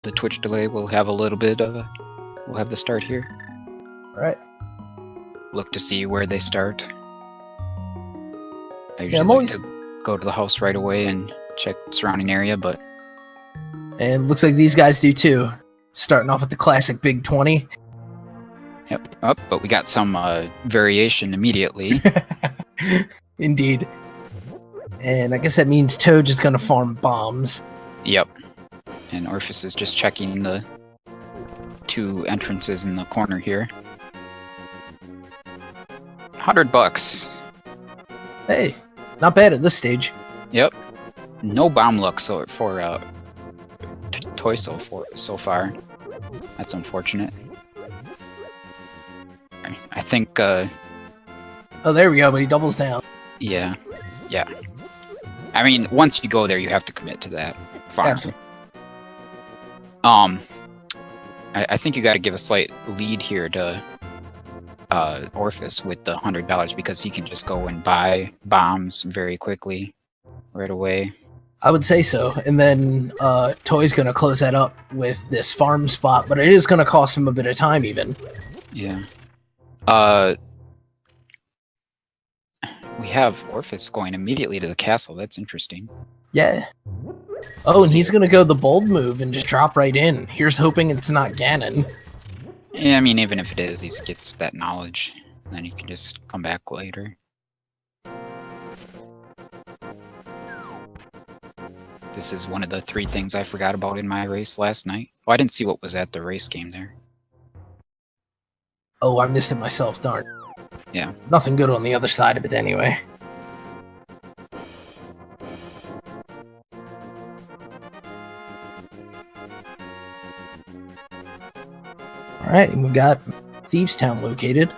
the Twitch delay, we'll have a little bit of we'll have the start here. All right. Look to see where they start. I Yeah, usually I'm like always... to go to the house right away and check the surrounding area, but And looks like these guys do too. Starting off with the classic Big 20. yep, but we got some variation immediately. Indeed. And I guess that means Toad is going to farm bombs. Yep. And Orphis is just checking the 2 entrances in the corner here. $100. Hey, not bad at this stage. Yep. No bomb luck for Tojso so far. That's unfortunate. I think. Oh, there we go. But he doubles down. Yeah. I mean, once you go there, you have to commit to that farm. Absolutely. I think you got to give a slight lead here to Orphis with the $100 because he can just go and buy bombs very quickly, right away. I would say so. And then Toy's going to close that up with this farm spot, but it is going to cost him a bit of time even. Yeah. We have Orphis going immediately to the castle. That's interesting. Yeah. Oh, and he's going to go the bold move and just drop right in. Here's hoping it's not Ganon. Yeah, I mean, even if it is, he gets that knowledge. And then he can just come back later. This is one of the 3 things I forgot about in my race last night. Oh, I didn't see what was at the race game there. Oh, I missed it myself, darn. Yeah. Nothing good on the other side of it anyway. Alright, we got Thieves Town located.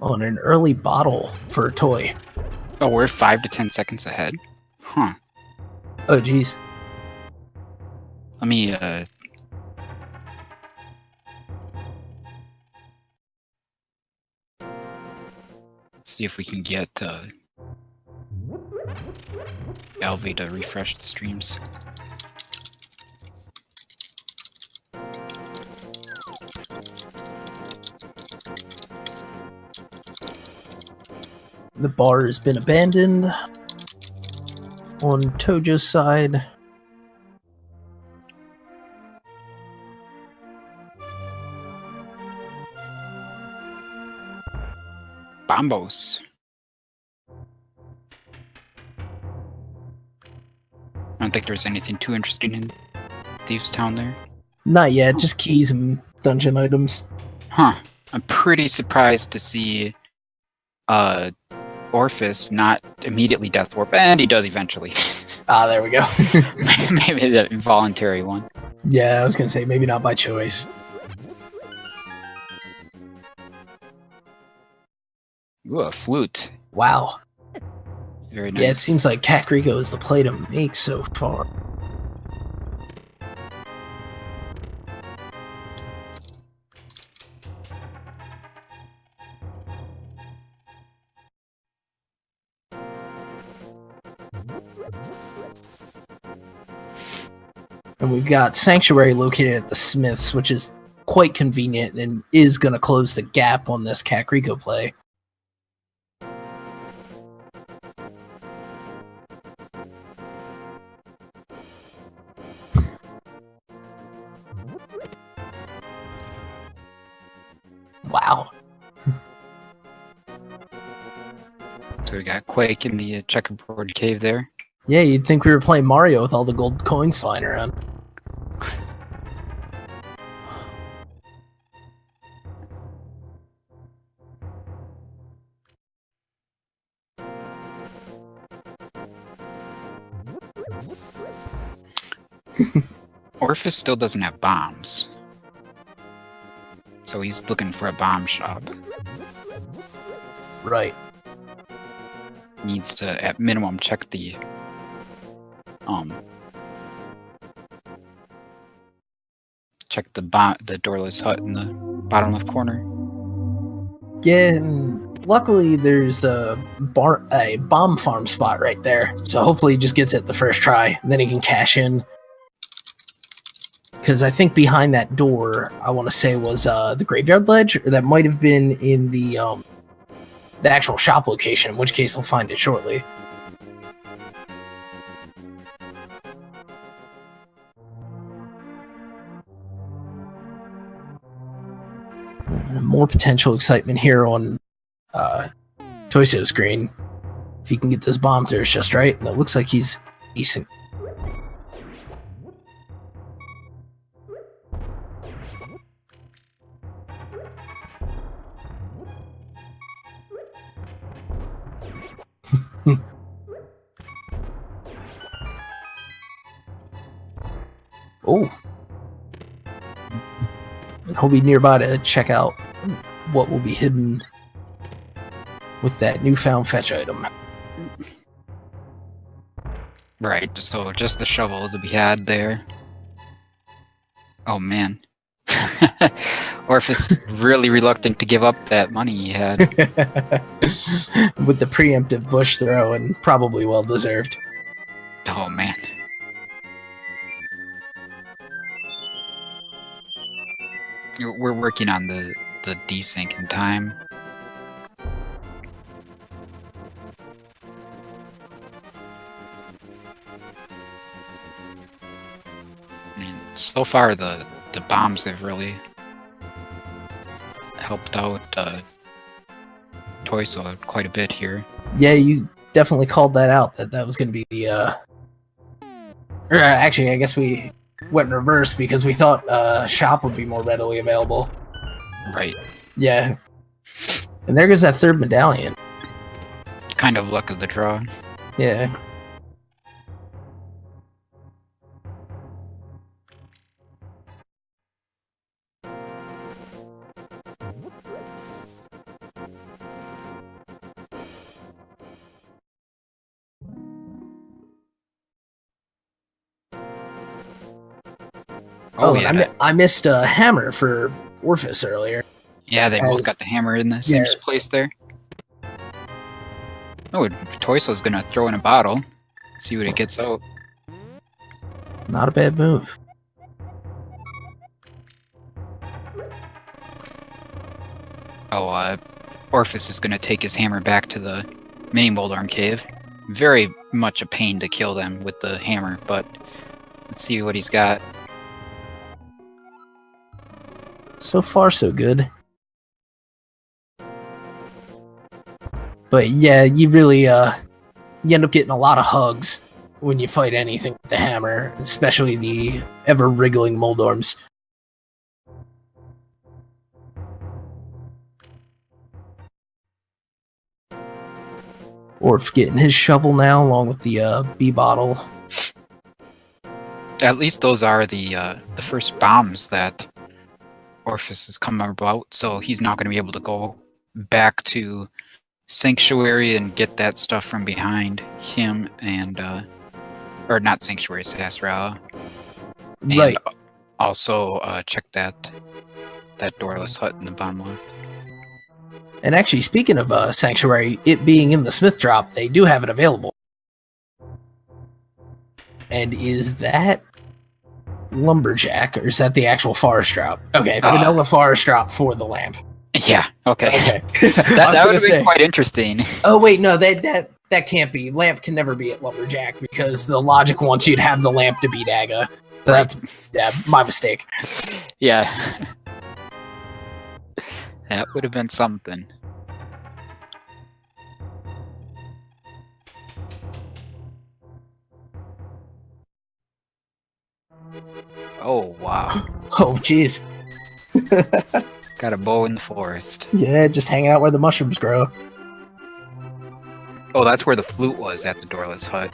Oh, and an early bottle for a toy. Oh, we're 5 to 10 seconds ahead? Huh. Oh, geez. Let me, let's see if we can get, Alvy to refresh the streams. The bar has been abandoned on Tojo's side. Bombos. I don't think there's anything too interesting in Thieves Town there. Not yet, just keys and dungeon items. Huh. I'm pretty surprised to see Orphis not immediately Death Warp, and he does eventually. Ah, there we go. Maybe the involuntary one. Yeah, I was gonna say, maybe not by choice. Ooh, a flute. Wow. Very nice. Yeah, it seems like Kakariko is the play to make so far. And we've got Sanctuary located at the Smiths, which is quite convenient and is going to close the gap on this Kakariko play. Wow. So we got Quake in the checkerboard cave there. Yeah, you'd think we were playing Mario with all the gold coins flying around. Orphis still doesn't have bombs. So he's looking for a bomb shop. Right. Needs to, at minimum, check the check the doorless hut in the bottom left corner. Yeah, and luckily there's a bomb farm spot right there, so hopefully he just gets it the first try, and then he can cash in. Because I think behind that door, I want to say was the graveyard ledge, or that might have been in the actual shop location. In which case, we'll find it shortly. More potential excitement here on Tojso's screen. If he can get this bomb through just right, and it looks like he's decent. Oh. And he'll be nearby to check out what will be hidden with that newfound fetch item. Right, so just the shovel to be had there. Oh man. Orphis really reluctant to give up that money he had. With the preemptive bush throw, and probably well deserved. Oh man. We're working on the desync in time. And so far the bombs have really helped out Tojso quite a bit here. Yeah, you definitely called that out, that was going to be the or actually I guess we went in reverse because we thought shop would be more readily available. Right. Yeah. And there goes that third medallion. Kind of luck of the draw. Yeah. Oh yeah. I missed a hammer for Orphis earlier. Yeah, they both got the hammer in the same place there. Oh, Tojso's gonna throw in a bottle. See what it gets out. Not a bad move. Oh, Orphis is gonna take his hammer back to the mini Moldarm cave. Very much a pain to kill them with the hammer, but let's see what he's got. So far, so good. But yeah, you really you end up getting a lot of hugs when you fight anything with the hammer, especially the ever wriggling Moldorms. Orf getting his shovel now, along with the B bottle. At least those are the first bombs that Orphis has come about, so he's not going to be able to go back to Sanctuary and get that stuff from behind him and or not Sanctuary, Sasra. Right. And also check that doorless hut in the bottom left. And actually, speaking of Sanctuary, it being in the Smith drop, they do have it available. And is that Lumberjack, or is that the actual Forest drop? Okay, Vanilla Forest drop for the lamp. Yeah, okay. Okay. that would have been quite interesting. Oh, wait, no, that can't be. Lamp can never be at Lumberjack, because the logic wants you to have the lamp to beat Aga. So Right. that's my mistake. Yeah. That would have been something. Oh, wow. Oh, jeez. Got a bow in the forest. Yeah, just hanging out where the mushrooms grow. Oh, that's where the flute was at the doorless hut.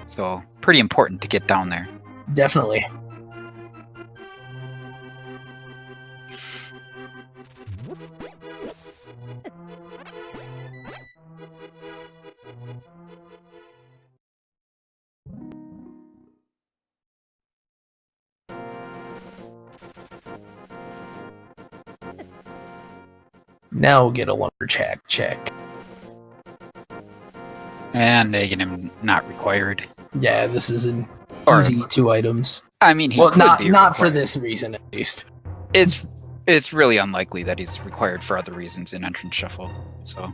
So, pretty important to get down there. Definitely. Now we'll get a lumberjack check. And negative not required. Yeah, this is an Or, easy 2 items. I mean, he Well, could not be not for required. this reason at least. It's really unlikely that he's required for other reasons in Entrance Shuffle. So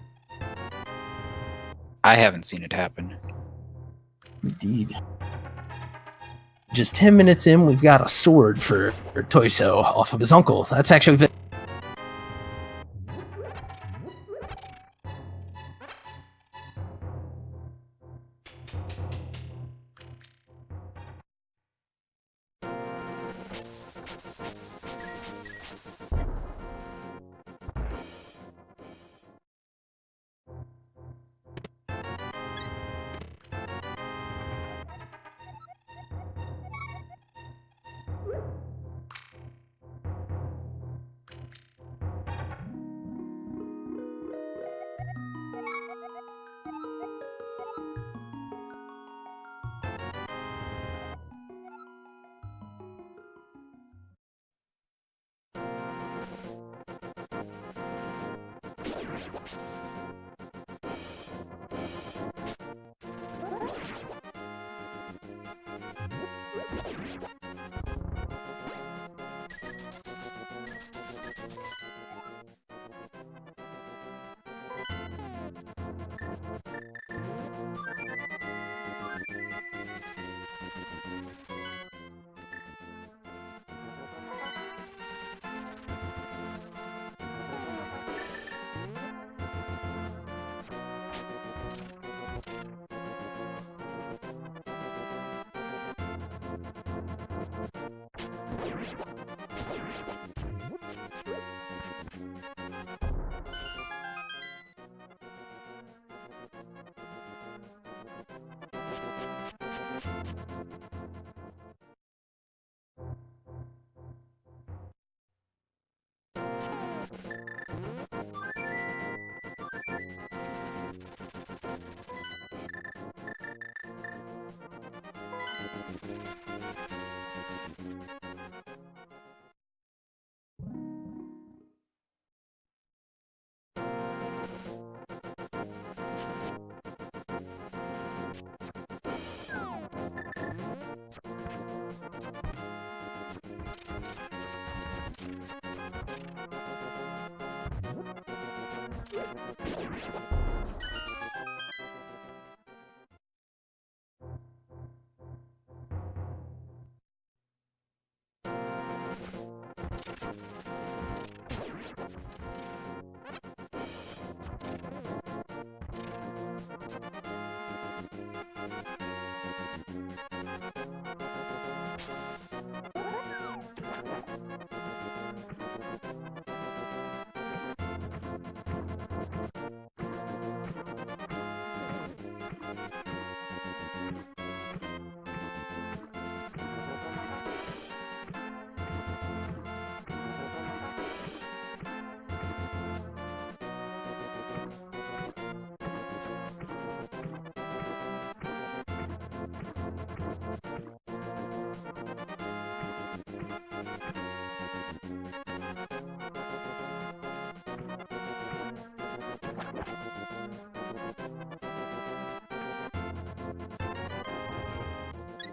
I haven't seen it happen. Indeed. Just 10 minutes in, we've got a sword for Tojso off of his uncle. That's actually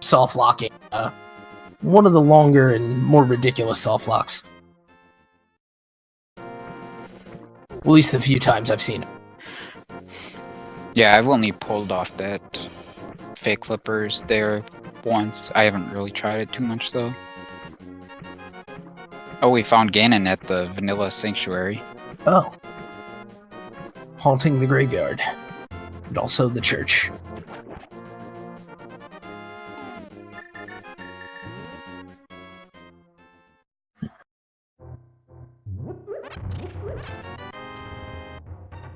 soft locking. One of the longer and more ridiculous soft locks. At least the few times I've seen it. Yeah, I've only pulled off that fake flippers there once. I haven't really tried it too much though. Oh, we found Ganon at the Vanilla Sanctuary. Oh. Haunting the graveyard. And also the church.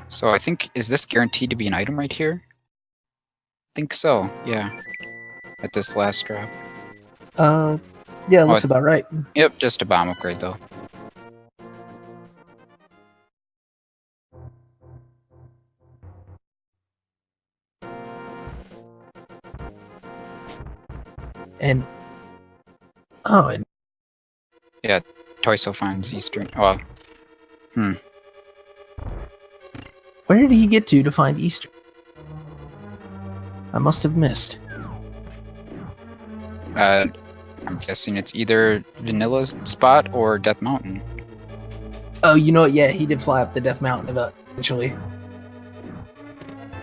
So I think, is this guaranteed to be an item right here? I think so, yeah. At this last drop. Yeah, it looks about right. Yep, just a bomb upgrade though. And oh, and Yeah, Tojso finds Eastern. Well, Where did he get to find Easter? I must have missed. I'm guessing it's either Vanilla Spot or Death Mountain. Oh, you know what? Yeah, he did fly up the Death Mountain eventually.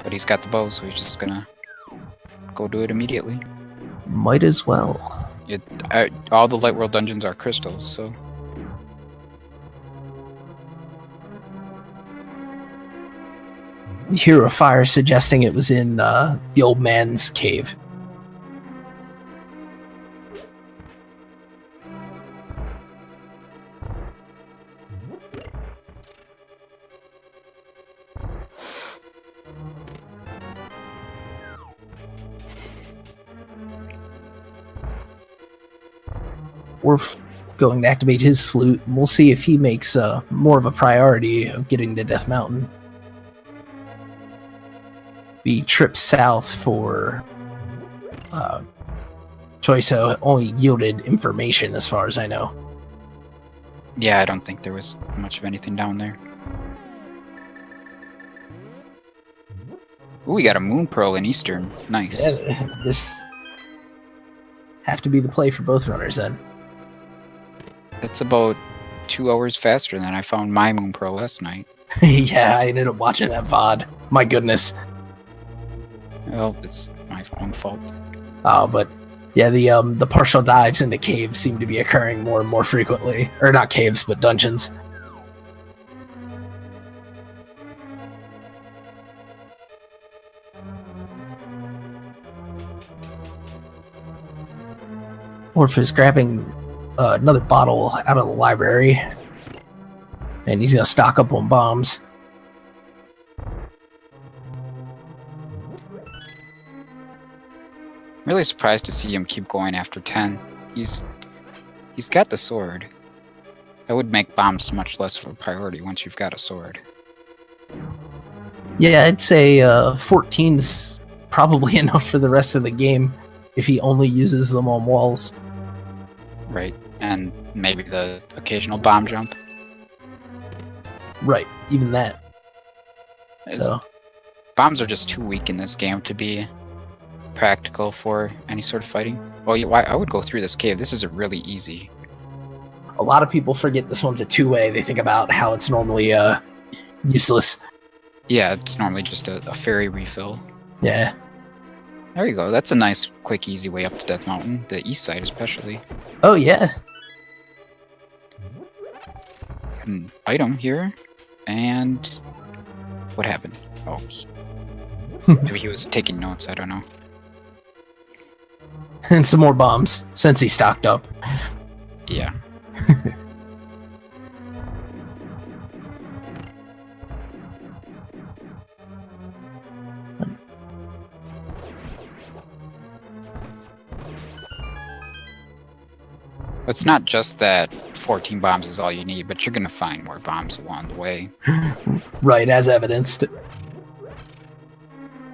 But he's got the bow, so he's just gonna go do it immediately. Might as well. All the Light World dungeons are crystals, so... You hear a fire suggesting it was in the old man's cave. We're going to activate his flute, and we'll see if he makes more of a priority of getting to Death Mountain. The trip south for Tojso only yielded information, as far as I know. Yeah, I don't think there was much of anything down there. Ooh, we got a Moon Pearl in Eastern. Nice. Yeah, this have to be the play for both runners, then. That's about 2 hours faster than I found my Moon Pearl last night. Yeah, I ended up watching that VOD. My goodness. Well, it's my own fault. But yeah, the partial dives into caves seem to be occurring more and more frequently. Or not caves, but dungeons. Orphis grabbing another bottle out of the library. And he's going to stock up on bombs. Really surprised to see him keep going after 10. He's got the sword. That would make bombs much less of a priority once you've got a sword. Yeah, I'd say 14's probably enough for the rest of the game if he only uses them on walls. Right, and maybe the occasional bomb jump. Right, even that. So bombs are just too weak in this game to be practical for any sort of fighting. Well, yeah, I would go through this cave. This is really easy. A lot of people forget this one's a two-way. They think about how it's normally useless. Yeah, it's normally just a fairy refill. Yeah. There you go. That's a nice, quick, easy way up to Death Mountain. The east side especially. Oh, yeah. Got an item here. And what happened? Oh, maybe he was taking notes. I don't know. And some more bombs, since he stocked up. Yeah. It's not just that 14 bombs is all you need, but you're going to find more bombs along the way. Right, as evidenced.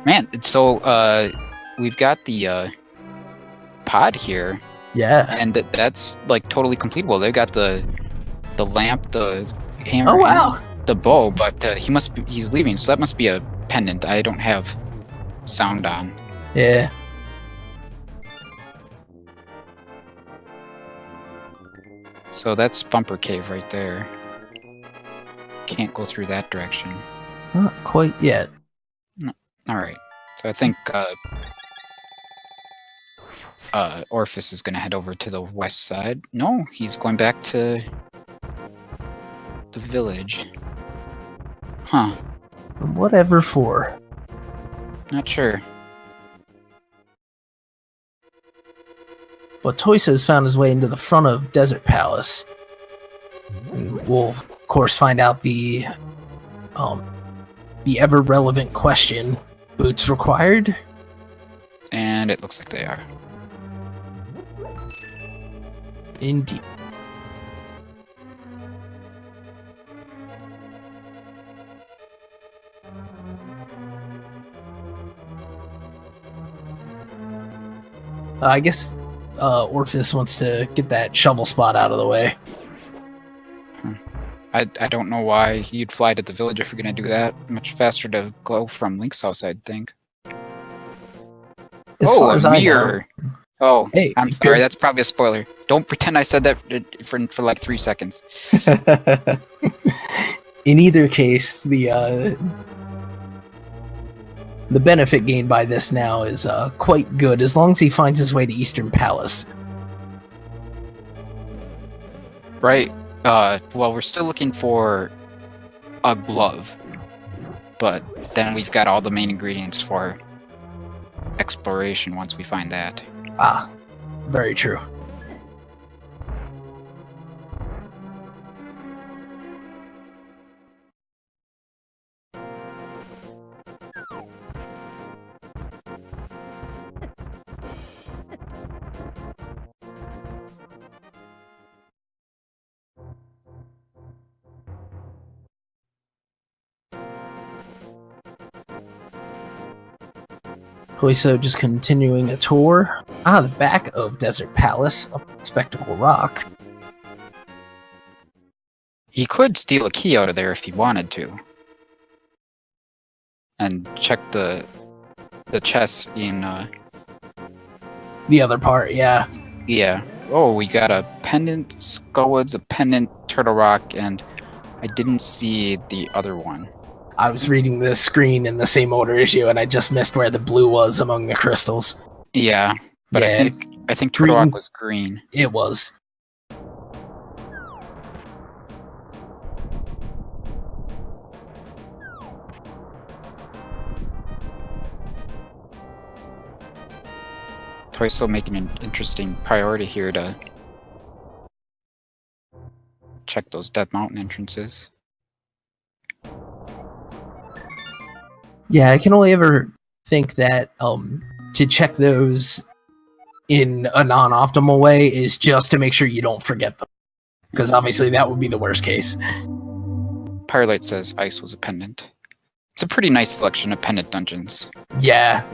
Man, so we've got the pod here. Yeah. And that's like totally completable. They've got the lamp, the hammer, Oh, wow. and the bow, but he's leaving, so that must be a pendant. I don't have sound on. Yeah. So that's Bumper Cave right there. Can't go through that direction. Not quite yet. Alright. So I think Orphis is going to head over to the west side. No, he's going back to the village. Huh. Whatever for. Not sure. But Tojso's found his way into the front of Desert Palace. And we'll, of course, find out the ever-relevant question, boots required? And it looks like they are. Indeed. I guess Orphis wants to get that shovel spot out of the way. I don't know why you'd fly to the village if you're gonna do that. Much faster to go from Link's house, I'd think. As Oh, far a as I know. mirror. Oh, Hey, I'm sorry. That's probably a spoiler. Don't pretend I said that for like 3 seconds. In either case, the benefit gained by this now is quite good, as long as he finds his way to Eastern Palace. Right. Well, we're still looking for a glove, but then we've got all the main ingredients for exploration once we find that. Ah, very true. Tojso just continuing a tour. Ah, the back of Desert Palace, up Spectacle Rock. He could steal a key out of there if he wanted to. And check the chests in The other part, yeah. yeah. Oh, we got a pendant Skullwoods, a pendant Turtle Rock, and I didn't see the other one. I was reading the screen in the same order as you, and I just missed where the blue was among the crystals. Yeah, but Yeah, I think Turtle green. Rock was green. It was. Tojso making an interesting priority here to check those Death Mountain entrances. Yeah, I can only ever think that to check those in a non-optimal way is just to make sure you don't forget them, because obviously that would be the worst case. Firelight says ice was a pendant. It's a pretty nice selection of pendant dungeons. Yeah.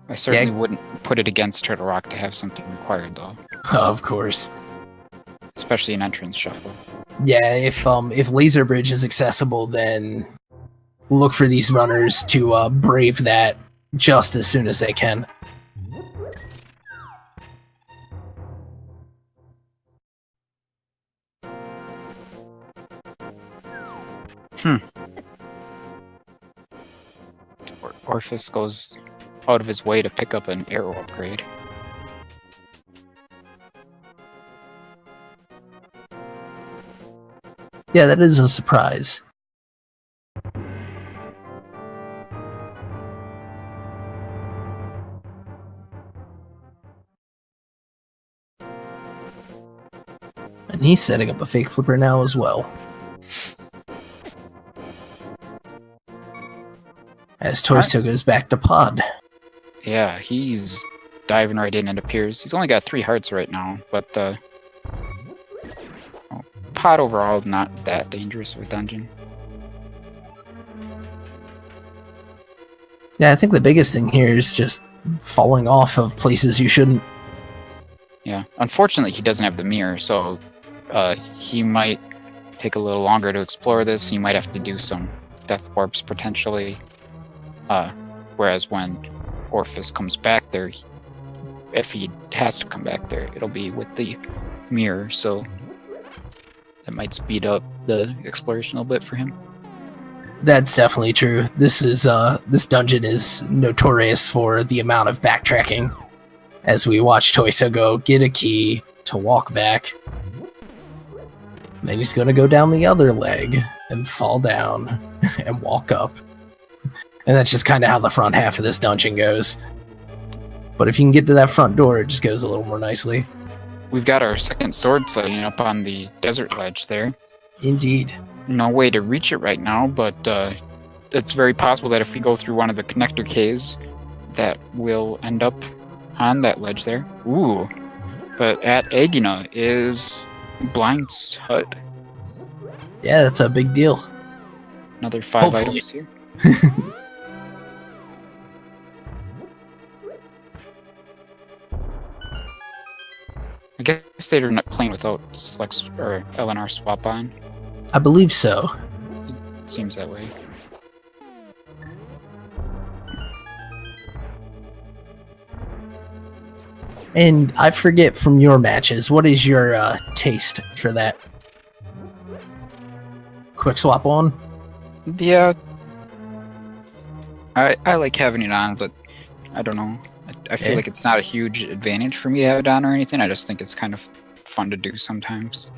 I certainly wouldn't put it against Turtle Rock to have something required, though. Of course. Especially an entrance shuffle. Yeah, if Laser Bridge is accessible, then look for these runners to brave that just as soon as they can. Orphis goes out of his way to pick up an arrow upgrade. Yeah, that is a surprise. And he's setting up a fake flipper now as well. As Tojso goes back to Pod. Yeah, he's diving right in, it appears. He's only got 3 hearts right now, but Pod overall not that dangerous of a dungeon. Yeah, I think the biggest thing here is just falling off of places you shouldn't. Yeah, unfortunately he doesn't have the mirror, so he might take a little longer to explore this. You might have to do some death warps potentially. Whereas when Orphis comes back there, if he has to come back there, it'll be with the mirror, so that might speed up the exploration a little bit for him. That's definitely true. This dungeon is notorious for the amount of backtracking. As we watch Tojso go get a key to walk back. Then he's gonna go down the other leg and fall down and walk up. And that's just kind of how the front half of this dungeon goes. But if you can get to that front door, it just goes a little more nicely. We've got our second sword setting up on the desert ledge there. Indeed. No way to reach it right now, but it's very possible that if we go through one of the connector caves, that we'll end up on that ledge there. Ooh. But at Agina is Blind's hut. Yeah, that's a big deal. Another 5 Hopefully. items here. I guess they're not playing without Slex or LNR swap on. I believe so. It seems that way. And I forget from your matches, what is your taste for that? Quick swap on? Yeah. I like having it on, but I don't know. I feel like it's not a huge advantage for me to have it on or anything. I just think it's kind of fun to do sometimes.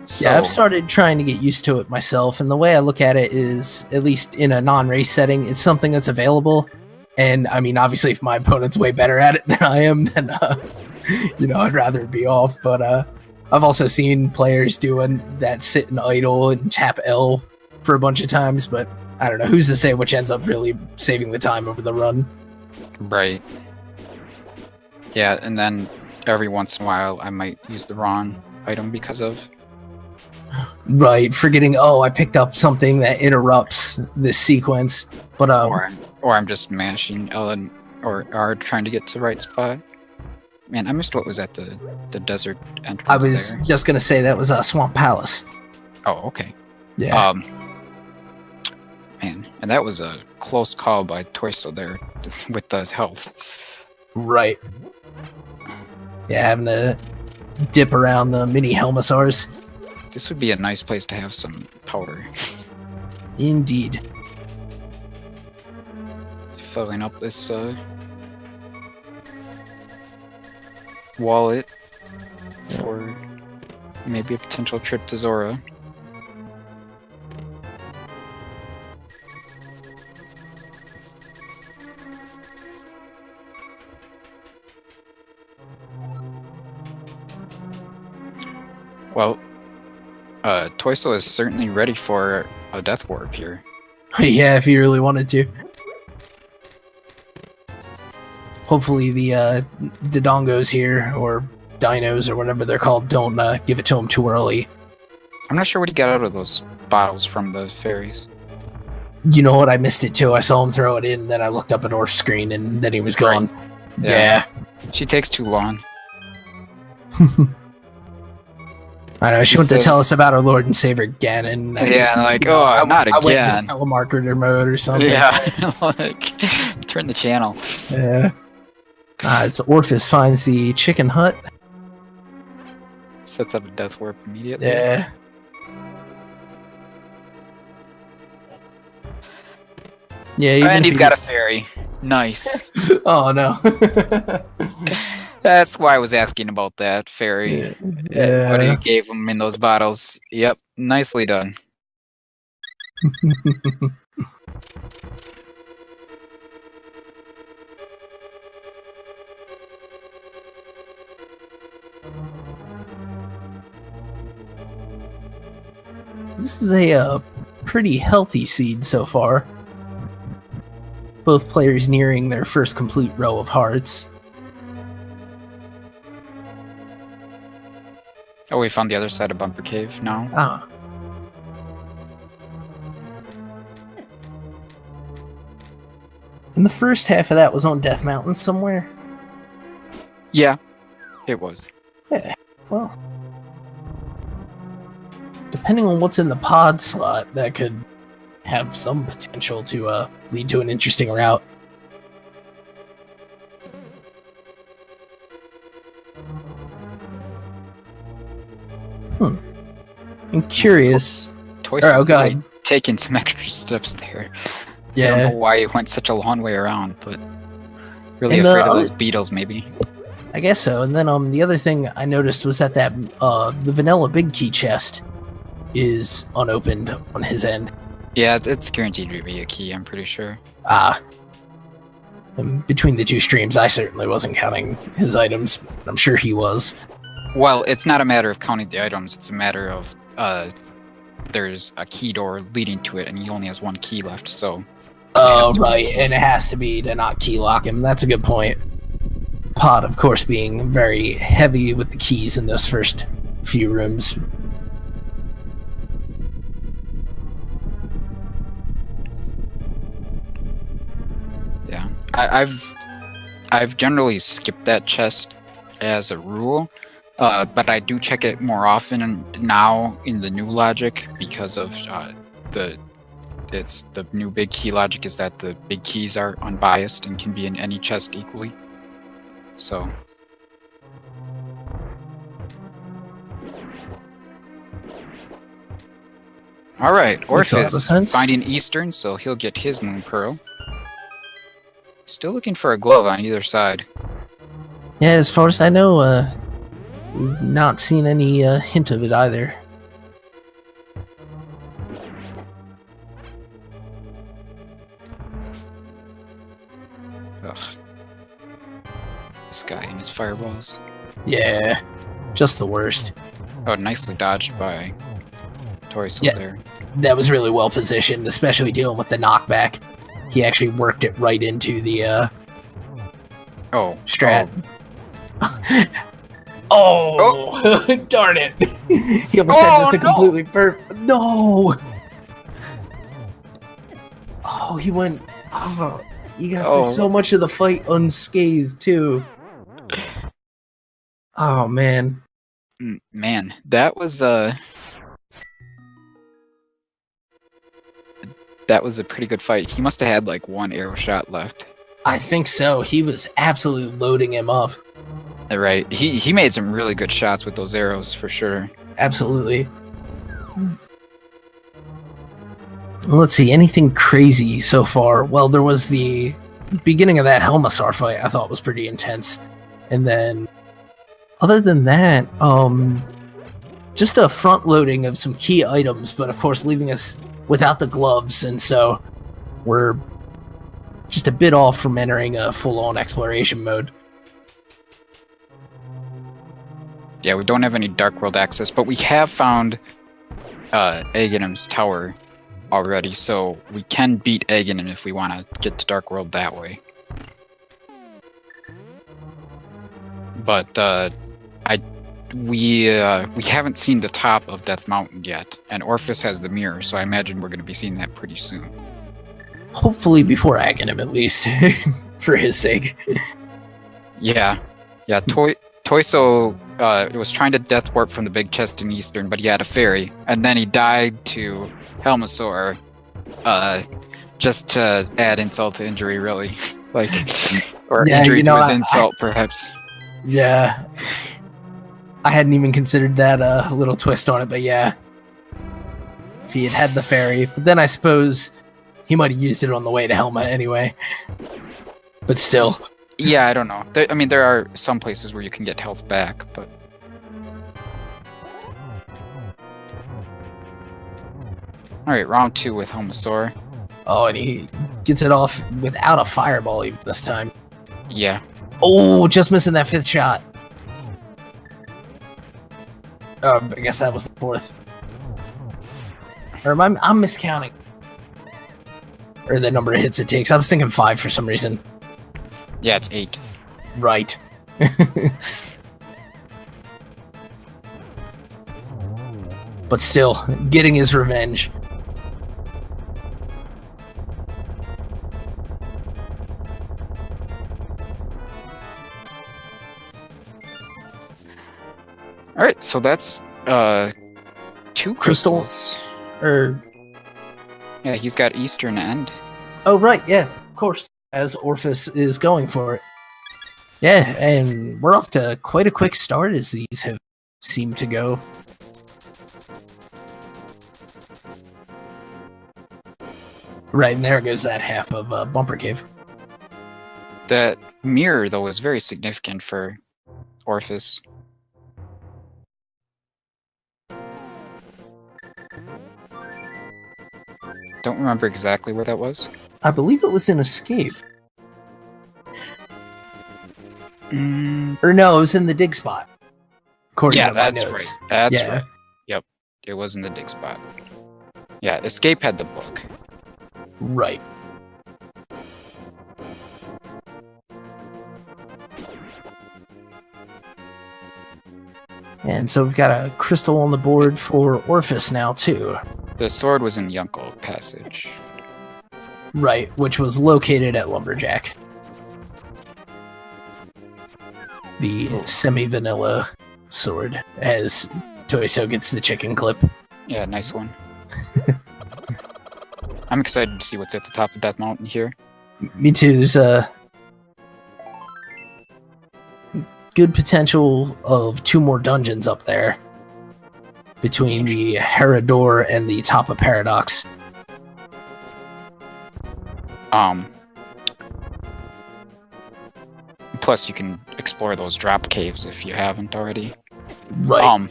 So, Yeah, I've started trying to get used to it myself, and the way I look at it is, at least in a non-race setting, it's something that's available. And I mean, obviously, if my opponent's way better at it than I am, then I'd rather it be off. But I've also seen players doing that sit and idle and tap L for a bunch of times, but I don't know. Who's to say which ends up really saving the time over the run? Right. Yeah, and then every once in a while, I might use the wrong item because of. Right, forgetting, I picked up something that interrupts this sequence. But or I'm just mashing L and or R trying to get to the right spot. Man, I missed what was at the desert entrance. I was there. just gonna say that was Swamp Palace. Oh, okay. Yeah. Man, and that was a close call by Tojso there with the health. Right. Yeah, having to dip around the mini Helmasaurs. This would be a nice place to have some powder. Indeed. Filling up this wallet for maybe a potential trip to Zora. Well, Tojso is certainly ready for a death warp here. Yeah, if you really wanted to. Hopefully the Dodongos here, or Dinos, or whatever they're called, don't give it to him too early. I'm not sure what he got out of those bottles from the fairies. You know what? I missed it too. I saw him throw it in, then I looked up at Orph's screen, and then he was gone. Right. Yeah. She takes too long. I know, she went to tell us about our Lord and Savior again, and not again. I went into telemarketer mode or something. Yeah, like, turn the channel. Yeah. So Orphis finds the chicken hut. Sets up a death warp immediately. Yeah. Yeah, and he's got a fairy. Nice. Oh, no. That's why I was asking about that fairy. Yeah. What he gave him in those bottles. Yep, nicely done. This is a pretty healthy seed so far. Both players nearing their first complete row of hearts. Oh, we found the other side of Bumper Cave now. Ah. And the first half of that was on Death Mountain somewhere? Yeah, it was. Yeah, well. Depending on what's in the pod slot, that could have some potential to lead to an interesting route. I'm curious. Tojso God. really taking some extra steps there. Yeah. I don't know why he went such a long way around, but really And afraid of those beetles, maybe. I guess so. And then the other thing I noticed was that the vanilla big key chest is unopened on his end. Yeah, it's guaranteed to be a key, I'm pretty sure. And between the two streams, I certainly wasn't counting his items. But I'm sure he was. Well, it's not a matter of counting the items, it's a matter of there's a key door leading to it, and he only has one key left, so... Oh, right, and it has to be to not key lock him. That's a good point. Pod, of course, being very heavy with the keys in those first few rooms. Yeah, I've generally skipped that chest as a rule, but I do check it more often now in the new logic because of the new big key logic is that the big keys are unbiased and can be in any chest equally. So. All right, Makes a lot of Orphis sense. finding Eastern, so he'll get his Moon Pearl. Still looking for a glove on either side. Yeah, as far as I know, we've not seen any hint of it either. Ugh. This guy and his fireballs. Yeah, just the worst. Oh, nicely dodged by Tojso Yeah. there. That was really well positioned, especially dealing with the knockback. He actually worked it right into the Oh, strat. Oh, darn it! He almost had just a completely No! Oh, he went. Oh, he got through so much of the fight unscathed too. Oh man. Man, that was a pretty good fight. He must have had like one arrow shot left. I think so. He was absolutely loading him up. Right. He made some really good shots with those arrows for sure. Absolutely. Let's see, anything crazy so far? Well, there was the beginning of that Helmasaur fight I thought was pretty intense. And then other than that, just a front loading of some key items, but of course leaving us without the gloves, and so we're just a bit off from entering a full-on exploration mode. Yeah, we don't have any Dark World access, but we have found Aghanim's tower already, so we can beat Aghanim if we want to get to Dark World that way. But we haven't seen the top of Death Mountain yet, and Orphis has the mirror, so I imagine we're going to be seeing that pretty soon. Hopefully before Aghanim, at least, for his sake. Yeah. Tojso was trying to death warp from the big chest in Eastern, but he had a fairy, and then he died to Helmasaur, just to add insult to injury, really. Injury to his insult, perhaps. Yeah. I hadn't even considered that little twist on it, but yeah. If he had the fairy. But then I suppose he might have used it on the way to Helma anyway. But still. Yeah, I don't know. There are some places where you can get health back, but... Alright, round 2 with Helmasaur. Oh, and he gets it off without a fireball even this time. Yeah. Oh, just missing that 5th shot. I guess that was the 4th. Or I'm miscounting. Or the number of hits it takes. I was thinking 5 for some reason. Yeah, it's 8. Right. But still, getting his revenge. Alright, so that's 2 crystals. Yeah, he's got Eastern End. Oh, right, yeah, of course. As Orphis is going for it. Yeah, and we're off to quite a quick start as these have seemed to go. Right, and there goes that half of Bumper Cave. That mirror, though, is very significant for Orphis. Don't remember exactly where that was. I believe it was in Escape. Or no, it was in the dig spot. According to my that's notes. right. That's right. Yep, it was in the dig spot. Yeah, Escape had the book. Right. And so we've got a crystal on the board for Orphis now, too. The sword was in the Yunkel passage. Right, which was located at Lumberjack. the semi-vanilla sword, as Tojso gets the chicken clip. Yeah, nice one. I'm excited to see what's at the top of Death Mountain here. Me too. There's a good potential of 2 more dungeons up there between the Herodor and the top of Paradox. Plus, you can explore those drop caves if you haven't already. Right.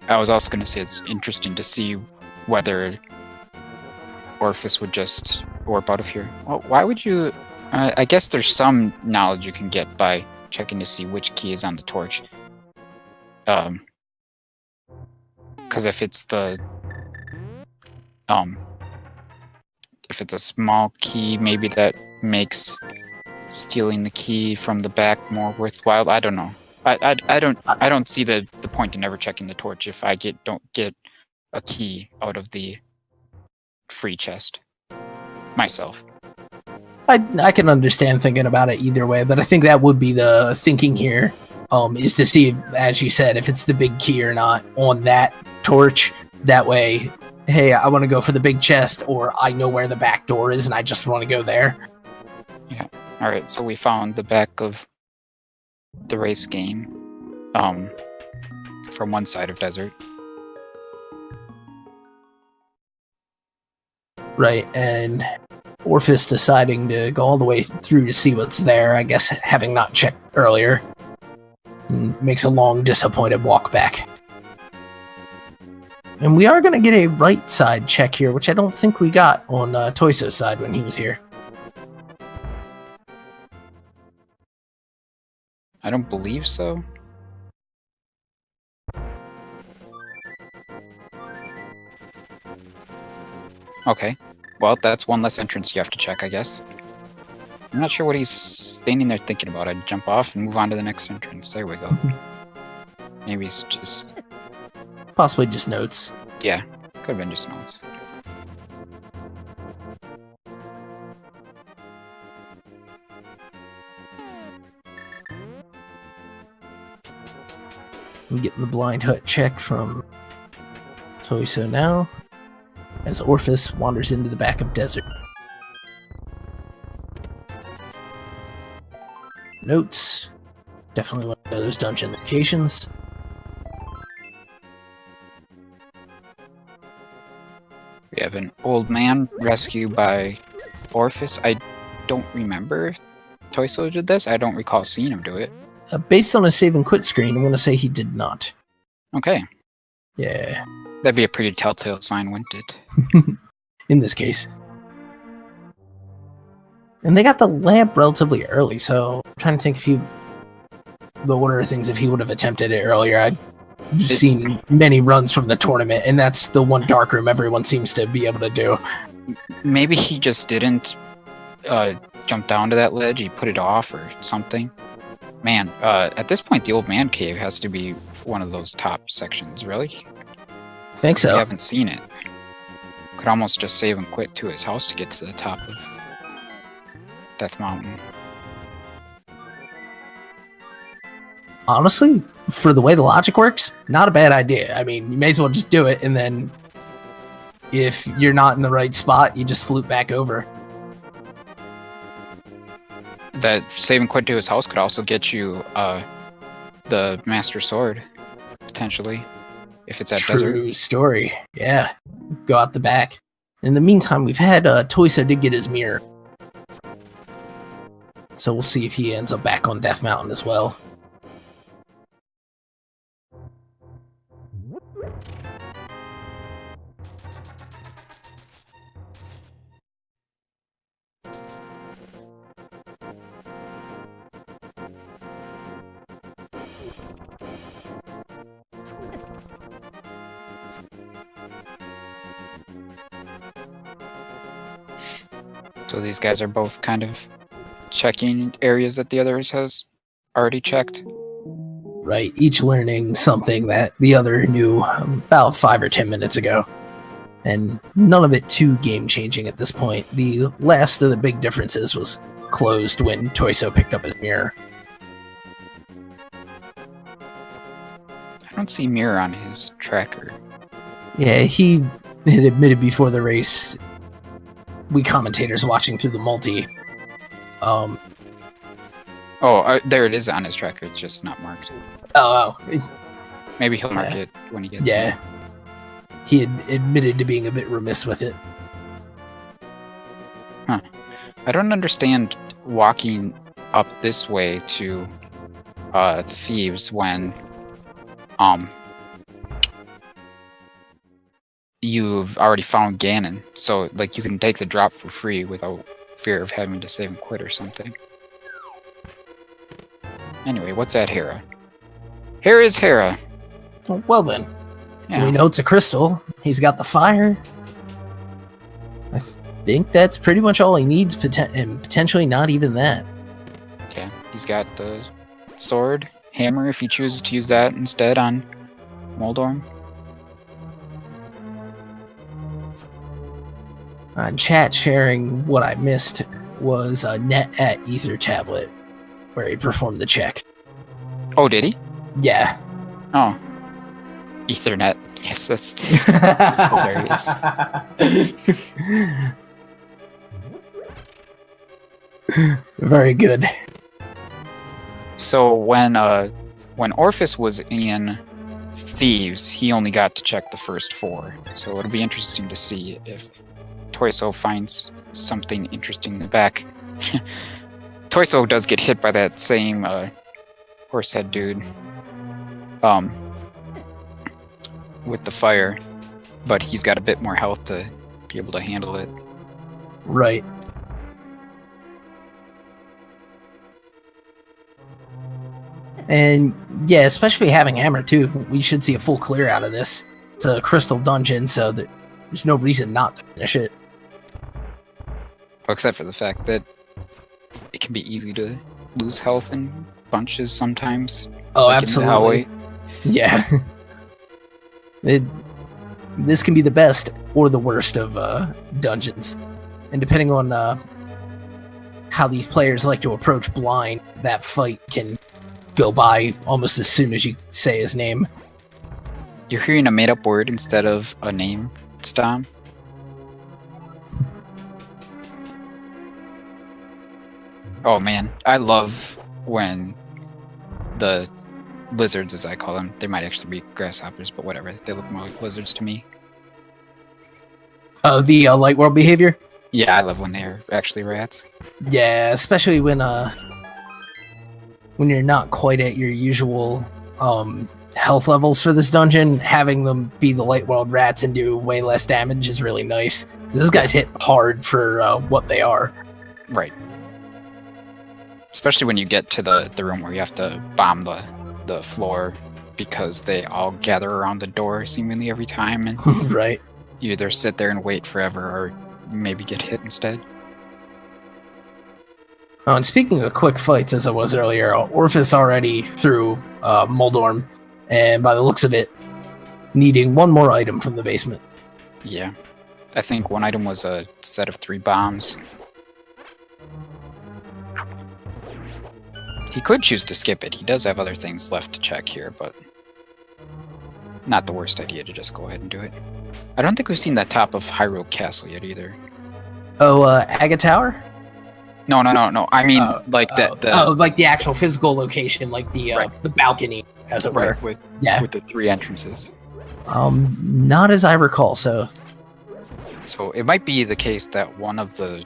I was also going to say it's interesting to see whether Orphis would just warp out of here. Well, why would you? I guess there's some knowledge you can get by checking to see which key is on the torch. Because if it's the if it's a small key, maybe that makes stealing the key from the back more worthwhile. I don't know. I don't see the point in ever checking the torch if I don't get a key out of the free chest myself. I can understand thinking about it either way, but I think that would be the thinking here, is to see, if, as you said, if it's the big key or not on that torch. That way, hey, I want to go for the big chest, or I know where the back door is and I just want to go there. Yeah. Alright, so we found the back of the race game from one side of desert. Right, and Orphis deciding to go all the way through to see what's there, I guess having not checked earlier, and makes a long, disappointed walk back. And we are going to get a right side check here, which I don't think we got on Tojso's side when he was here. I don't believe so. Okay. Well, that's one less entrance you have to check, I guess. I'm not sure what he's standing there thinking about. I'd jump off and move on to the next entrance. There we go. Maybe he's just... Possibly just notes. Yeah, could have been just notes. I'm getting the blind hut check from Tojso now, as Orphis wanders into the back of desert. Notes. Definitely one of those dungeon locations. We have an old man rescued by Orphis. I don't remember if Tojso did this. I don't recall seeing him do it. Based on a save and quit screen, I'm going to say he did not. Okay. Yeah. That'd be a pretty telltale sign, wouldn't it? In this case. And they got the lamp relatively early, so I'm trying to think if the order of things, if he would have attempted it earlier. I've seen many runs from the tournament, and that's the one dark room everyone seems to be able to do. Maybe he just didn't jump down to that ledge. He put it off or something. Man, at this point, the old man cave has to be one of those top sections, really? Think so. I haven't seen it. Could almost just save and quit to his house to get to the top of Death Mountain. Honestly, for the way the logic works, not a bad idea. I mean, you may as well just do it, and then if you're not in the right spot, you just flute back over. That save and quit to his house could also get you the Master Sword, potentially, if it's at desert. True story. Yeah. Go out the back. In the meantime, we've had Tojso did get his mirror. So we'll see if he ends up back on Death Mountain as well. So these guys are both kind of checking areas that the others has already checked. Right, each learning something that the other knew about 5 or 10 minutes ago. And none of it too game-changing at this point. The last of the big differences was closed when Tojso picked up his mirror. don't see Mirror on his tracker. Yeah, he had admitted before the race, we commentators watching through the multi. There it is on his tracker. It's just not marked. Oh, Maybe he'll mark it when he gets yeah. He had admitted to being a bit remiss with it. Huh. I don't understand walking up this way to Thieves when you've already found Ganon. So like you can take the drop for free without fear of having to save and quit or something. Anyway, what's at Hera? Here is Hera. Well then. Yeah. We know it's a crystal. He's got the fire. I think that's pretty much all he needs, and potentially not even that. Yeah, he's got the sword, hammer if he chooses to use that instead on Moldorm. On chat sharing what I missed was a net at Ether Tablet, where he performed the check. Oh, did he? Yeah. Oh. Ethernet. Yes, that's hilarious. Very good. So when Orphis was in Thieves, he only got to check the first 4. So it'll be interesting to see if Tojso finds something interesting in the back. Tojso does get hit by that same horsehead dude with the fire, but he's got a bit more health to be able to handle it. Right. And yeah, especially having hammer too, we should see a full clear out of this. It's a crystal dungeon, so there's no reason not to finish it. Well, except for the fact that it can be easy to lose health in bunches sometimes. Oh, like absolutely. Yeah. This can be the best or the worst of dungeons. And depending on how these players like to approach blind, that fight can go by almost as soon as you say his name. You're hearing a made-up word instead of a name, Stom? Oh man, I love when the lizards, as I call them, they might actually be grasshoppers, but whatever, they look more like lizards to me. Oh, the light world behavior? Yeah, I love when they're actually rats. Yeah, especially when you're not quite at your usual health levels for this dungeon, having them be the light world rats and do way less damage is really nice. Those guys hit hard for what they are. Right. Especially when you get to the room where you have to bomb the floor because they all gather around the door seemingly every time, and right. You either sit there and wait forever or maybe get hit instead. Oh, and speaking of quick fights, as I was earlier, Orphis already threw Moldorm, and by the looks of it, needing one more item from the basement. Yeah. I think one item was a set of 3 bombs. He could choose to skip it. He does have other things left to check here, but not the worst idea to just go ahead and do it. I don't think we've seen the top of Hyrule Castle yet either. Oh, Aga Tower? No. I mean, like like the actual physical location, like the balcony, as it were. With the 3 entrances. Not as I recall. So it might be the case that one of the,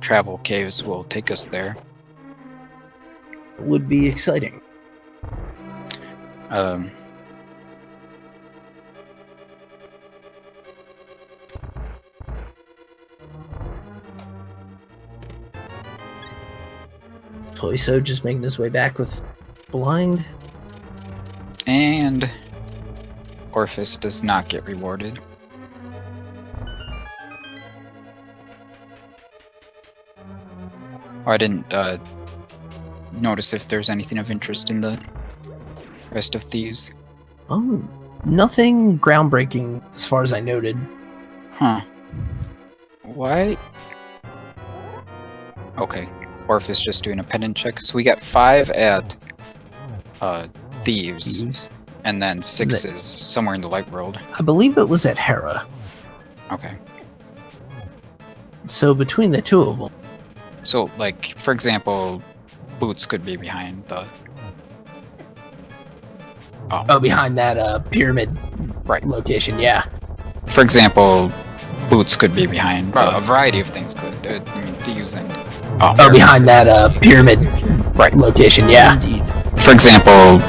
travel caves will take us there. Would be exciting. Tojso just making his way back with blind. And Orphis does not get rewarded. I didn't notice if there's anything of interest in the rest of Thieves. Oh, nothing groundbreaking as far as I noted. Huh. Why? Okay. Orphis just doing a pendant check. So we got 5 at Thieves. Thieves. And then 6 is somewhere in the light world. I believe it was at Hera. Okay. So between the two of them. So, like, for example, Boots could be behind the... behind that pyramid location, yeah. For example, Boots could be behind a variety of things. Could I mean, Thieves and... behind that pyramid location, yeah. Indeed. For example,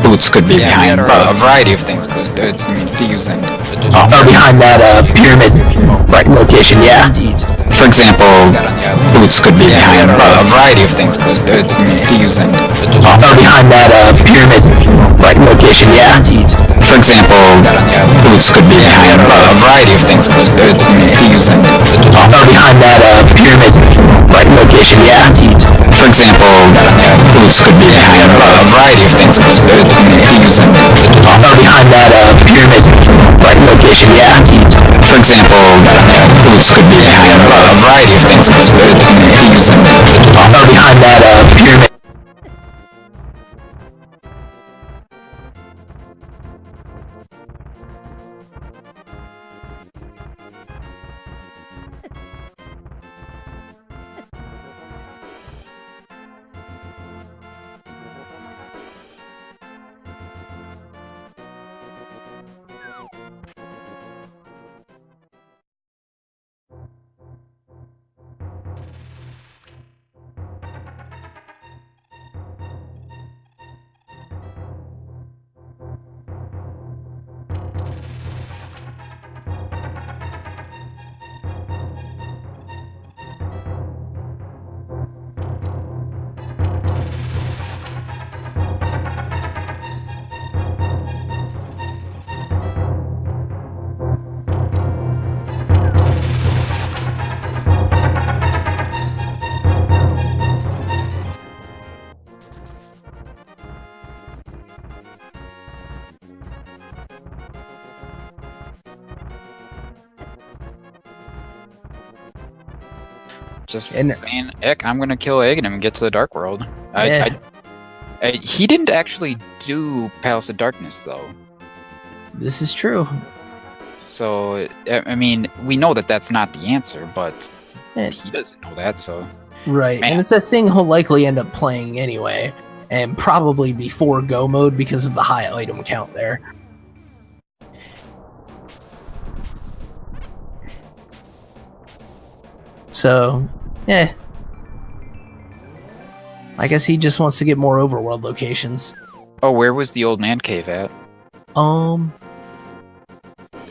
Boots could be behind a variety of things. Could I mean, Thieves and... behind that pyramid location, yeah. Indeed. For example, Boots could be behind a variety of things. Could I mean, Thieves and... behind that pyramid location, yeah. Indeed. For example, Boots could be behind a variety of things. Could I mean, Thieves and... behind that pyramid location, yeah. Indeed. For example, Boots could be behind a variety of things. Could I mean, Thieves and... behind that pyramid location, yeah. Indeed. For example, Boots could be behind a variety of things. Could I mean, Thieves and... behind that pyramid. Just saying, Eck, I'm gonna kill Aghanim and get to the Dark World. He didn't actually do Palace of Darkness, though. This is true. So, I mean, we know that that's not the answer, but he doesn't know that, so... Right, Man. and it's a thing he'll likely end up playing anyway, and probably before Go mode because of the high item count there. So, yeah. I guess he just wants to get more overworld locations. Oh, where was the old man cave at?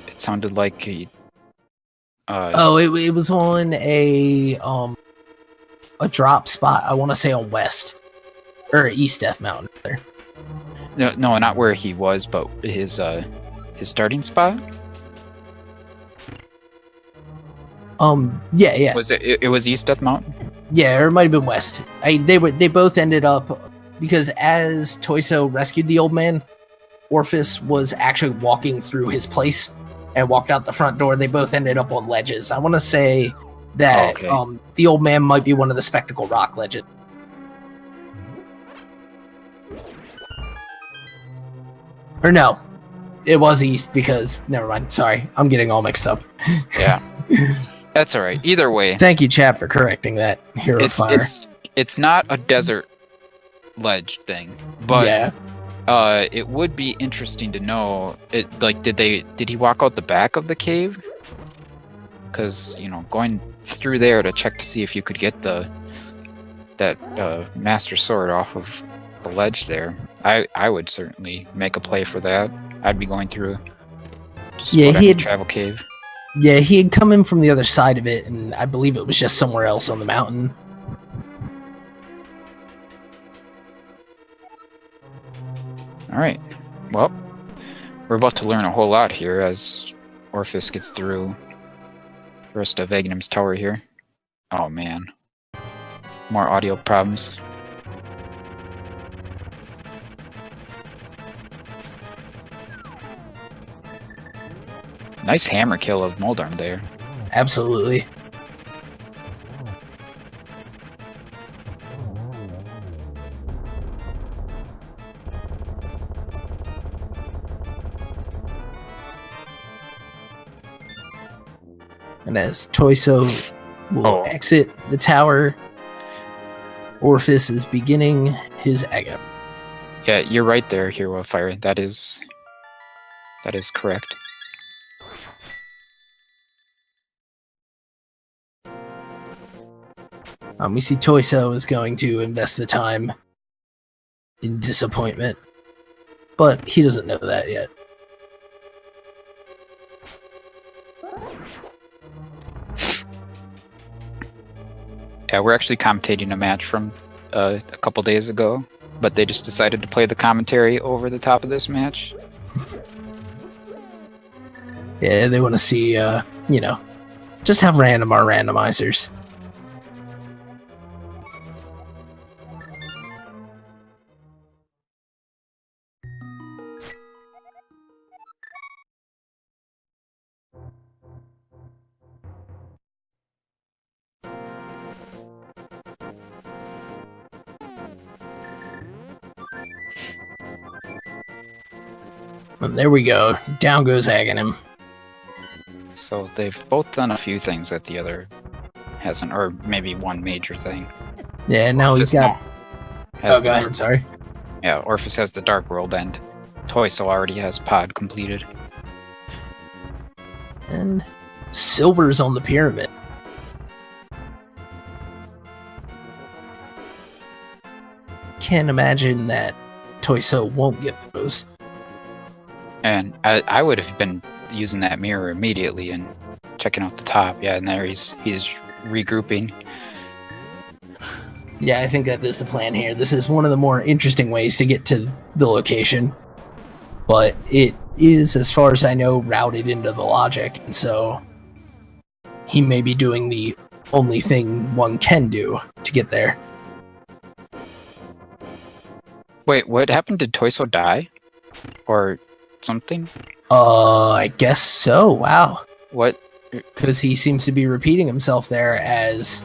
It sounded like he... it was on a drop spot, I want to say on West. Or East Death Mountain. There. No, not where he was, but his starting spot? Yeah. Was it was East Death Mountain? Yeah, or it might have been West. They both ended up, because as Tojso rescued the old man, Orphis was actually walking through his place and walked out the front door. They both ended up on ledges. I want to say that the old man might be one of the Spectacle Rock ledges. Or no, it was East because, never mind, sorry, I'm getting all mixed up. Yeah. That's alright. Either way. Thank you, chat, for correcting that. Hero Fire. It's not a desert ledge thing, but yeah. It would be interesting to know. Did he walk out the back of the cave? Because going through there to check to see if you could get that Master Sword off of the ledge there. I would certainly make a play for that. I'd be going through. Travel cave. Yeah, he had come in from the other side of it, and I believe it was just somewhere else on the mountain. Alright. Well, we're about to learn a whole lot here as Orphis gets through the rest of Aghanim's tower here. Oh man. More audio problems. Nice hammer kill of Moldarm there. Absolutely. And as Tojso will Oh. exit the tower, Orphis is beginning his agony. Yeah, you're right there, Hero of Fire. That is correct. We see Tojso is going to invest the time in disappointment, but he doesn't know that yet. Yeah, we're actually commentating a match from a couple days ago, but they just decided to play the commentary over the top of this match. Yeah, they want to see, just how random are randomizers. And there we go. Down goes Aghanim. So they've both done a few things that the other hasn't, or maybe one major thing. Yeah, now he's got... Oh, go ahead, sorry. Yeah, Orphis has the Dark World, and Tojso already has Pod completed. And Silver's on the pyramid. Can't imagine that Tojso won't get those. And I would have been using that mirror immediately and checking out the top. Yeah, and there he's regrouping. Yeah, I think that is the plan here. This is one of the more interesting ways to get to the location. But it is, as far as I know, routed into the logic, and so he may be doing the only thing one can do to get there. Wait, what happened? Did Tojso die? Or something? I guess so. Wow. What? Because he seems to be repeating himself there as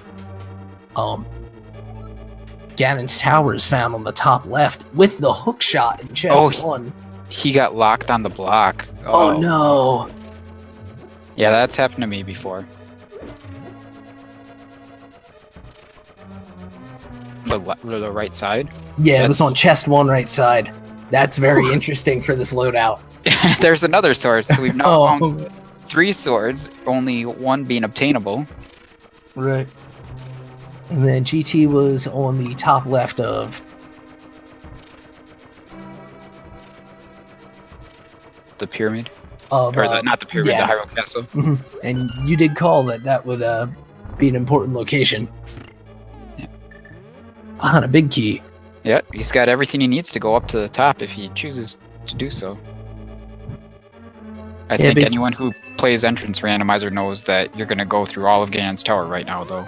Ganon's tower is found on the top left with the hook shot in chest 1. He got locked on the block. Oh no. Yeah, that's happened to me before. The right side? Yeah, it was on chest 1 right side. That's very interesting for this loadout. There's another sword, so we've now found 3 swords, only 1 being obtainable. Right. And then GT was on the top left of the pyramid? Of, not the pyramid, yeah. The Hyrule Castle. Mm-hmm. And you did call that would be an important location. Yeah. On a big key. Yeah, he's got everything he needs to go up to the top if he chooses to do so. I think anyone who plays Entrance Randomizer knows that you're going to go through all of Ganon's Tower right now, though.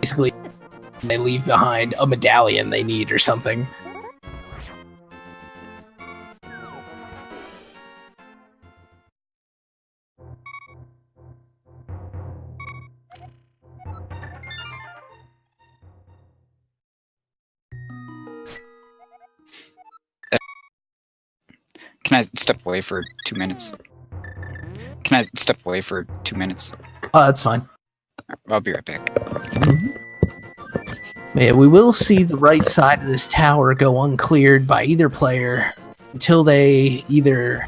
Basically, they leave behind a medallion they need or something. Can I step away for 2 minutes? That's fine. I'll be right back. Yeah, we will see the right side of this tower go uncleared by either player until they either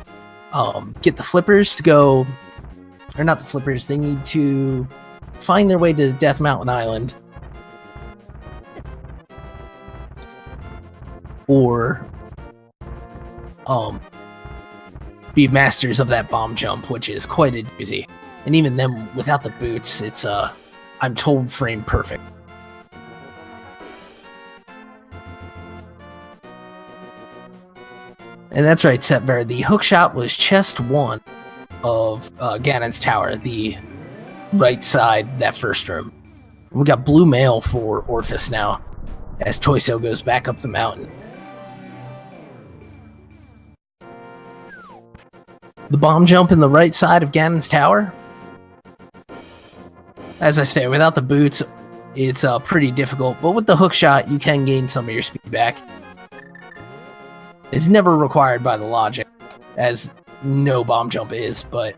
get the flippers to go, or not the flippers, they need to find their way to Death Mountain Island, or be masters of that bomb jump, which is quite a doozy. And even then, without the boots, it's I'm told, frame perfect. And that's right, Setbear. The hookshot was chest 1 of Ganon's tower, the right side, that first room. We got blue mail for Orphis now. as Tojso goes back up the mountain. The bomb jump in the right side of Ganon's tower. As I say, without the boots, it's pretty difficult, but with the hook shot, you can gain some of your speed back. It's never required by the logic, as no bomb jump is, but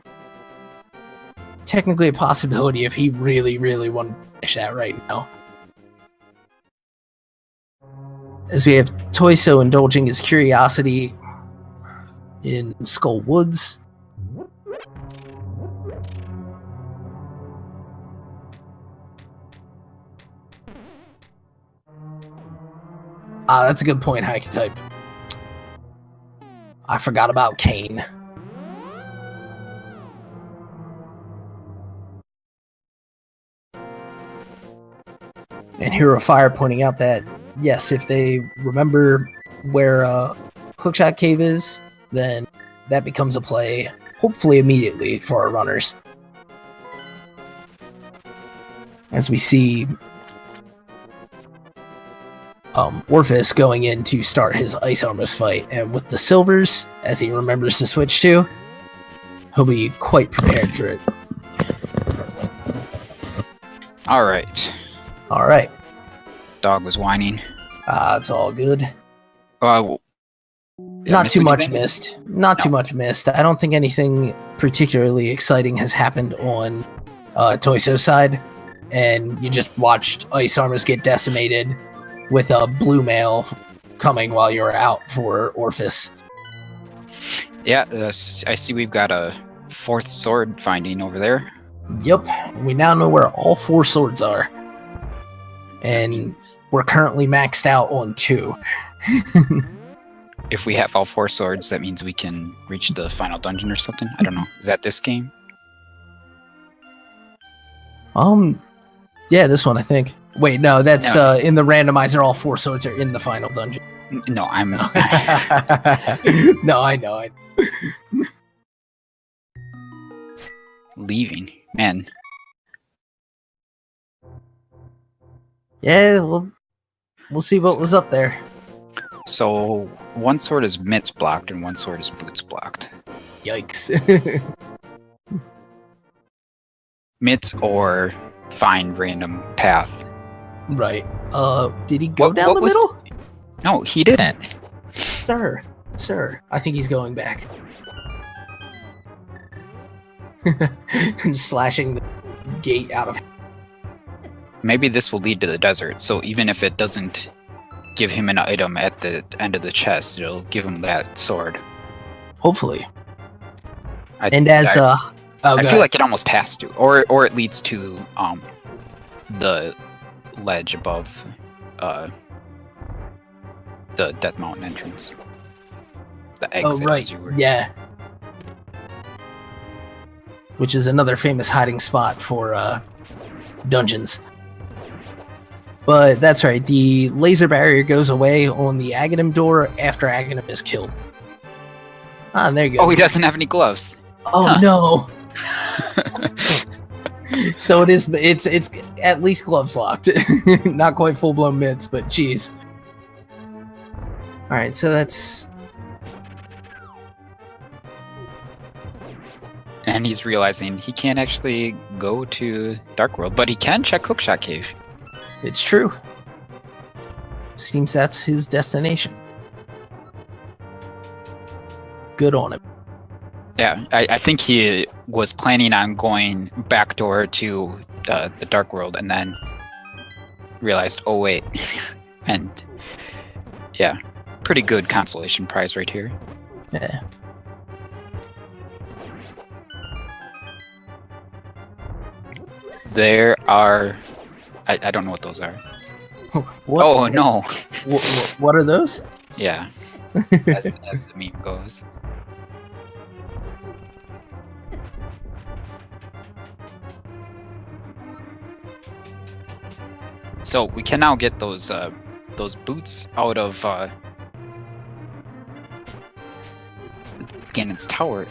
technically a possibility if he really, really wanted to finish that right now. As we have Tojso indulging his curiosity in Skull Woods. That's a good point, Type. I forgot about Kane. And Hero Fire pointing out that, yes, if they remember where Hookshot Cave is, then that becomes a play, hopefully immediately, for our runners. As we see Orphis going in to start his Ice Armors fight, and with the silvers, as he remembers to switch to, he'll be quite prepared for it. Alright. Alright. Dog was whining. It's all good. Not Not too much missed. Not too much missed. I don't think anything particularly exciting has happened on Tojso's side, and you just watched Ice Armors get decimated with a blue mail coming while you were out for Orphis. Yeah, I see we've got a 4th sword finding over there. Yep, we now know where all 4 swords are. And we're currently maxed out on 2. If we have all 4 swords, that means we can reach the final dungeon or something? I don't know. Is that this game? Yeah, this one, I think. Wait, no, that's in the randomizer, all 4 swords are in the final dungeon. No, I'm... No, I know. Leaving. Man. Yeah, we'll see what was up there. So, one sword is mitts blocked and one sword is boots blocked. Yikes. Mitts or find random path. Right. Did he go down the middle? No, he didn't. Sir, I think he's going back. And slashing the gate out of... Maybe this will lead to the desert, so even if it doesn't give him an item at the end of the chest, it'll give him that sword. Hopefully. I feel like it almost has to, or it leads to the ledge above the Death Mountain entrance. The exit, as you were. Yeah. Which is another famous hiding spot for dungeons. But that's right, the laser barrier goes away on the Aghanim door after Aghanim is killed. Ah, and there you go. Oh, he doesn't have any gloves. Oh, no. So it's at least gloves locked. Not quite full-blown mitts, but geez. Alright, so that's... And he's realizing he can't actually go to Dark World, but he can check Hookshot Cave. It's true. Seems that's his destination. Good on him. Yeah, I think he was planning on going backdoor to the Dark World and then realized, oh wait. And yeah, pretty good consolation prize right here. Yeah. There are... I don't know what those are. What? Oh, no. What are those? Yeah, as the meme goes. So we can now get those boots out of Ganon's tower.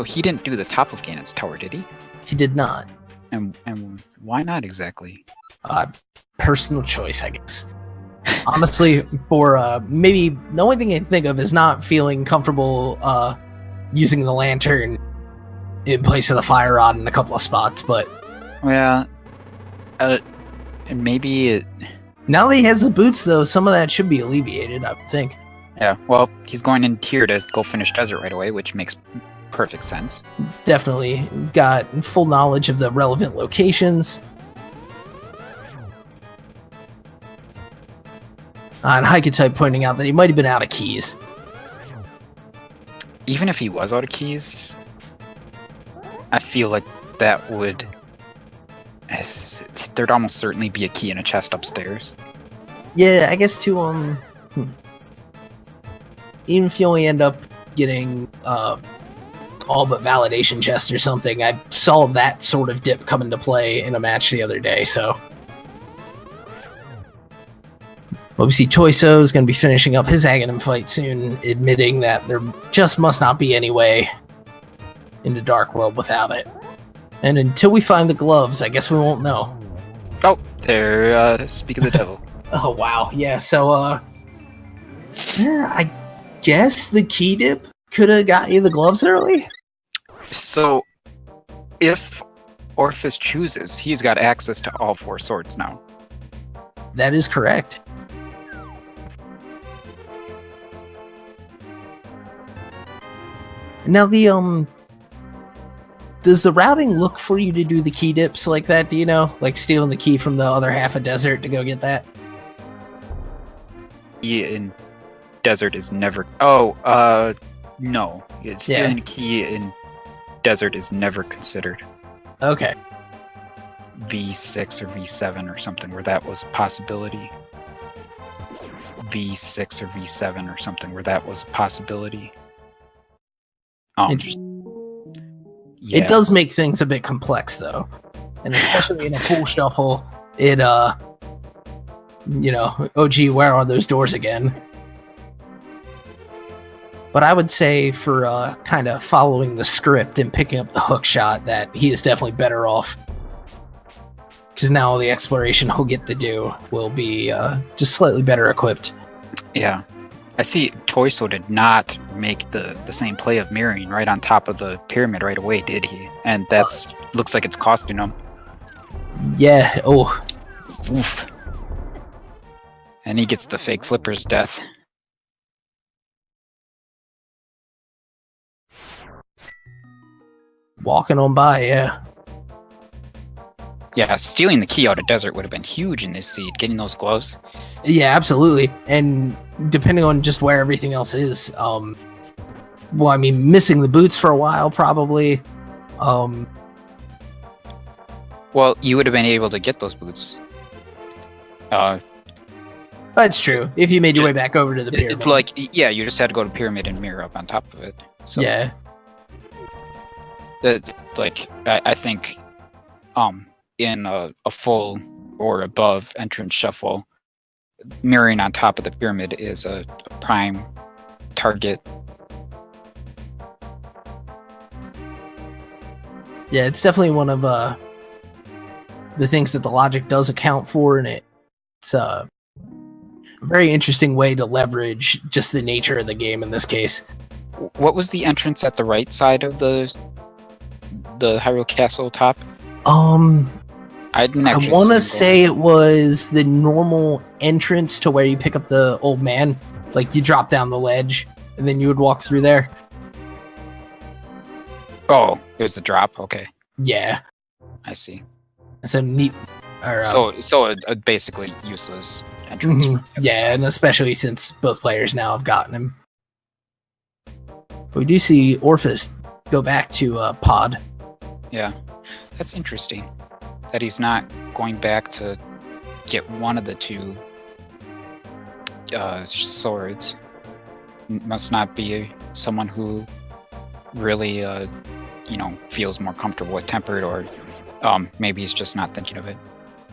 He didn't do the top of Ganon's tower, did he? He did not. And why not exactly? Personal choice, I guess. Honestly, for maybe the only thing I can think of is not feeling comfortable using the lantern in place of the fire rod in a couple of spots, but Well, and maybe it. now that he has the boots, though, some of that should be alleviated, I would think. Yeah, well, he's going in here to go finish desert right away, which makes perfect sense. Definitely. We've got full knowledge of the relevant locations. And Hiketype pointing out that he might have been out of keys. Even if he was out of keys, I feel like that would... There'd almost certainly be a key in a chest upstairs. Yeah, I guess to, even if you only end up getting, all but validation chest or something, I saw that sort of dip come into play in a match the other day, so... Well, we see Tojso is going to be finishing up his Aghanim fight soon, admitting that there just must not be any way into Dark World without it. And until we find the gloves, I guess we won't know. Oh, there, speak of the devil. Oh, wow. Yeah, so, I guess the key dip could have got you the gloves early? So, if Orphis chooses, he's got access to all 4 swords now. That is correct. Now, does the routing look for you to do the key dips like that, do you know? Like stealing the key from the other half of desert to go get that? Key in desert is never... Oh, no. Stealing a key in desert is never considered. Okay. V6 or V7 or something where that was a possibility. V6 or V7 or something where that was a possibility. Interesting. Yeah. It does make things a bit complex, though. And especially in a full shuffle, it, you know, oh gee, where are those doors again? But I would say for kind of following the script and picking up the hook shot that he is definitely better off. Because now the exploration he'll get to do will be just slightly better equipped. Yeah. I see Tojso did not make the same play of mirroring right on top of the pyramid right away, did he? And that's looks like it's costing him. Yeah, oh. Oof. And he gets the fake flipper's death. Walking on by, yeah. Yeah, stealing the key out of desert would have been huge in this seed, getting those gloves. Yeah, absolutely. And depending on just where everything else is, well, I mean, missing the boots for a while, probably. Well, you would have been able to get those boots. That's true. If you made your way back over to the pyramid. Like, yeah, you just had to go to pyramid and mirror up on top of it. So, yeah. I think, in a full or above entrance shuffle, mirroring on top of the pyramid is a prime target. Yeah, it's definitely one of the things that the logic does account for, and it's a very interesting way to leverage just the nature of the game in this case. What was the entrance at the right side of the Hyrule Castle top? I didn't actually. I want to say it was the normal entrance to where you pick up the old man. Like, you drop down the ledge, and then you would walk through there. Oh, it was the drop? Okay. Yeah. I see. It's a neat... Or, so a basically useless entrance. Yeah, and especially since both players now have gotten him. But we do see Orphis go back to Pod. Yeah. That's interesting. That he's not going back to get one of the 2 swords. Must not be someone who really, feels more comfortable with tempered, or maybe he's just not thinking of it.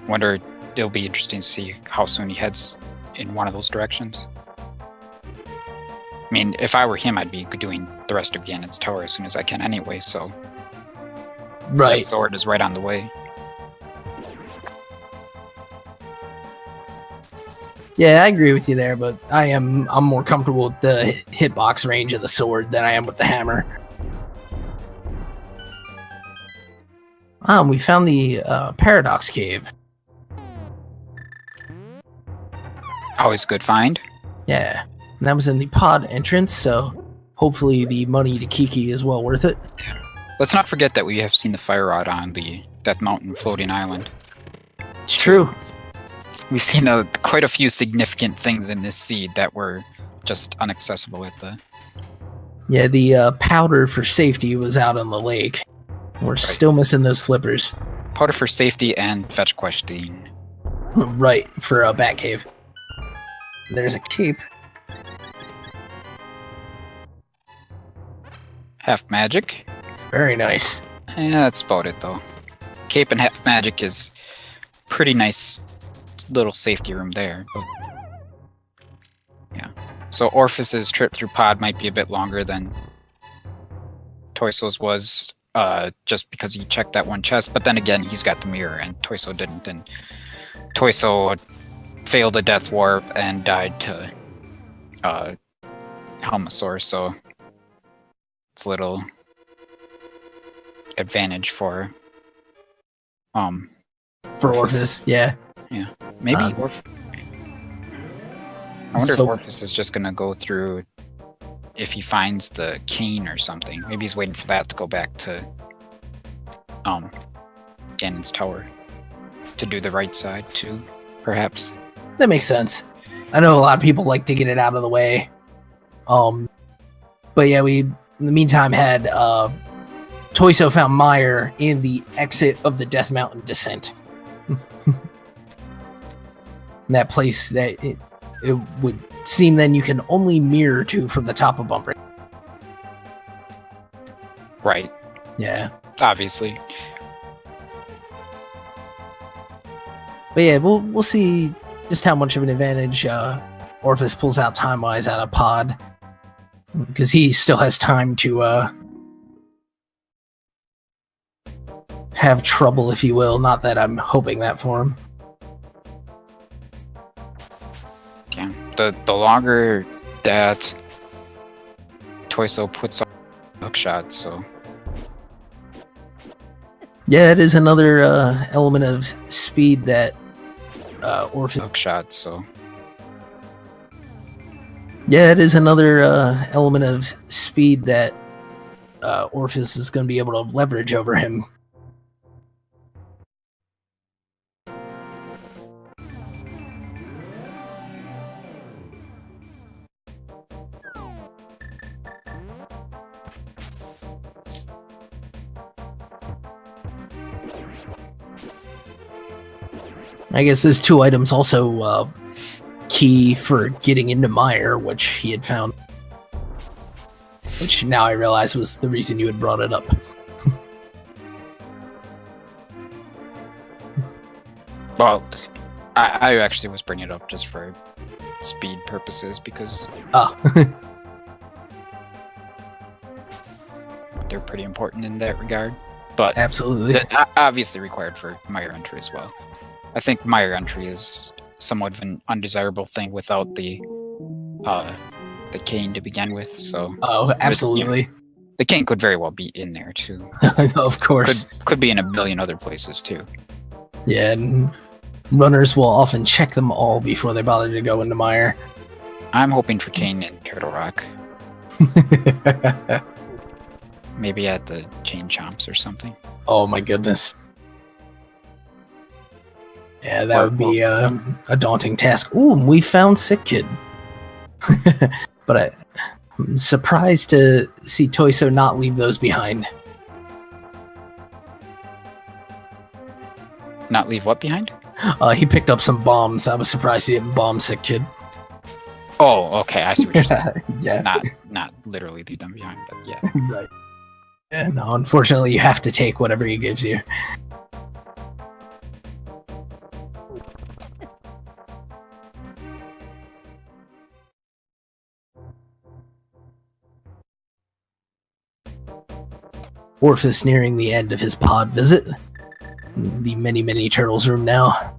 Wonder, it'll be interesting to see how soon he heads in one of those directions. I mean, if I were him, I'd be doing the rest of Ganon's Tower as soon as I can anyway, so... Right. That sword is right on the way. Yeah, I agree with you there, but I'm more comfortable with the hitbox range of the sword than I am with the hammer. We found the Paradox Cave. Always a good find. Yeah, and that was in the pod entrance, so hopefully the money to Kiki is well worth it. Let's not forget that we have seen the fire rod on the Death Mountain floating island. It's true. We've seen quite a few significant things in this seed that were just inaccessible at the... Yeah, the powder for safety was out on the lake. We're still missing those flippers. Powder for safety and fetch questing. Right, for a bat cave. There's a cape. Half magic. Very nice. Yeah, that's about it though. Cape and half magic is pretty nice little safety room there. But yeah. So Orphis's trip through pod might be a bit longer than Tojso's was, just because he checked that one chest. But then again, he's got the mirror and Tojso didn't. And Tojso failed a death warp and died to Helmosaur, so it's a little advantage for Orphis, yeah. Maybe Orphis. I wonder if Orphis is just gonna go through if he finds the cane or something. Maybe he's waiting for that to go back to Ganon's tower to do the right side too, perhaps. That makes sense. I know a lot of people like to get it out of the way. But yeah, we in the meantime had Tojso found Meyer in the exit of the Death Mountain descent. That place that it would seem then you can only mirror to from the top of Bumper. Right. Yeah. Obviously. But yeah, we'll see just how much of an advantage Orphis pulls out time-wise out of pod. Because he still has time to have trouble, if you will. Not that I'm hoping that for him. Yeah. The longer that Tojso puts on hook shot, so yeah, it is another element of speed that Orphis. Hook shot, so Yeah, it is another element of speed that Orphis is going to be able to leverage over him. I guess those two items also key for getting into Meyer, which he had found. Which now I realize was the reason you had brought it up. well, I actually was bringing it up just for speed purposes because they're pretty important in that regard. But absolutely, obviously required for Meyer entry as well. I think Meyer entry is somewhat of an undesirable thing without the cane to begin with. So absolutely, the cane could very well be in there too. Of course, could be in a billion other places too. Yeah, and runners will often check them all before they bother to go into Meyer. I'm hoping for cane in Turtle Rock. Maybe at the Chain Chomps or something. Oh my goodness. Yeah, that would be a daunting task. Ooh, we found Sick Kid. But I'm surprised to see Tojso not leave those behind. Not leave what behind? He picked up some bombs. I was surprised he didn't bomb Sick Kid. Oh, okay, I see what you're saying. Yeah. Not literally leave them behind, but yeah. Right. Yeah, no, unfortunately you have to take whatever he gives you. Orphis nearing the end of his pod visit. The many turtles room now.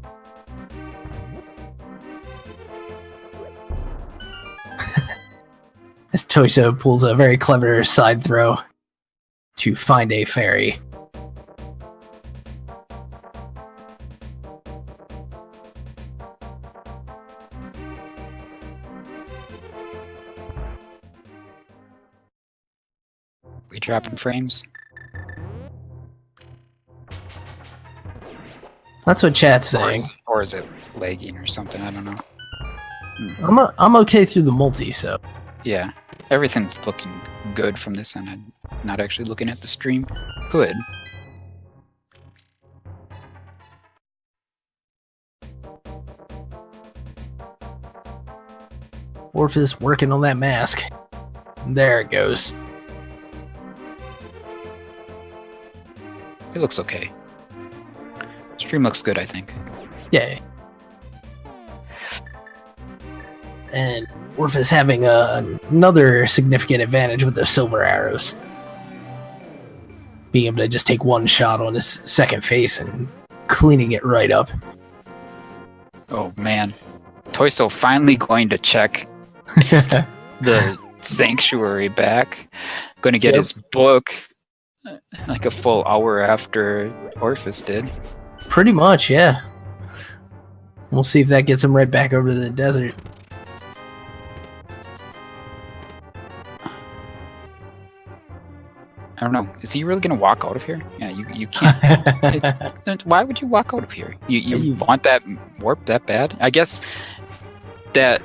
As Tojso pulls a very clever side throw to find a fairy. We dropping frames? That's what chat's saying. Or is it lagging or something? I don't know. I'm okay through the multi, so. Yeah, everything's looking good from this end. I'm not actually looking at the stream. Good. Orphis working on that mask. There it goes. It looks okay. Stream looks good, I think. Yay. And Orphis having another significant advantage with those silver arrows. Being able to just take one shot on his second face and cleaning it right up. Oh man. Tojso finally going to check the sanctuary back. Going to get his book like a full hour after Orphis did. Pretty much, yeah. We'll see if that gets him right back over to the desert. I don't know. Is he really going to walk out of here? Yeah, you can't. Why would you walk out of here? You want that warp that bad? I guess that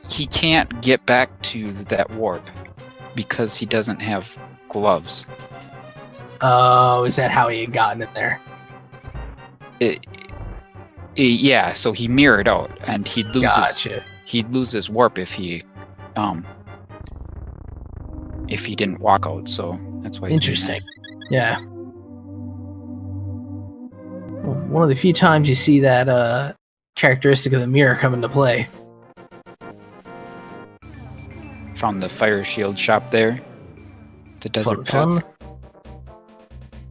he can't get back to that warp because he doesn't have gloves. Oh, is that how he had gotten in there? Yeah, so he mirrored out, and he'd lose his warp if he didn't walk out. So that's why. Interesting. Yeah. Well, one of the few times you see that characteristic of the mirror come into play. Found the fire shield shop there. The desert Fun.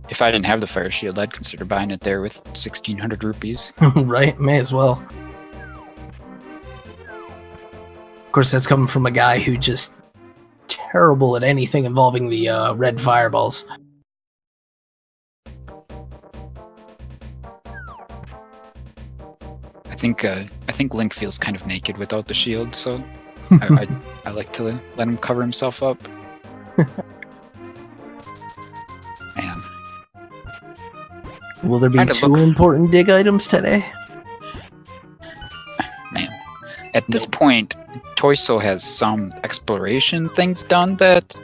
If I didn't have the fire shield, I'd consider buying it there with 1,600 rupees. Right? May as well. Of course, that's coming from a guy who just terrible at anything involving the red fireballs. I think Link feels kind of naked without the shield, so I like to let him cover himself up. Man. Will there be two important dig items today? Man. At this point, Tojso has some exploration things done that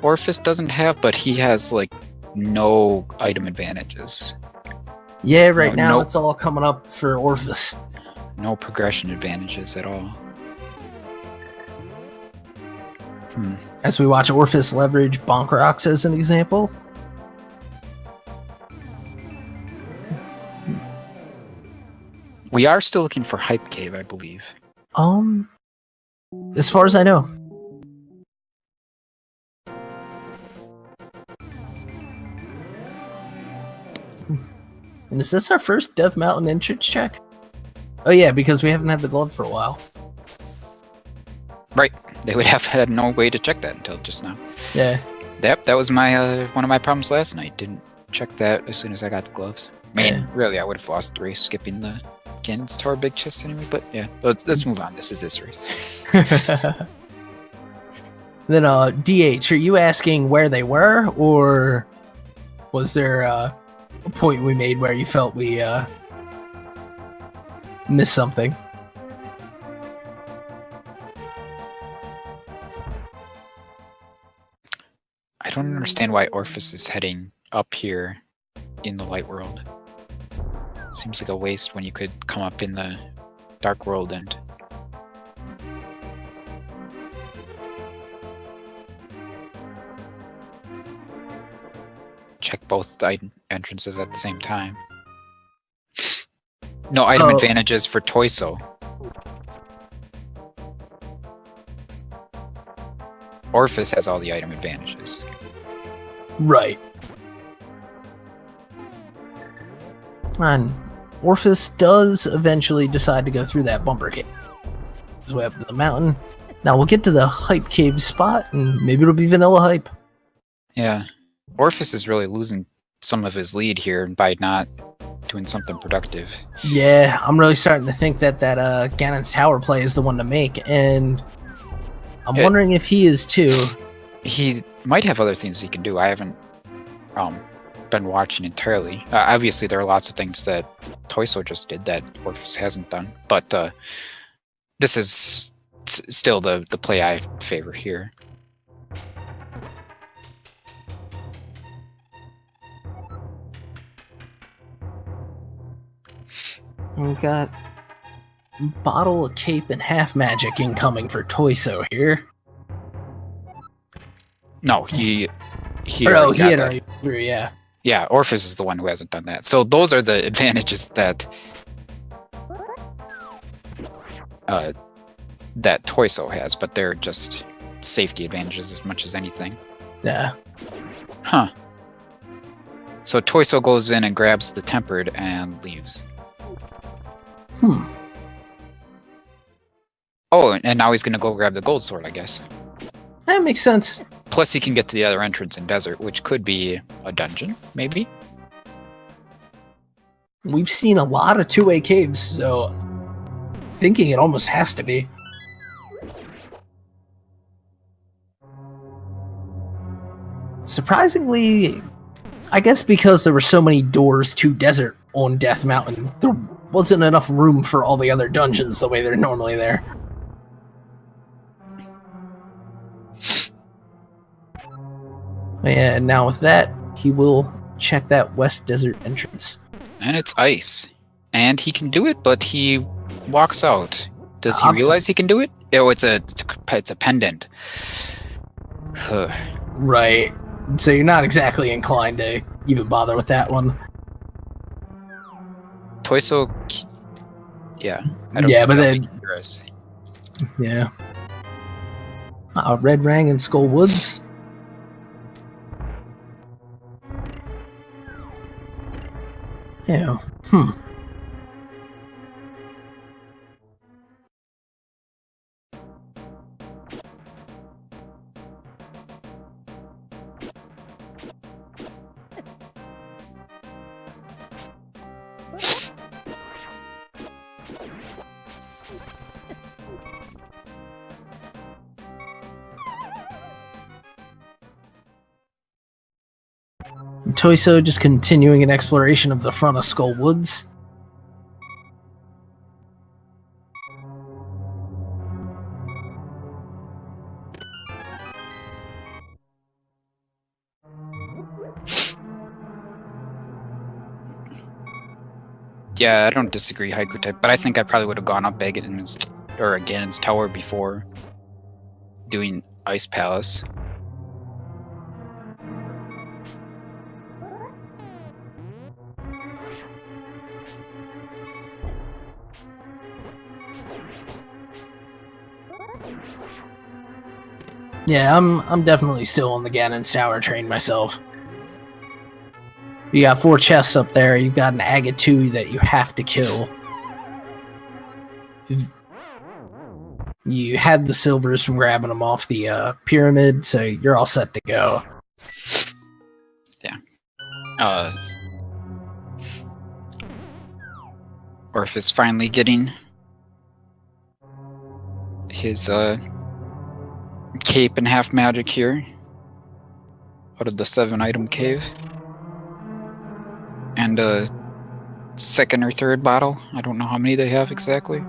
Orphis doesn't have, but he has, like, no item advantages. Yeah, right now it's all coming up for Orphis. No progression advantages at all. As we watch Orphis leverage Bonk Rocks as an example. We are still looking for Hype Cave, I believe. As far as I know. And is this our first Death Mountain entrance check? Oh yeah, because we haven't had the glove for a while. Right. They would have had no way to check that until just now. Yeah. Yep, that was my one of my problems last night. Didn't check that as soon as I got the gloves. Man, really, I would have lost the race skipping the Ganon's Tower big chest anyway, but yeah, let's move on. This is this race. Then, DH, are you asking where they were, or was there a point we made where you felt we missed something? I don't understand why Orphis is heading up here in the light world. Seems like a waste when you could come up in the dark world and check both entrances at the same time. No item advantages for Tojso. Orphis has all the item advantages. Right. And Orphis does eventually decide to go through that bumper cave. His way up to the mountain, Now we'll get to the hype cave spot, and maybe it'll be vanilla hype. Yeah. Orphis is really losing some of his lead here by not doing something productive. Yeah, I'm really starting to think that Ganon's Tower play is the one to make, and I'm wondering if he is too. He might have other things he can do. I haven't been watching entirely. Obviously, there are lots of things that Tojso just did that Orphis hasn't done, but this is still the play I favor here. We've got Bottle, Cape, and Half Magic incoming for Tojso here. No, he had already through, yeah. Yeah, Orphis is the one who hasn't done that. So those are the advantages that that Tojso has, but they're just safety advantages as much as anything. Yeah. Huh. So Tojso goes in and grabs the Tempered and leaves. Oh, and now he's gonna go grab the gold sword, I guess. That makes sense. Plus he can get to the other entrance in Desert, which could be a dungeon, maybe? We've seen a lot of two-way caves, so thinking it almost has to be. Surprisingly, I guess because there were so many doors to Desert on Death Mountain, there wasn't enough room for all the other dungeons the way they're normally there. And now with that, he will check that West Desert entrance. And it's ice. And he can do it, but he walks out. Does he realize he can do it? Oh, it's a pendant. Right. So you're not exactly inclined to even bother with that one. Tojso, yeah. But then, yeah. Red Rang and Skull Woods. Yeah. Tojso just continuing an exploration of the front of Skull Woods. Yeah, I don't disagree, Haiku type, but I think I probably would have gone up Ganon's Tower before doing Ice Palace. Yeah, I'm definitely still on the Ganon's Tower train myself. You got 4 chests up there. You've got an Agate 2 that you have to kill. You had the silvers from grabbing them off the pyramid, so you're all set to go. Yeah. Orphis finally getting his cape and half magic here out of the 7-item cave. And a second or third bottle. I don't know how many they have exactly.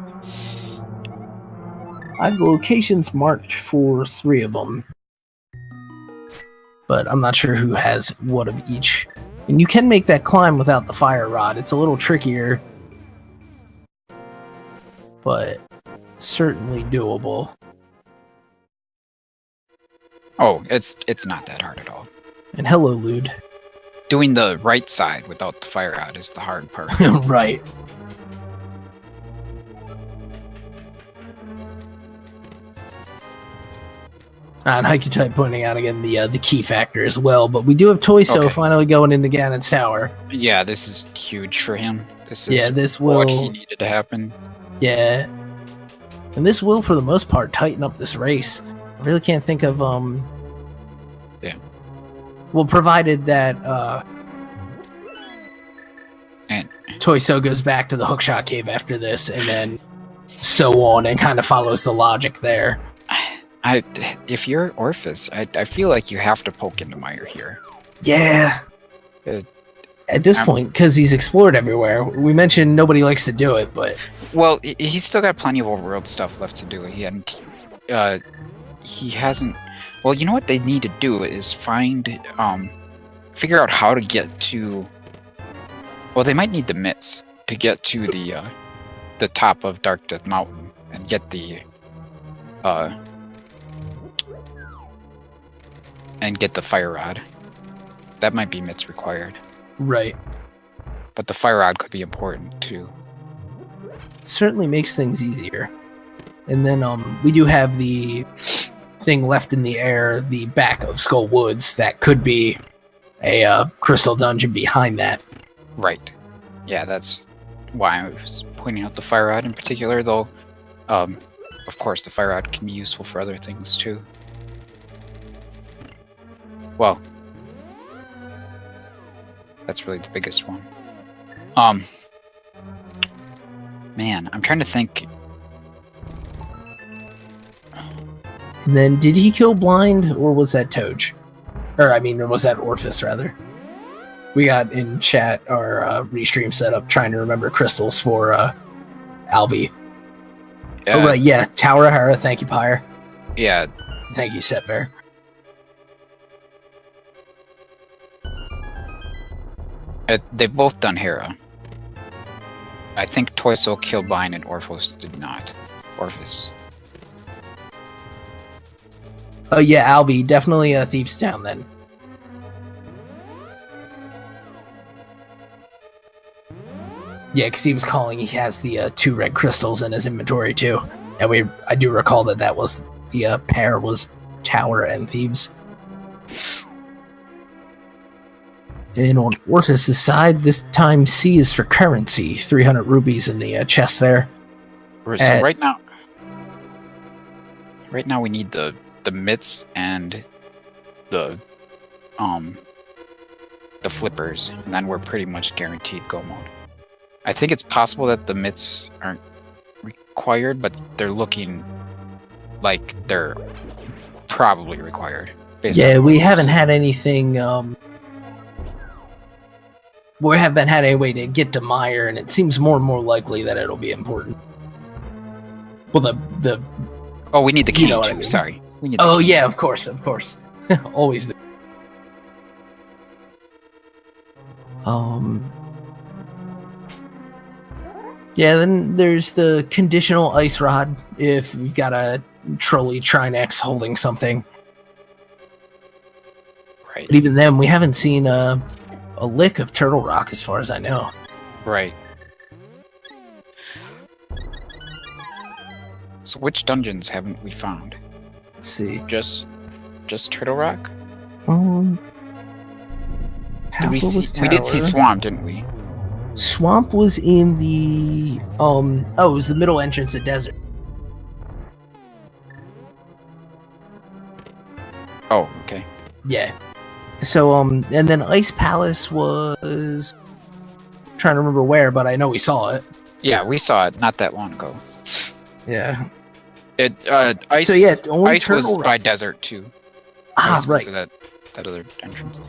I have the locations marked for 3 of them, but I'm not sure who has what of each. And you can make that climb without the fire rod. It's a little trickier, but certainly doable. Oh, it's not that hard at all. And hello, Lude. Doing the right side without the fire rod is the hard part. Right. And Haiku type pointing out again the key factor as well, but we do have Tojso finally going into Ganon's Tower. Yeah, this is huge for him. This is what he needed to happen. Yeah. And this will, for the most part, tighten up this race. I really can't think of Yeah. Well, provided that And Tojso goes back to the hookshot cave after this, and then so on, and kind of follows the logic there. if you're Orphis, I feel like you have to poke into Mire here. Yeah. At this point, because he's explored everywhere, we mentioned nobody likes to do it, but... Well, he's still got plenty of overworld stuff left to do. He hasn't... Well, you know what they need to do is figure out how to get to... Well, they might need the mitts to get to the top of Dark Death Mountain and get the... and get the fire rod. That might be mitts required. Right. But the fire rod could be important, too. It certainly makes things easier. And then we do have the thing left in the air, the back of Skull Woods, that could be a crystal dungeon behind that. Right. Yeah, that's why I was pointing out the fire rod in particular, though. Of course, the fire rod can be useful for other things, too. Well, that's really the biggest one. Man, I'm trying to think. And then, did he kill Blind, or was that Toj? Or was that Orphis, rather? We got in chat our restream setup trying to remember crystals for Alvi. Oh, right, yeah. Tower Hera, thank you, Pyre. Yeah. Thank you, Setbear. They've both done Hera. I think Tojso killed Blind and Orphis did not. Orphis. Oh yeah, Alvi, definitely a Thieves Town then. Yeah, because he was calling, he has the 2 red crystals in his inventory too. And I do recall that was, the pair was Tower and Thieves. And on Orphis' side, this time C is for currency. 300 rubies in the chest there. So right now we need the mitts and the flippers, and then we're pretty much guaranteed go mode. I think it's possible that the mitts aren't required, but they're looking like they're probably required. Yeah, we haven't had anything. We haven't had any way to get to Mire, and it seems more and more likely that it'll be important. Well, the oh, we need the key. You know what I mean. Sorry, we need. Oh yeah, of course, always. Yeah, then there's the conditional ice rod if you've got a trolley Trinex holding something. Right. But even then, we haven't seen a lick of Turtle Rock as far as I know. Right. So which dungeons haven't we found? Let's see. Just Turtle Rock? We did see Swamp, didn't we? Swamp was in the it was the middle entrance of Desert. Oh, okay. Yeah. So and then Ice Palace was trying to remember where, but I know we saw it. Yeah, we saw it not that long ago. Yeah. Ice. So yeah, only Ice was Turtle by Rock. Desert too. Ah, Ice right. Was that other entrance.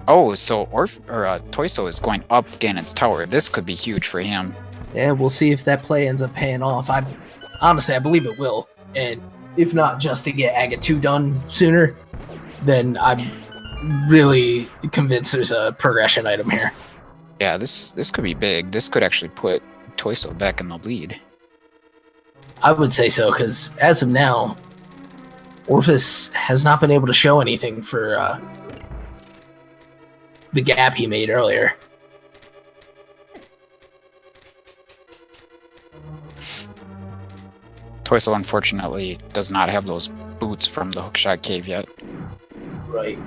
Oh, so Tojso is going up Ganon's tower. This could be huge for him. Yeah, we'll see if that play ends up paying off. Honestly, I believe it will. And if not just to get Aga 2 done sooner, then I'm really convinced there's a progression item here. Yeah, this could be big. This could actually put Tojso back in the lead. I would say so, because as of now, Orphis has not been able to show anything for the gap he made earlier. Tojso, unfortunately, does not have those boots from the Hookshot Cave yet. Right.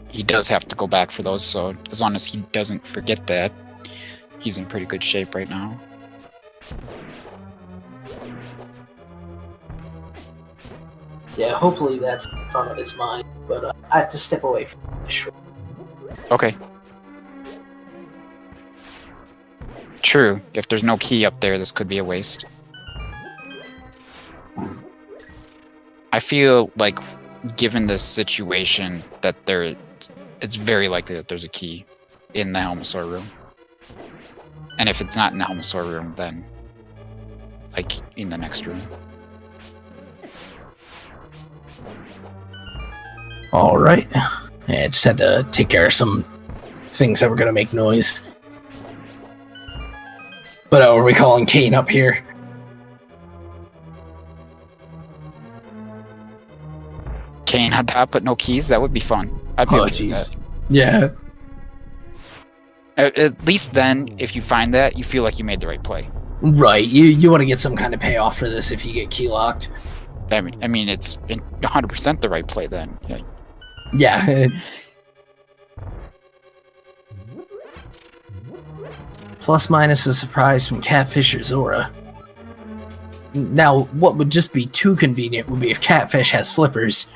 he does have to go back for those, so as long as he doesn't forget that, he's in pretty good shape right now. Yeah, hopefully that's in front of his mind, but I have to step away from this. Okay. True, if there's no key up there, this could be a waste. I feel like, given this situation, that it's very likely that there's a key in the Helmosaur room. And if it's not in the Helmosaur room, then, like, in the next room. Alright. Yeah, just had to take care of some things that were gonna make noise. But are we calling Kane up here? Kane on top, but no keys? That would be fun. I'd be okay with that. Yeah. At least then, if you find that, you feel like you made the right play. Right. You want to get some kind of payoff for this if you get key locked. I mean, it's 100% the right play then. Yeah. Yeah. Plus minus a surprise from Catfish or Zora. Now, what would just be too convenient would be if Catfish has flippers.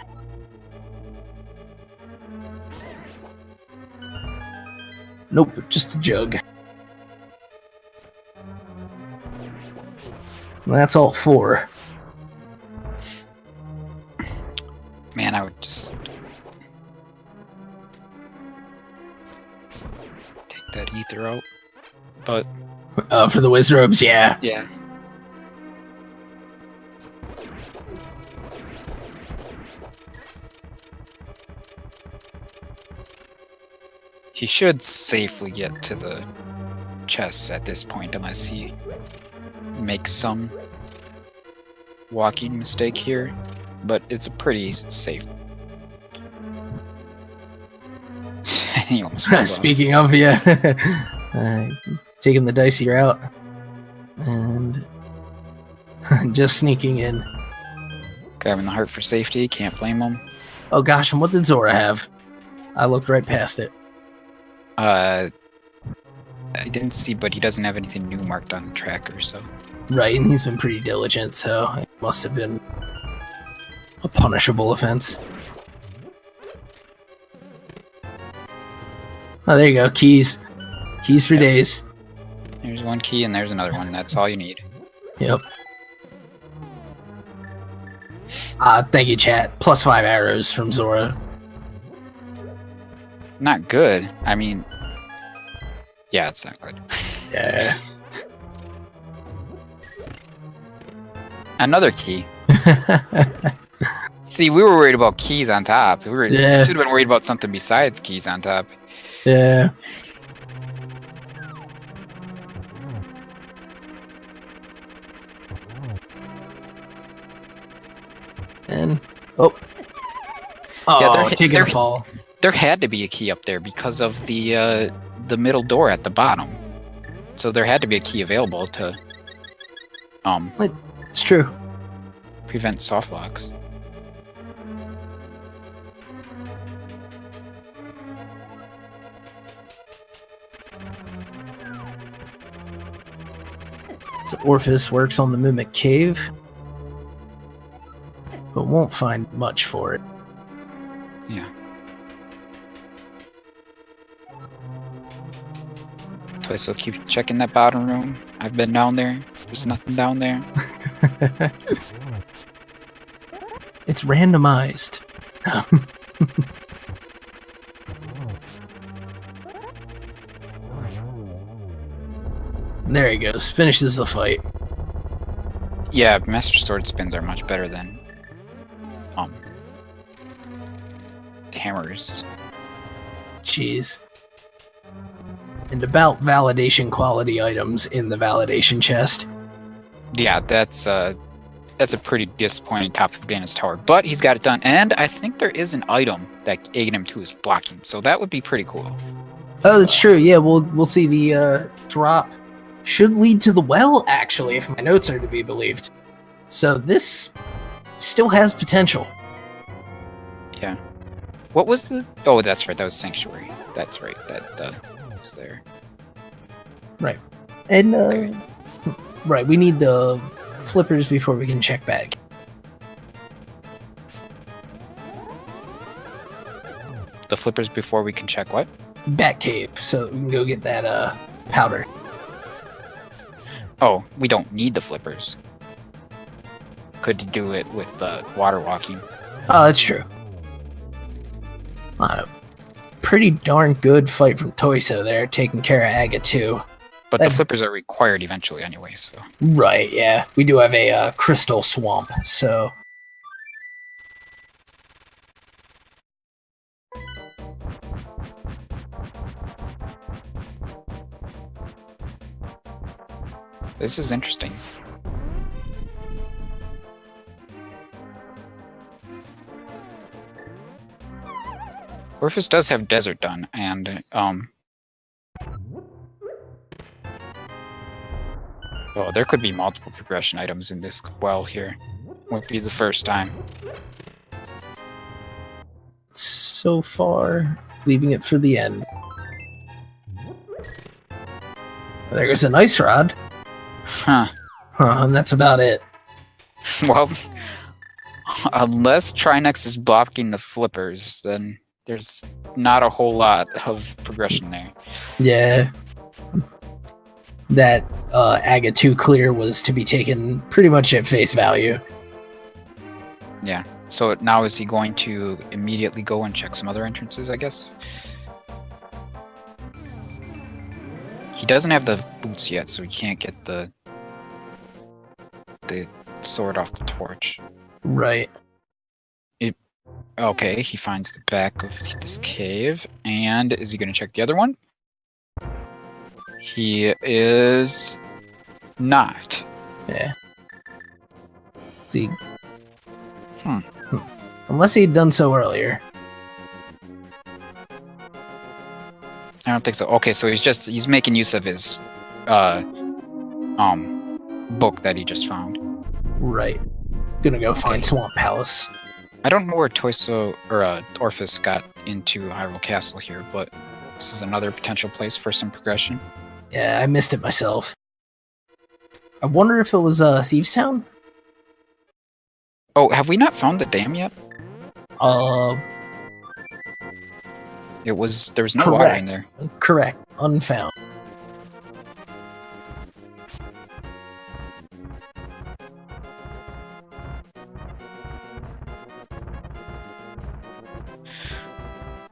Nope, just a jug. That's all 4. Man, I would just take that ether out. But For the Wizrobes, yeah. yeah. He should safely get to the chests at this point, unless he makes some walking mistake here. But it's a pretty safe. He almost fell off. Speaking of, yeah. Taking the dicey route. And just sneaking in. Grabbing the heart for safety, can't blame him. Oh gosh, and what did Zora have? I looked right past it. I didn't see, but he doesn't have anything new marked on the tracker, so. Right, and he's been pretty diligent, so it must have been a punishable offense. Oh, there you go. Keys. Keys for days. There's one key and there's another one. That's all you need. Yep. Thank you, chat. Plus 5 arrows from Zora. Not good. I mean, yeah, it's not good. Yeah. Another key. See, we were worried about keys on top. We should have been worried about something besides keys on top. Yeah. And Yeah, taking a fall. There had to be a key up there because of the middle door at the bottom. So there had to be a key available to It's true. prevent soft locks. So Orphis works on the Mimic Cave, but won't find much for it. Yeah. Tojso, keep checking that bottom room. I've been down there. There's nothing down there. It's randomized. There he goes. Finishes the fight. Yeah, Master Sword spins are much better than hammers. Jeez. And about validation quality items in the validation chest. Yeah, that's a pretty disappointing top of Dana's tower, but he's got it done. And I think there is an item that aided him to his blocking, so that would be pretty cool. Oh, that's true. Yeah, we'll see. The drop should lead to the well, actually, if my notes are to be believed. So this still has potential. Yeah. What was the... Oh, that's right. That was Sanctuary. That's right. That was there. Right. And, Okay. right, we need the flippers before we can check back. The flippers before we can check what? Batcave, so we can go get that, powder. Oh, we don't need the flippers. Could do it with the water walking. Oh, that's true. A pretty darn good fight from Tojso there, taking care of Aga too. But the flippers are required eventually anyway, so... Right, yeah. We do have a crystal swamp, so... This is interesting. Orphis does have Desert done, and, oh, there could be multiple progression items in this well here. Won't be the first time. So far, leaving it for the end. There goes an ice rod. Huh. And that's about it. Well, unless Trinex is blocking the flippers, then there's not a whole lot of progression there. Yeah. That Aga 2 clear was to be taken pretty much at face value. Yeah. So now is he going to immediately go and check some other entrances, I guess? He doesn't have the boots yet, so he can't get the sword off the torch. Right. Okay, he finds the back of this cave, and is he going to check the other one? He is not. Yeah. See. Hmm. Unless he'd done so earlier. I don't think so. Okay, so he's making use of his book that he just found. Right. Gonna go find Swamp Palace. I don't know where Tojso or Orphis got into Hyrule Castle here, but this is another potential place for some progression. Yeah, I missed it myself. I wonder if it was Thieves Town? Oh, have we not found the dam yet? There was no water in there. Correct. Unfound.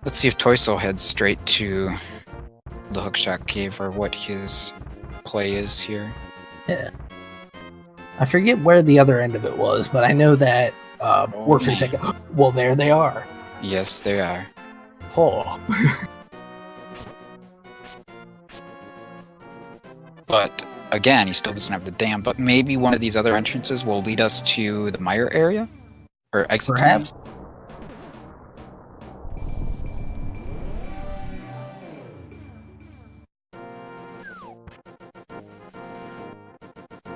Let's see if Tojso heads straight to the Hookshot Cave or what his play is here. Yeah. I forget where the other end of it was, but I know that Orphis... Well, there they are. Yes, they are. Oh. But, again, he still doesn't have the dam, but maybe one of these other entrances will lead us to the Mire area? Or exit to Perhaps.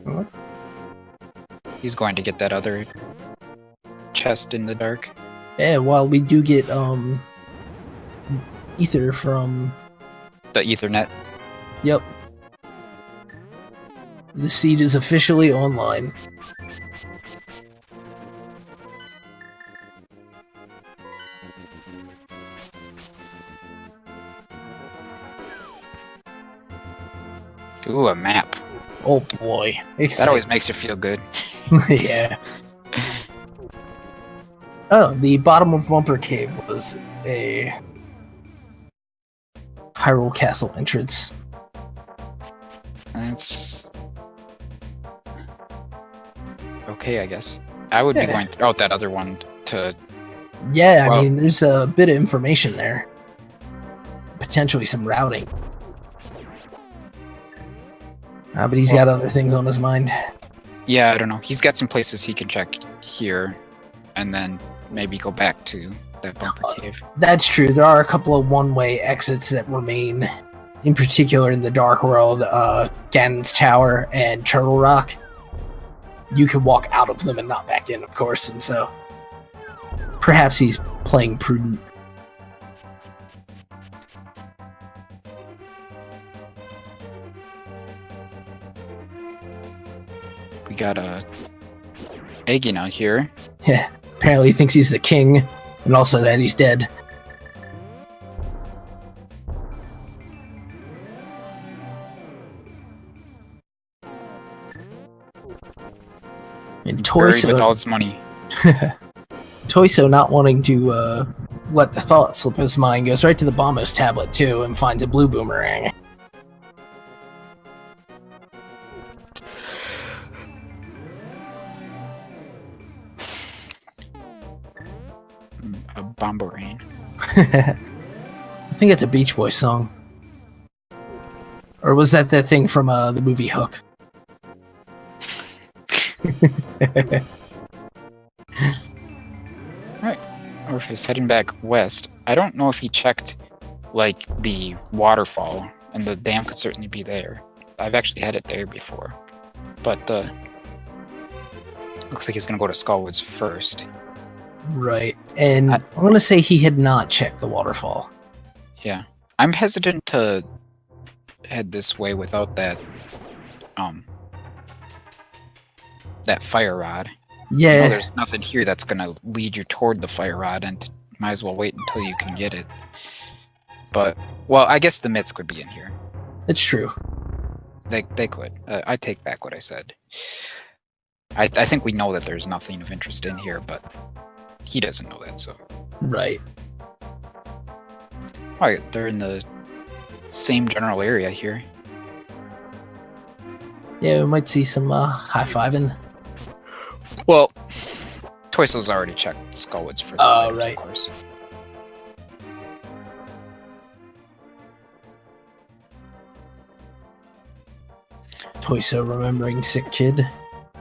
What? He's going to get that other chest in the dark. Yeah, well, we do get ether from... The Ethernet. Yep. The seed is officially online. Ooh, a map. Oh boy. That always makes you feel good. Yeah. Oh, the bottom of Bumper Cave was a Hyrule Castle entrance. That's okay, I guess. I would be going out that other one to... Yeah, Well, I mean, there's a bit of information there. Potentially some routing. But he's got other things on his mind. yeah, I don't know. He's got some places he can check here, and then maybe go back to that Bumper Cave. That's true. There are a couple of one-way exits that remain, in particular in the Dark World, Ganon's Tower and Turtle Rock. You can walk out of them and not back in, of course, and so perhaps he's playing prudent. We got Egina here. Yeah, apparently he thinks he's the king, and also that he's dead. And Buried with all Tojso, his money. Tojso, not wanting to let the thought slip his mind, goes right to the Bombos tablet too and finds a blue boomerang. A bombarine. I think it's a Beach Boys song. Or was that thing from the movie Hook? Right. Orphis heading back west. I don't know if he checked, like, the waterfall, and the dam could certainly be there. I've actually had it there before. But, looks like he's gonna go to Skullwoods first. Right. And I want to say he had not checked the waterfall. Yeah. I'm hesitant to head this way without that, that fire rod. Yeah. No, there's nothing here that's gonna lead you toward the fire rod, and might as well wait until you can get it. But, well, I guess the mitts could be in here. It's true. They could. I take back what I said. I think we know that there's nothing of interest in here, but he doesn't know that, so. Right. Alright, they're in the same general area here. Yeah, we might see some high-fiving. Well, Toyso's already checked Skullwoods for those items, right. of course. Tojso remembering sick kid.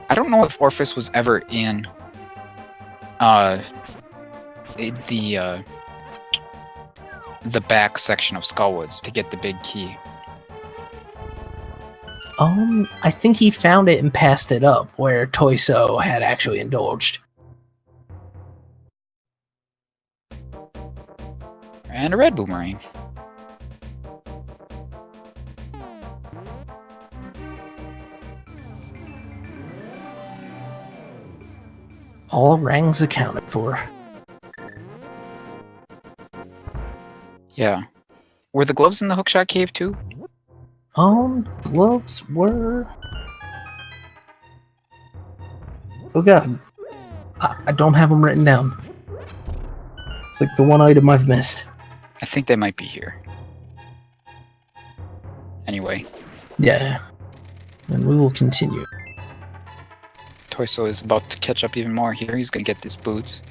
I don't know if Orphis was ever in the back section of Skullwoods to get the big key. I think he found it and passed it up where Tojso had actually indulged. And a red boomerang. All rangs accounted for. Yeah. Were the gloves in the hookshot cave too? Gloves were... Oh god. I don't have them written down. It's like the one item I've missed. I think they might be here. Anyway, Yeah. And we will continue. Tojso is about to catch up even more here. He's gonna get these boots.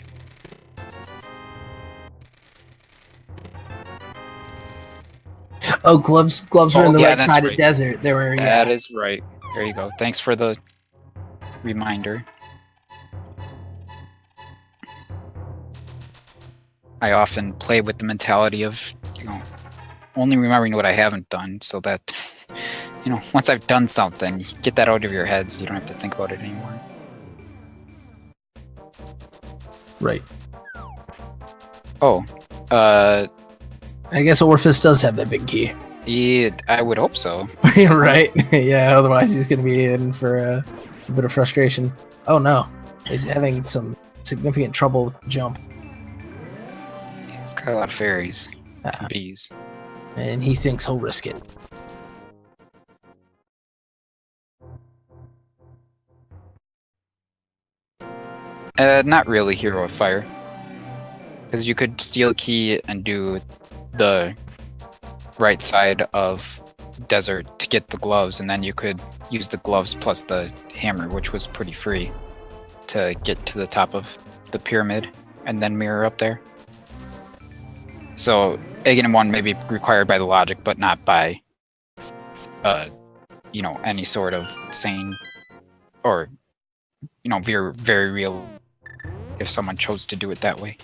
Oh, gloves were Oh, in the yeah, right that's side right. of desert. They were, That is right. There you go. Thanks for the reminder. I often play with the mentality of, only remembering what I haven't done so that, once I've done something, you get that out of your head so you don't have to think about it anymore. Right. Oh, I guess Orphis does have that big key. I would hope so. Right? Yeah, otherwise he's going to be in for a bit of frustration. Oh no, he's having some significant trouble with the jump. He's got a lot of fairies and bees. And he thinks he'll risk it. Not really Hero of Fire. Because you could steal a key and do the right side of desert to get the gloves, and then you could use the gloves plus the hammer, which was pretty free, to get to the top of the pyramid and then mirror up there. So Egg 1 may be required by the logic, but not by any sort of sane or very, very real if someone chose to do it that way.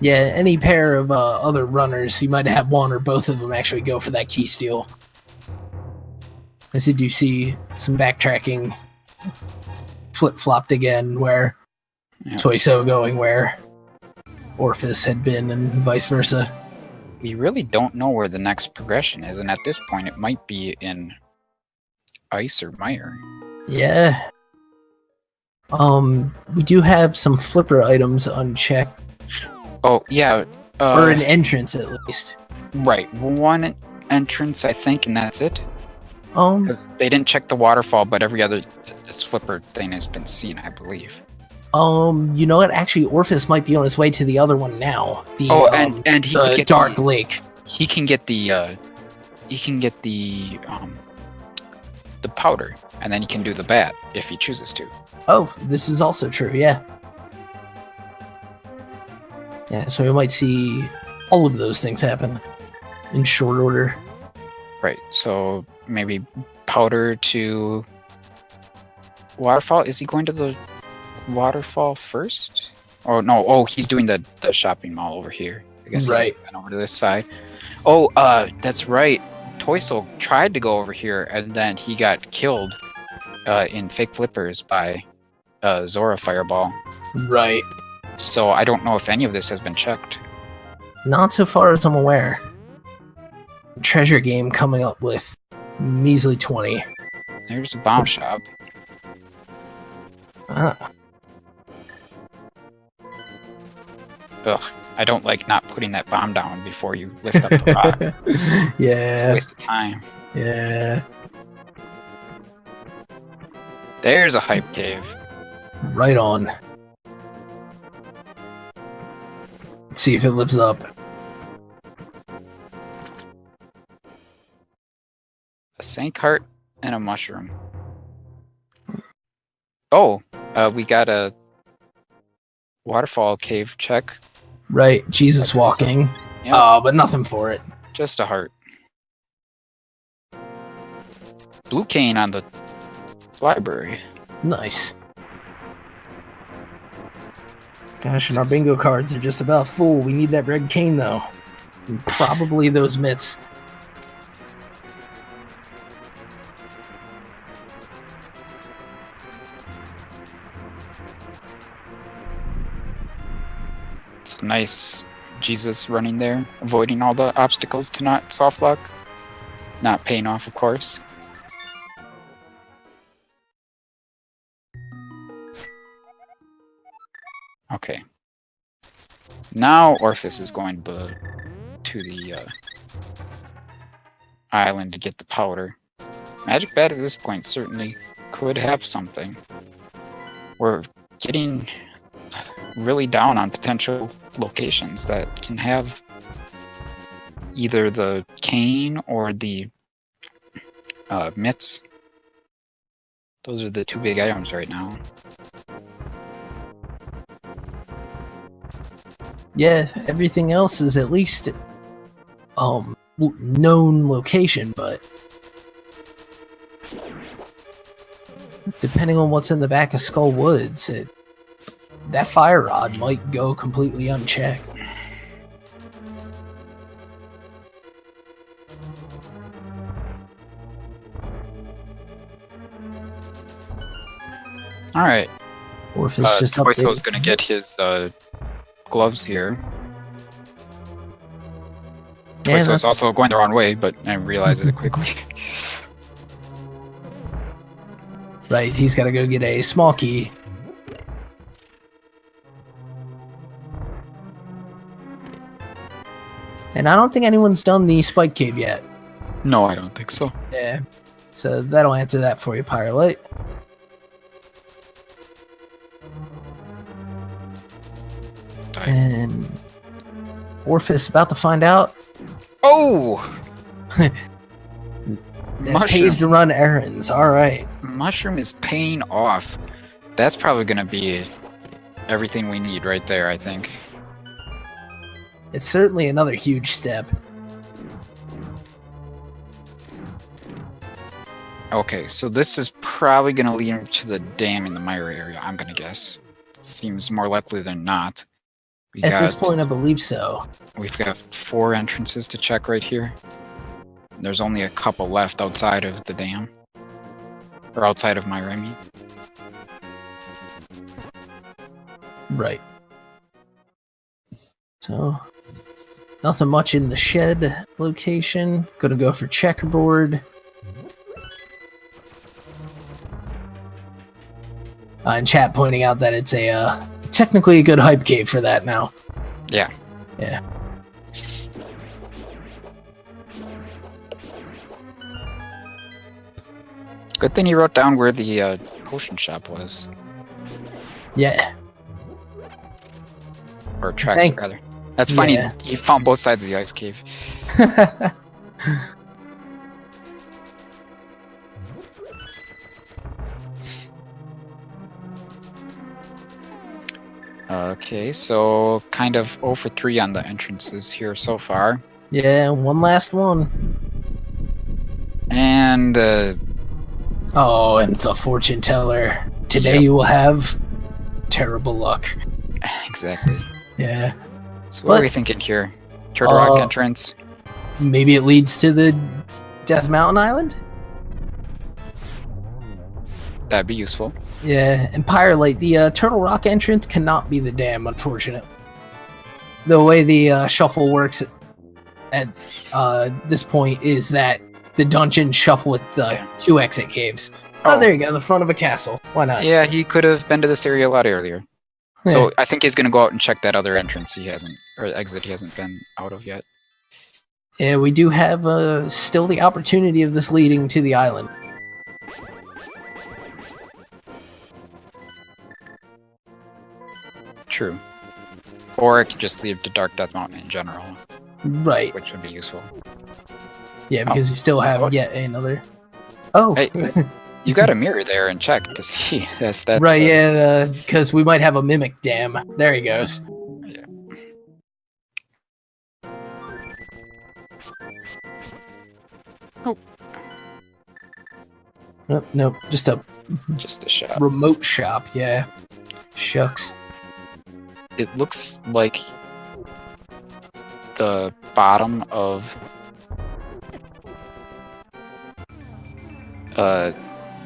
Yeah, any pair of other runners, you might have one or both of them actually go for that key steal. As you do see some backtracking flip-flopped again, where Yeah. Tojso going where Orphis had been, and vice versa. We really don't know where the next progression is, and at this point it might be in ice or mire. Yeah. We do have some flipper items unchecked, Oh, yeah. or an entrance at least. Right. One entrance, I think, and that's it. Um, Because they didn't check the waterfall, but every other this flipper thing has been seen, I believe. you know what? Actually, Orphis might be on his way to the other one now. The and he the could get Dark Lake. He can get the powder, and then he can do the bat if he chooses to. Oh, this is also true. Yeah. Yeah. So we might see all of those things happen in short order. Right. So maybe powder to waterfall. Is he going to the waterfall first? Oh no! Oh, he's doing the shopping mall over here. I guess Right. He went over to this side. Oh, that's right. Tojso tried to go over here, and then he got killed in fake flippers by Zora Fireball. Right. So I don't know if any of this has been checked. Not so far as I'm aware. Treasure game coming up with measly 20. There's a bomb shop. Ah. Ugh, I don't like not putting that bomb down before you lift up the rock. It's a Yeah. waste of time. Yeah. There's a hype cave. Right on. Let's see if it lives up. A sink heart and a mushroom. Oh, we got a waterfall cave check. Right. Jesus walking. Yep. But nothing for it. Just a heart. Blue cane on the library. Nice. Gosh, and our bingo cards are just about full. We need that red cane, though. And probably those mitts. It's nice. Jesus running there, avoiding all the obstacles to not soft lock. Not paying off, of course. Okay. Now Orphis is going to the island to get the powder. Magic Bat at this point certainly could have something. We're getting really down on potential locations that can have either the cane or the mitts. Those are the two big items right now. Yeah, everything else is at least known location, but depending on what's in the back of Skull Woods, that fire rod might go completely unchecked. All right. Orphis just Tojso's updated. gonna get his gloves here. Yeah, Tojso's that's- also going the wrong way, but I realizes it quickly. Right, he's got to go get a small key. And I don't think anyone's done the Spike Cave yet. No, I don't think so. Yeah. So that'll answer that for you, Pirate. And Orphis about to find out. Oh! That pays to run errands. All right. Mushroom is paying off. That's probably going to be everything we need right there, I think. It's certainly another huge step. Okay, so this is probably going to lead him to the dam in the Mire area, I'm going to guess. Seems more likely than not. At this point, I believe so. We've got 4 entrances to check right here. There's only a couple left outside of the dam. Or outside of Mire, I mean. Right. So, nothing much in the shed location. Gonna go for checkerboard. And chat pointing out that it's a technically a good hype cave for that now. Yeah. Yeah. Good thing you wrote down where the potion shop was. Yeah. Or tracked, rather. That's funny. Yeah. You found both sides of the ice cave. Okay, so kind of 0 for 3 on the entrances here so far. Yeah, one last one. And Oh, and it's a fortune teller. Today Yep. you will have terrible luck. exactly. Yeah. So what are But- we thinking here? Turtle Rock entrance? Maybe it leads to the Death Mountain Island? That'd be useful. Yeah, and Pyrelite, the Turtle Rock entrance cannot be the dam, unfortunately. The way the shuffle works at this point is that the dungeon shuffle with Yeah. 2 exit caves. Oh, there you go, the front of a castle. Why not? Yeah, he could have been to this area a lot earlier. So I think he's gonna go out and check that other entrance he hasn't, or exit he hasn't been out of yet. Yeah, we do have still the opportunity of this leading to the island. True. Or it could just lead to Dark Death Mountain in general, Right. which would be useful. Yeah, because we still have Oh. yet another. Oh, Hey, you got a mirror there and check to see if that's right. Yeah, because we might have a mimic dam. There he goes. Yeah. Oh, Nope, nope, just a just a shot. remote shop. Yeah. Shucks. It looks like the bottom of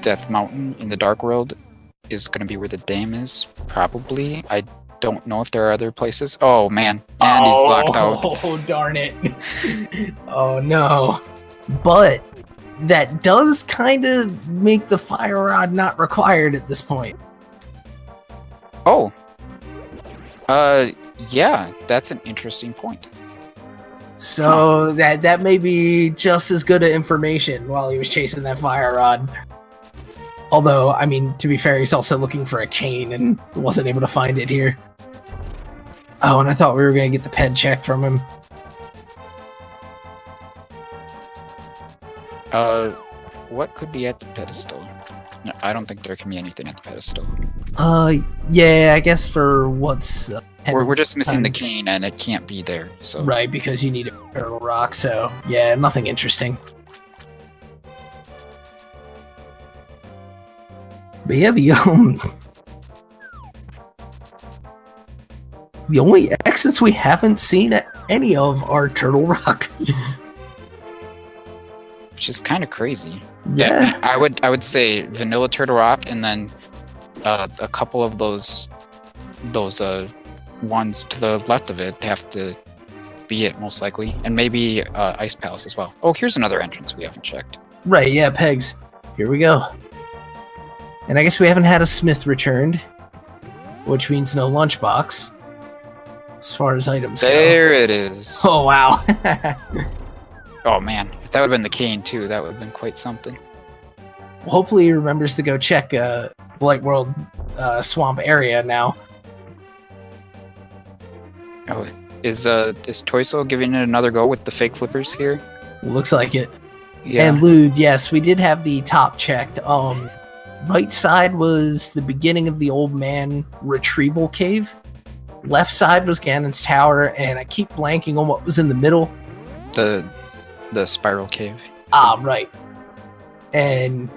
Death Mountain in the Dark World is going to be where the dam is, probably. I don't know if there are other places. Oh man, and he's locked out. Oh, darn it. Oh, no. But that does kind of make the fire rod not required at this point. Oh. Yeah, that's an interesting point. So that may be just as good of information while he was chasing that fire rod. Although, I mean, to be fair, he's also looking for a cane and wasn't able to find it here. Oh, and I thought we were going to get the ped check from him. What could be at the pedestal? No, I don't think there can be anything at the pedestal. Yeah, I guess for what's... We're just missing the time. cane, and it can't be there. So Right, because you need a turtle rock, so yeah, nothing interesting. But yeah, the only exits we haven't seen at any of are Turtle Rock. which is kind of crazy. Yeah, I would say Vanilla Turtle Rock, and then a couple of those ones to the left of it have to be it, most likely, and maybe Ice Palace as well. Oh, here's another entrance we haven't checked. right, yeah, pegs. Here we go. And I guess we haven't had a smith returned, which means no lunchbox, as far as items go. There it is. Oh, wow. Oh man, if that would have been the cane too, that would have been quite something. Hopefully he remembers to go check Blight World swamp area now. Oh, is Tojso giving it another go with the fake flippers here? Looks like it. Yeah. And Lude, yes, we did have the top checked. Right side was the beginning of the old man retrieval cave. Left side was Ganon's tower, and I keep blanking on what was in the middle. The spiral cave. Ah, right. And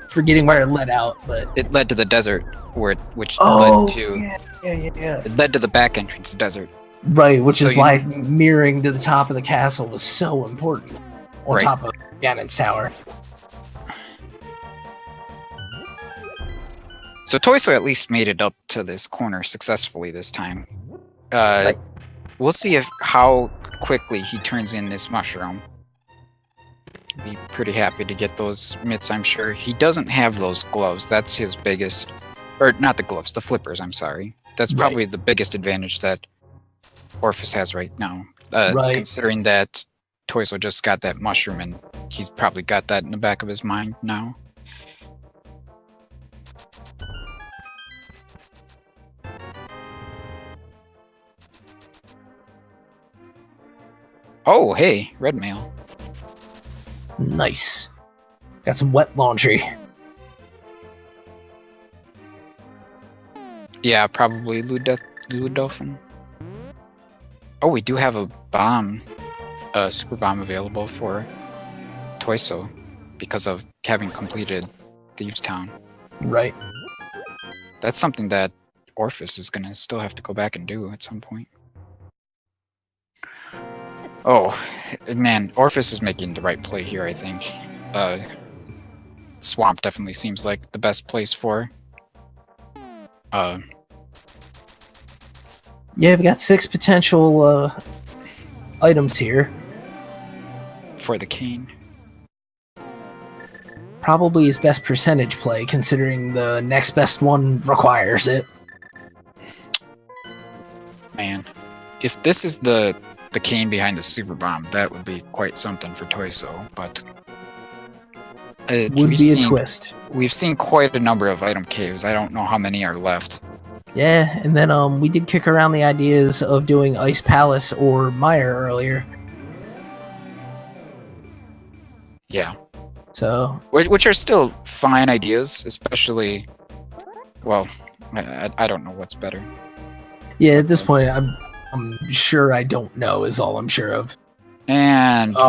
forgetting where it led out, but It led to the desert, which oh, led to yeah. it led to the back entrance desert. Right, which So is you- why mirroring to the top of the castle was so important. On Right. top of Ganon's tower. So Tojso at least made it up to this corner successfully this time. Right. We'll see how quickly he turns in this mushroom. Be pretty happy to get those mitts, I'm sure. He doesn't have those gloves. That's his biggest... Or, not the gloves, the flippers, I'm sorry. That's probably the biggest advantage that Orphis has right now. Right. Considering that Tojso just got that mushroom, and he's probably got that in the back of his mind now. Oh, hey, red mail. Nice. Got some wet laundry. Yeah, probably Ludolphin. Oh, we do have a bomb, a super bomb available for Tojso because of having completed Thieves Town. Right. That's something that Orphis is gonna still have to go back and do at some point. Oh, man, Orphis is making the right play here, I think. Swamp definitely seems like the best place for. Yeah, we've got 6 potential items here. For the cane. Probably his best percentage play, considering the next best one requires it. Man, if this is the cane behind the super bomb, that would be quite something for Tojso, but Would be a twist. We've seen quite a number of item caves. I don't know how many are left. Yeah, and then we did kick around the ideas of doing Ice Palace or Mire earlier. Yeah. So, which are still fine ideas, especially, well, I don't know what's better. Yeah, at this point, I'm sure I don't know is all I'm sure of. And we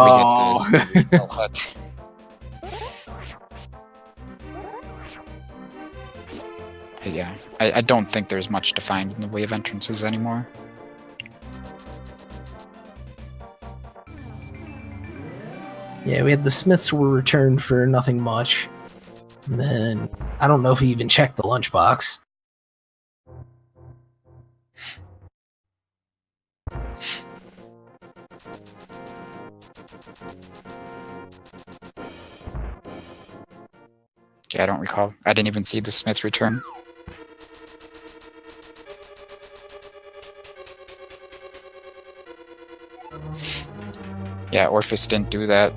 get the hut. Yeah, I don't think there's much to find in the way of entrances anymore. Yeah, we had the Smiths were returned for nothing much. And then, I don't know if he even checked the lunchbox. Yeah, I don't recall. I didn't even see the Smith return. Yeah, Orphis didn't do that.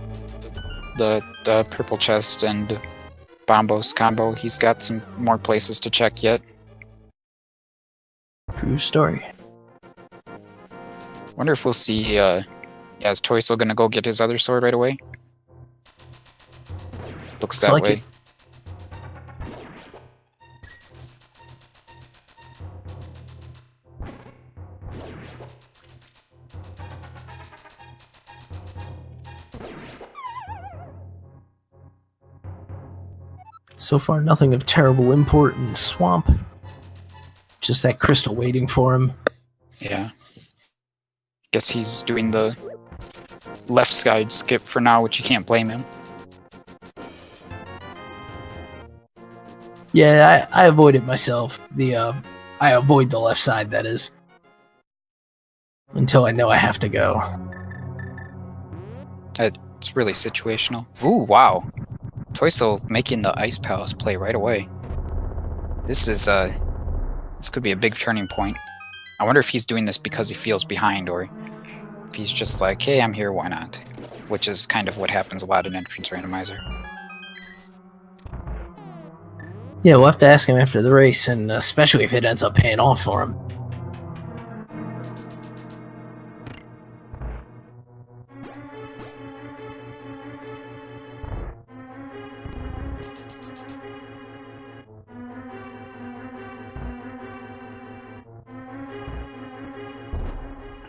The purple chest and Bombos combo, he's got some more places to check yet. True story. Wonder if we'll see, yeah, is Tojso gonna go get his other sword right away? Looks that way. So far, nothing of terrible import in Swamp. Just that crystal waiting for him. Yeah. Guess he's doing the left side skip for now, which you can't blame him. Yeah, I avoid it myself. I avoid the left side, that is. Until I know I have to go. It's really situational. Ooh, wow. Tojso making the Ice Palace play right away. This is, this could be a big turning point. I wonder if he's doing this because he feels behind, or if he's just like, hey, I'm here, why not? Which is kind of what happens a lot in Entrance Randomizer. Yeah, we'll have to ask him after the race, and especially if it ends up paying off for him.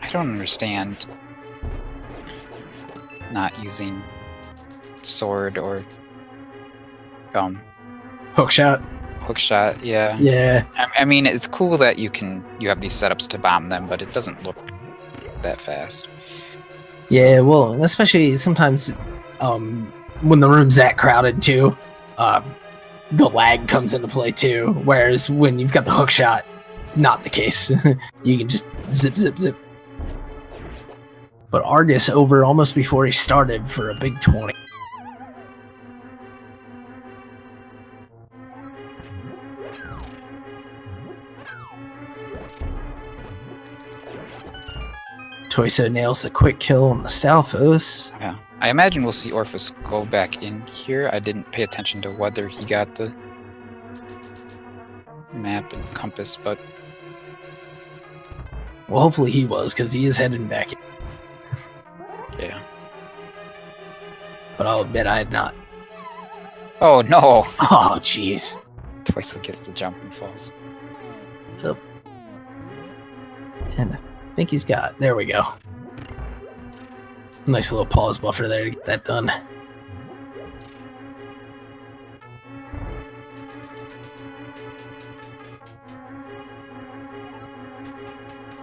I don't understand not using sword or Hookshot. hookshot. Yeah. Yeah. I mean, it's cool that you have these setups to bomb them, but it doesn't look that fast. Yeah, well, and especially sometimes when the room's that crowded too. the lag comes into play too. Whereas when you've got the hook shot, not the case. You can just zip, zip, zip. But Argus over almost before he started for a big 20. Tojso nails the quick kill on the Stalfos. Yeah. I imagine we'll see Orphis go back in here. I didn't pay attention to whether he got the map and compass, but... Well, hopefully he was, because he is heading back in. Yeah. But I'll admit I had not. Oh, no! Oh, jeez. Tojso gets the jump and falls. Yep. And I think he's got... There we go. Nice little pause buffer there to get that done.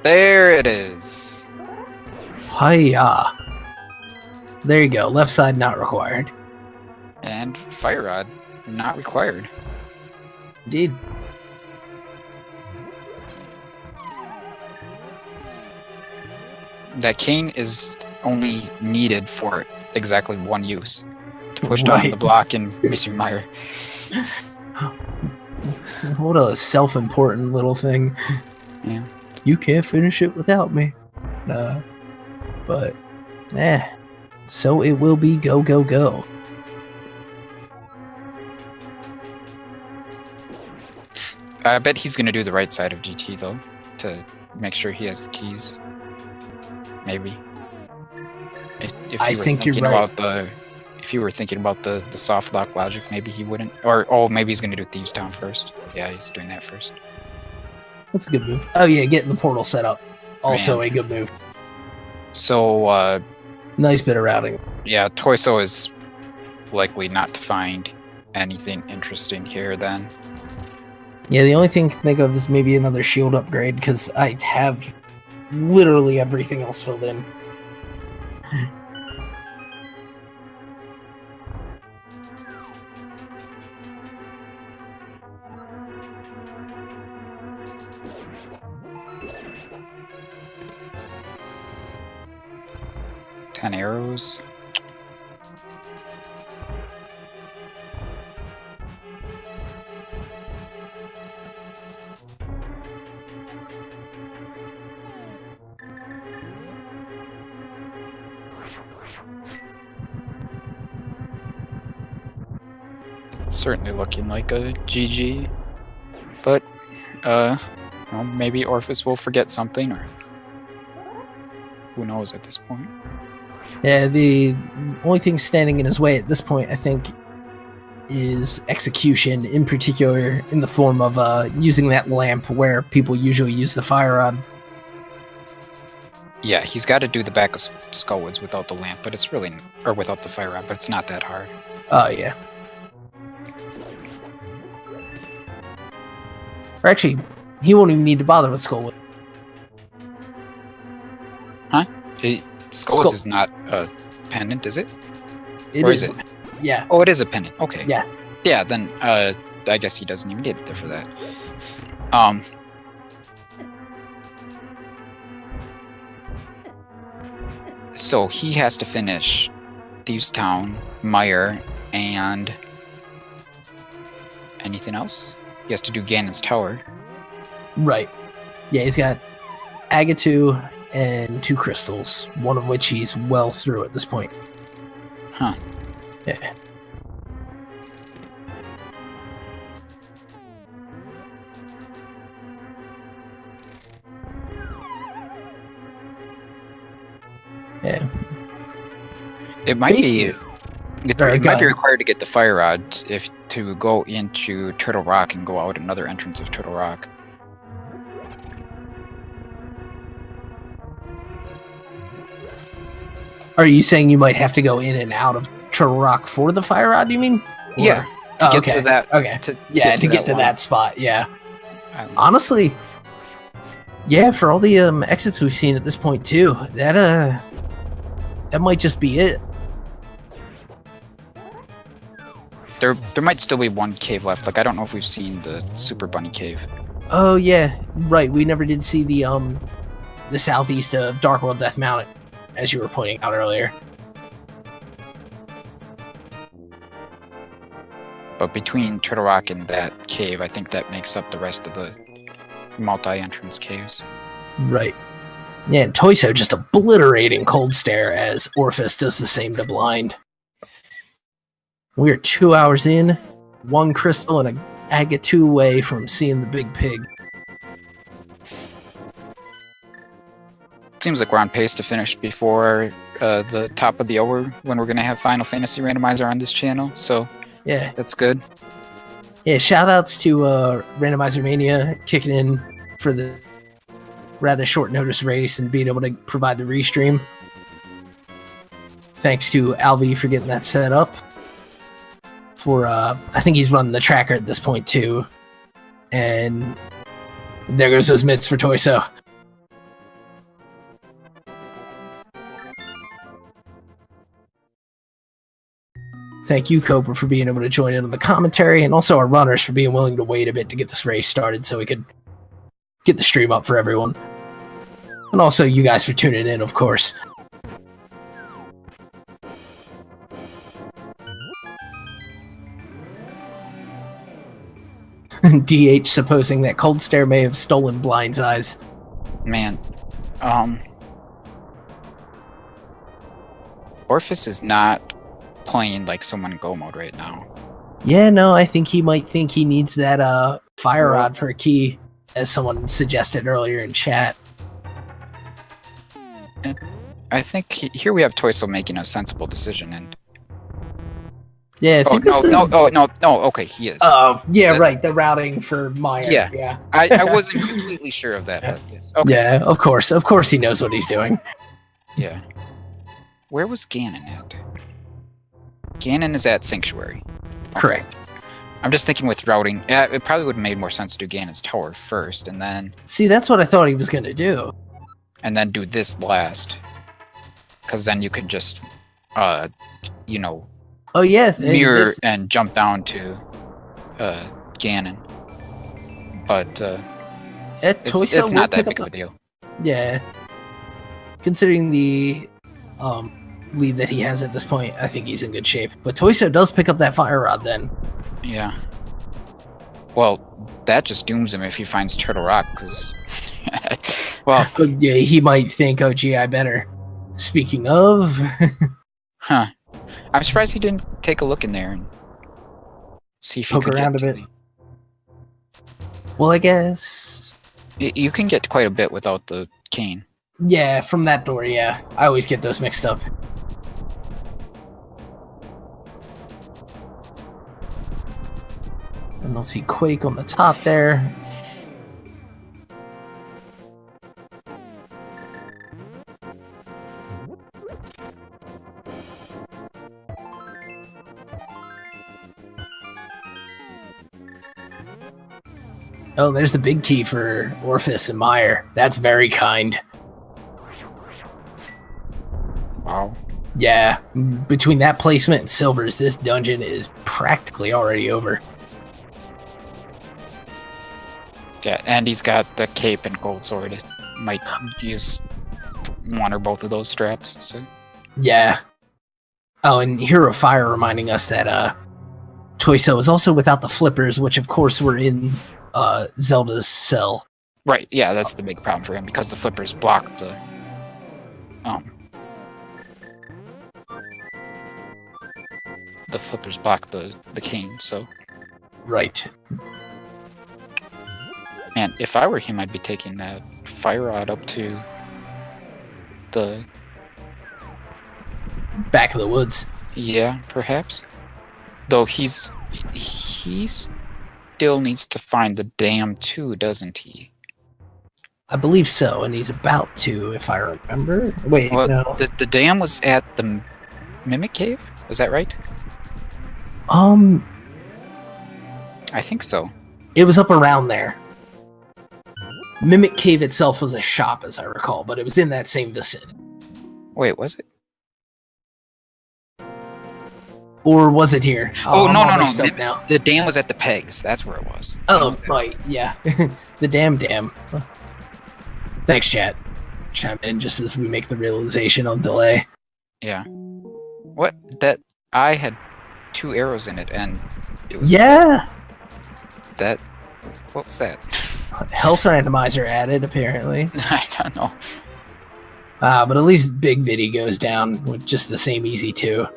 There it is! Hiya. There you go. Left side not required. And Fire Rod, not required. Indeed. That cane is only needed for exactly one use. To push down the block and miss your mire. What a self-important little thing. Yeah. You can't finish it without me. Nah. But, so it will be go, go, go. I bet he's going to do the right side of GT, though, to make sure he has the keys. Maybe. If I you were think you're thinking right. about the... If you were thinking about the soft lock logic, maybe he wouldn't. Or, oh, maybe he's going to do Thieves Town first. Yeah, he's doing that first. That's a good move. Oh yeah, getting the portal set up. Also Man. a good move. So, Nice bit of routing. yeah, Tojso is likely not to find anything interesting here then. Yeah, the only thing I can think of is maybe another shield upgrade, because I have literally everything else filled in. Ten arrows. Certainly looking like a GG, but well, maybe Orphis will forget something, or who knows at this point. Yeah, the only thing standing in his way at this point, I think, is execution, in particular in the form of using that lamp where people usually use the fire rod. Yeah, he's got to do the back of Skullwoods without the lamp, but it's really, or without the fire rod, but it's not that hard. Oh, yeah. Or actually, he won't even need to bother with Skullwood. Skullwoods is not a pendant, is it? It Or is. is it? Yeah. Oh, it is a pendant. Okay. Yeah. Yeah, then I guess he doesn't even need it for that. So he has to finish Thieves Town, Mire, and anything else? He has to do Ganon's Tower. Right. Yeah, he's got Agatu and 2 crystals, one of which he's well through at this point. Huh. Yeah. Yeah. It might be. It might be ahead. required to get the fire rod if to go into Turtle Rock and go out another entrance of Turtle Rock. Are you saying you might have to go in and out of Turtle Rock for the fire rod, you mean? Or- Yeah. To get okay. to that. Okay. To Yeah, to get to one. that spot, yeah. Um, Honestly, yeah, for all the exits we've seen at this point too, that might just be it. There might still be one cave left. Like, I don't know if we've seen the Super Bunny Cave. Oh yeah, right. We never did see the southeast of Dark World Death Mountain, as you were pointing out earlier. But between Turtle Rock and that cave, I think that makes up the rest of the multi-entrance caves. Right. Yeah, and Tojso just obliterating Cold Stare as Orphis does the same to Blind. We're 2 hours in, 1 crystal and a agate 2 away from seeing the big pig. Seems like we're on pace to finish before the top of the hour when we're going to have Final Fantasy Randomizer on this channel, so Yeah. that's good. Yeah, shout outs to Randomizer Mania kicking in for the rather short notice race and being able to provide the restream. Thanks to Alvi for getting that set up. For I think he's running the tracker at this point too. And there goes those mitts for Tojso. Thank you, Cobra, for being able to join in on the commentary, and also our runners for being willing to wait a bit to get this race started so we could get the stream up for everyone. And also you guys for tuning in, of course. DH supposing that Cold Stare may have stolen Blind's eyes. Man, Orphis is not playing like someone in Go mode right now. Yeah, no, I think he might think he needs that fire rod for a key, as someone suggested earlier in chat. I think here we have Tojso making a sensible decision, and Yeah, I think no, okay, he is. Oh, yeah, That's- right, the routing for Meyer. Yeah. Yeah. I wasn't completely sure of that, but yes. Okay. Yeah, of course he knows what he's doing. Yeah. Where was Ganon at? Ganon is at Sanctuary. Correct. I'm just thinking with routing, it probably would have made more sense to do Ganon's tower first, and then See, that's what I thought he was gonna do. do this last, because then you could just, you know, Oh yeah, mirror and jump down to Ganon. But it's not that big of a deal. Yeah. Considering the lead that he has at this point, I think he's in good shape. But Tojso does pick up that fire rod then. Yeah. Well, that just dooms him if he finds Turtle Rock, because well, But yeah, he might think, oh gee, I better. Speaking of, huh. I'm surprised he didn't take a look in there and see if he Poke could around get a to bit. Well, I guess You can get quite a bit without the cane. yeah, from that door, yeah. I always get those mixed up. And we'll see Quake on the top there. Oh, there's the big key for Orphis and Meyer. That's very kind. Wow. Yeah, between that placement and Silver's, this dungeon is practically already over. Yeah, and he's got the cape and gold sword. It might use one or both of those strats. So Yeah. Oh, and Hero Fire reminding us that Tojso is also without the flippers, which of course were in Zelda's cell. right, yeah, that's the big problem for him because the flippers block the the cane. So Right. man, if I were him, I'd be taking that fire rod up to the Back of the woods. yeah, perhaps. Though he still needs to find the dam too, doesn't he? I believe so, and he's about to, if I remember. Wait, Well, no. the dam was at the Mimic Cave. Was that right? I think so. It was up around there. Mimic Cave itself was a shop, as I recall, but it was in that same vicinity. Wait, was it? Or was it here? Oh, I'm no, all no, no. mixed up now. The dam was at the pegs. That's where it was. Oh, right, yeah. The dam. Thanks, chat. Chime in just as we make the realization on delay. Yeah. What? That eye had 2 arrows in it, and it was... Yeah! That... What was that? Health randomizer added, apparently. I don't know. But at least Big Viddy goes down with just the same easy 2.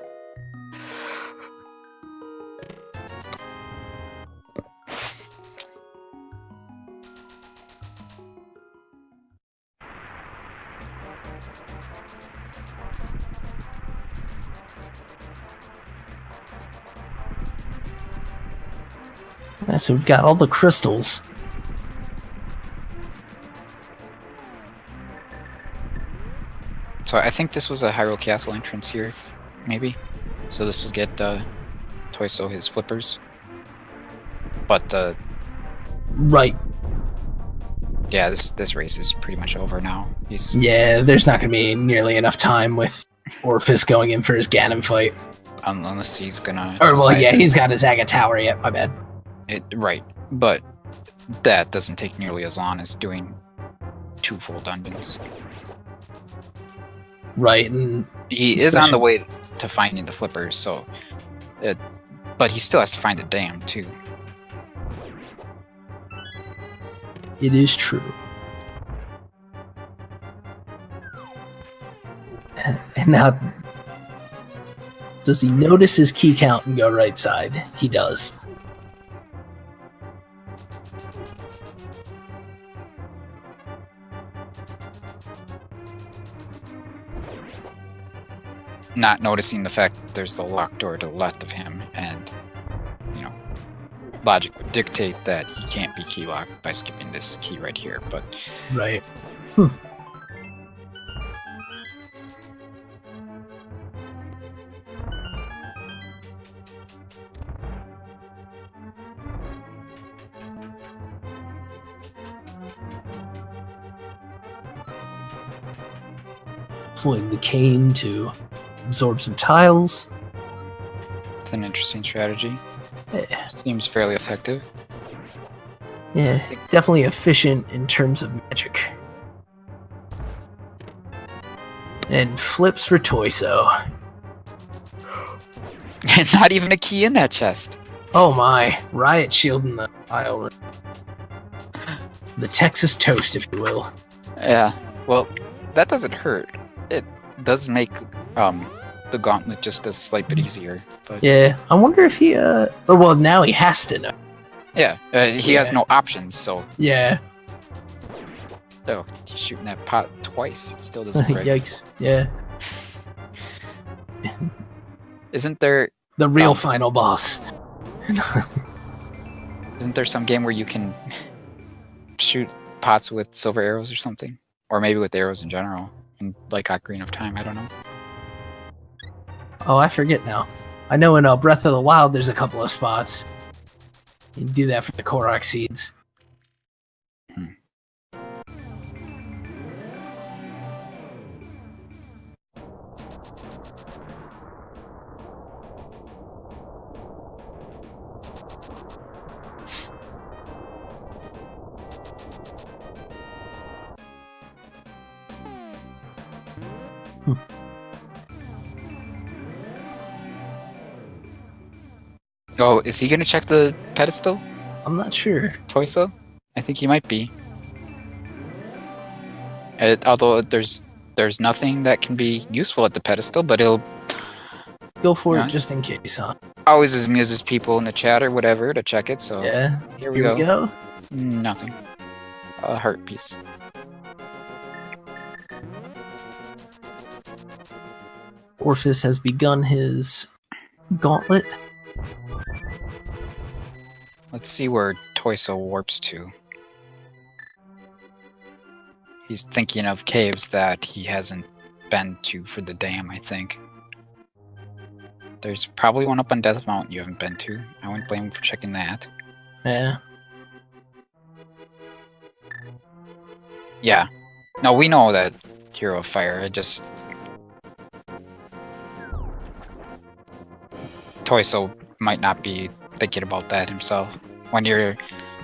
So we've got all the crystals. So I think this was a Hyrule Castle entrance here, maybe. So this will get Tojso his flippers. But Right. yeah, this race is pretty much over now. Yeah, there's not going to be nearly enough time with Orphis going in for his Ganon fight. Unless he's gonna... Or, well, yeah, he's got his Aga Tower yet, my bad. Right, but that doesn't take nearly as long as doing 2 full dungeons. Right, and... He is on the way to finding the flippers, so... but he still has to find the dam, too. It is true. And now... Does he notice his key count and go right side? He does. Not noticing the fact that there's the locked door to the left of him, and, you know, logic would dictate that he can't be key locked by skipping this key right here, but... Right. Pulling the cane to absorb some tiles. It's an interesting strategy. Yeah. Seems fairly effective. Yeah, definitely efficient in terms of magic. And flips for Tojso. And not even a key in that chest. Oh my, riot shield in the aisle. The Texas toast, if you will. Yeah, well, that doesn't hurt. It does make the gauntlet just a slight bit easier. But Yeah, I wonder if he, or well, now he has to know. yeah, he has no options, so... Yeah. Oh, he's shooting that pot twice. It still doesn't break. Yikes, yeah. Isn't there... The real final boss. Isn't there some game where you can shoot pots with silver arrows or something? Or maybe with arrows in general. In, like, Ocarina of Time, I don't know. Oh, I forget now. I know in Breath of the Wild there's a couple of spots. You can do that for the Korok seeds. Oh, is he gonna check the pedestal? I'm not sure. Tojso? I think he might be. Although there's nothing that can be useful at the pedestal, but he'll Go for Yeah. it just in case, huh? always amuses people in the chat or whatever to check it, so Yeah. here we Here go. we go. Nothing. A heart piece. Orphis has begun his gauntlet. Let's see where Tojso warps to. He's thinking of caves that he hasn't been to for the dam, I think. There's probably one up on Death Mountain you haven't been to. I wouldn't blame him for checking that. Yeah. Yeah. No, we know that Hero of Fire. Tojso might not be thinking about that himself. When you're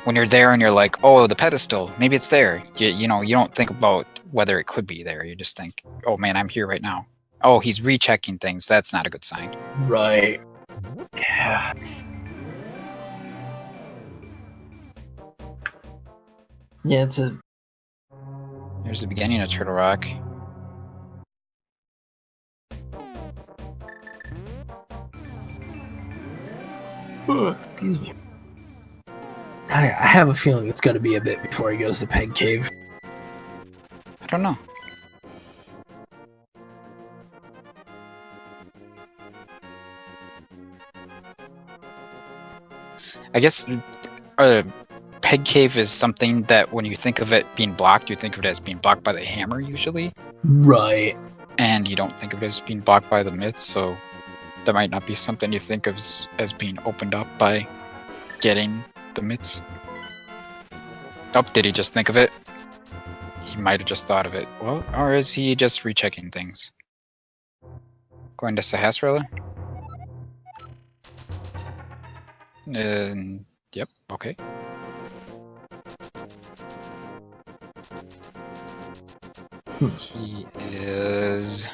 there and you're like, oh, the pedestal, maybe it's there. You know, you don't think about whether it could be there. You just think, oh man, I'm here right now. Oh, he's rechecking things. That's not a good sign. Right. Yeah. Yeah, it's a... There's the beginning of Turtle Rock. Excuse me. I have a feeling it's going to be a bit before he goes to Peg Cave. I don't know. I guess Peg Cave is something that when you think of it being blocked, you think of it as being blocked by the hammer usually. Right. And you don't think of it as being blocked by the myths, so that might not be something you think of as being opened up by getting the myths. Oh, did he just think of it? He might have just thought of it. Well, or is he just rechecking things? Going to Sahasrara? Yep, okay. He is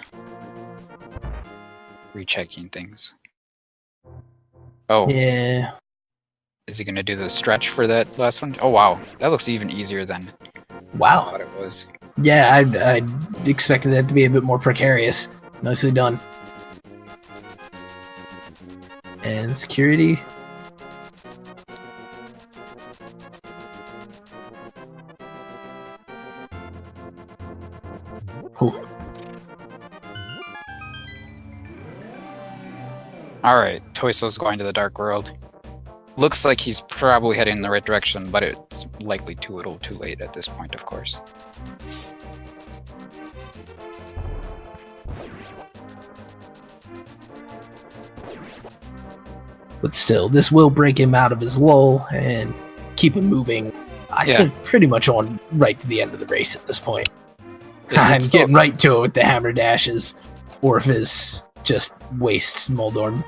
rechecking things. Oh. Yeah. Is he going to do the stretch for that last one? Oh, wow. That looks even easier than I Wow. thought it was. Yeah, I expected that to be a bit more precarious. Nicely done. And security. Ooh. Alright, Toyso's going to the Dark World. Looks like he's probably heading in the right direction, but it's likely too little too late at this point, of course. But still, this will break him out of his lull and keep him moving, I think, pretty much on right to the end of the race at this point. I'm getting right to it with the hammer dashes. Orphis just wastes Moldorm.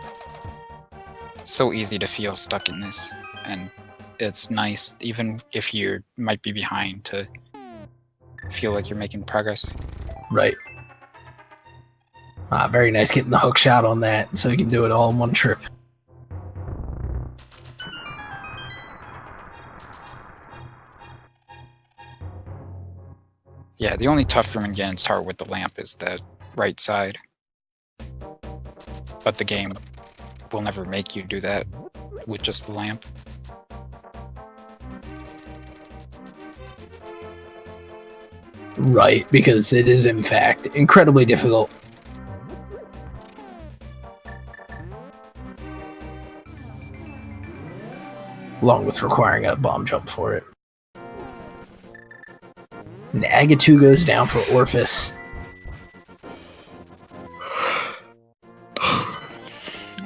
It's so easy to feel stuck in this, and it's nice, even if you might be behind, to feel like you're making progress. Right. Very nice getting the hook shot on that, so he can do it all in one trip. Yeah, the only tough room in Ganon's Heart with the lamp is the right side. But the game will never make you do that with just the lamp. Right, because it is in fact incredibly difficult. Along with requiring a bomb jump for it. And Agatu goes down for Orphis.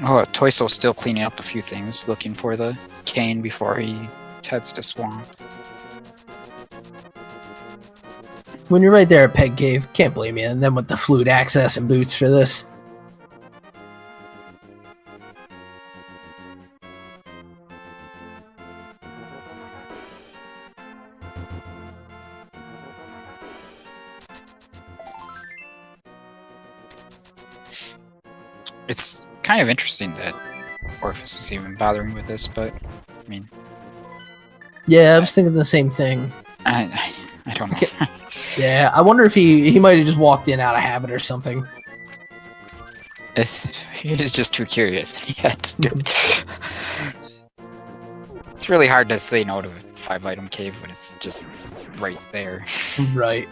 Oh, Tojso's still cleaning up a few things, looking for the cane before he heads to Swamp. When you're right there at Peg Cave, can't blame you. And then with the flute access and boots for this. It's kind of interesting that Orphis is even bothering with this, but I mean, yeah, I was thinking the same thing. I don't know. Yeah, I wonder if he might have just walked in out of habit or something. He's just too curious. Yeah, it's really hard to say no to a 5-item cave when it's just right there. Right.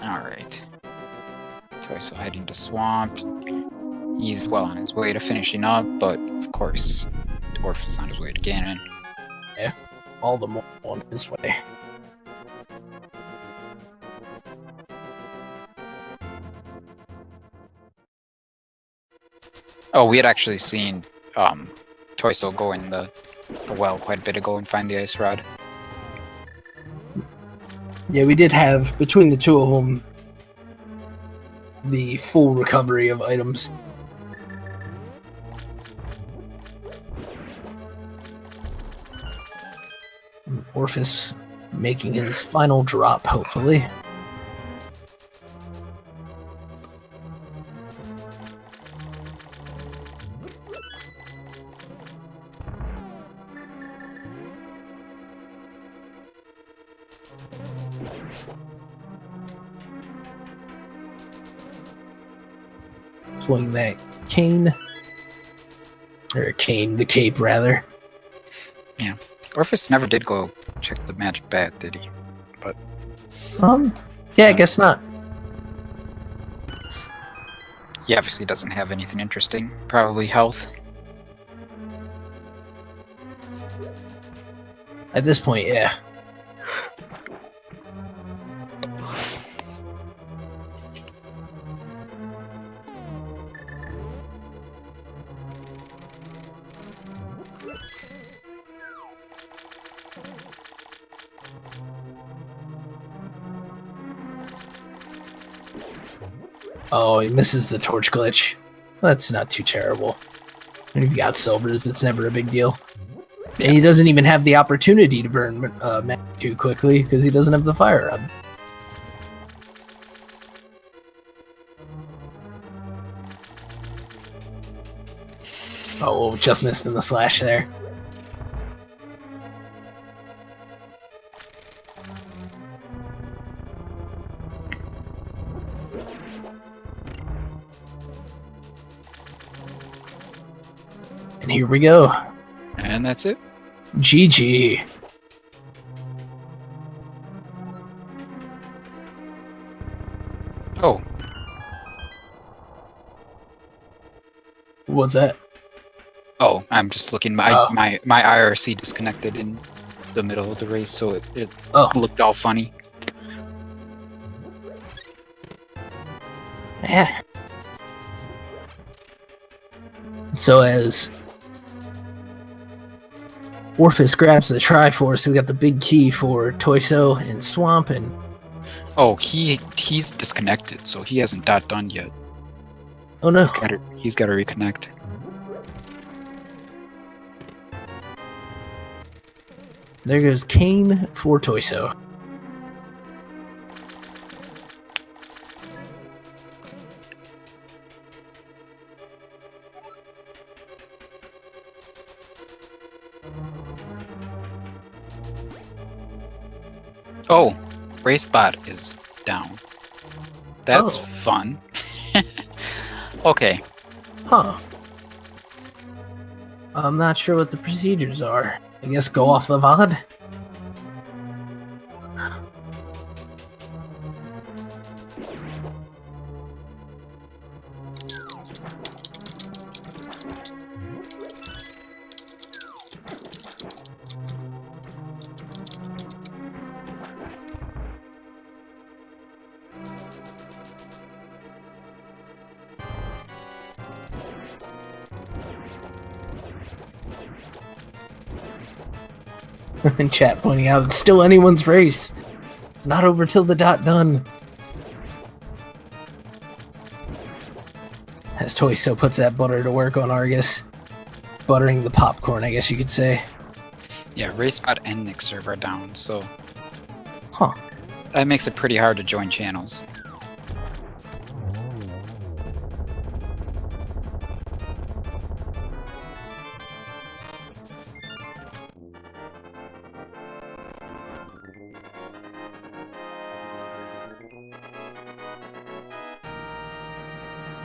Alright. Tojso heading to Swamp. He's well on his way to finishing up, but of course, Orphis on his way to Ganon. Yeah, all the more on his way. Oh, we had actually seen Tojso go in the well quite a bit ago and find the ice rod. Yeah, we did have, between the two of them, the full recovery of items. Orphis making his final drop, hopefully. Pulling that cane. Or cane, the cape, rather. Orphis never did go check the magic bat, did he? But Yeah, I guess not. he obviously doesn't have anything interesting. Probably health. At this point, yeah. Oh, he misses the torch glitch. That's not too terrible. When you've got silvers, it's never a big deal. Yeah. And he doesn't even have the opportunity to burn magic too quickly because he doesn't have the fire up. Oh, just missed in the slash there. And here we go. And that's it. GG. Oh, What's that? oh, I'm just looking. My Oh. my IRC disconnected in the middle of the race, so it Oh, looked all funny. yeah. So as Orphis grabs the Triforce, we got the big key for Tojso and Swamp, and Oh, he's disconnected, so he hasn't done yet. oh no. He's got to reconnect. There goes Kane for Tojso. Oh, race bot is down. That's Oh. fun. Okay. Huh. I'm not sure what the procedures are. I guess go off the VOD? In chat pointing out it's still anyone's race. It's not over till the dot done. As Tojso puts that butter to work on Argus. Buttering the popcorn, I guess you could say. Yeah, race bot and Nick server are down, so Huh. that makes it pretty hard to join channels.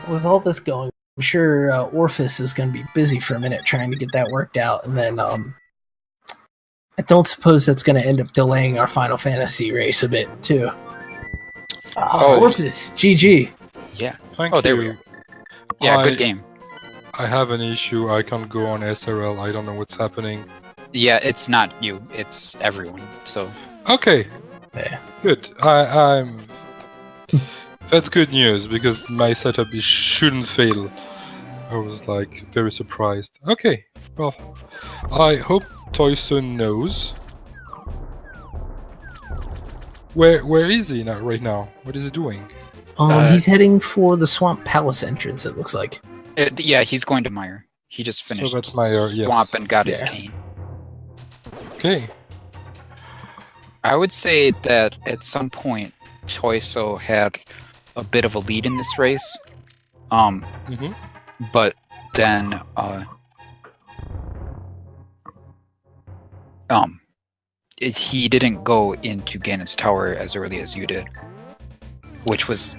With all this going, I'm sure Orphis is going to be busy for a minute trying to get that worked out, and then I don't suppose that's going to end up delaying our Final Fantasy race a bit too. Oh. Orphis, GG. Yeah. Thank Oh, there you. we go. Yeah, I- good game. I have an issue. I can't go on SRL. I don't know what's happening. Yeah, it's not you. It's everyone. So Okay, Yeah. good. I'm. That's good news because my setup shouldn't fail. I was like very surprised. Okay, well, I hope Tojso knows. Where is he now, right now? What is he doing? He's heading for the Swamp Palace entrance, it looks like. Yeah, he's going to Mire. He just So finished that's Mire, yes. Swamp and got his Yeah. cane. Okay. I would say that at some point, Tojso had a bit of a lead in this race. Mm-hmm. But then he didn't go into Ganon's tower as early as you did, which was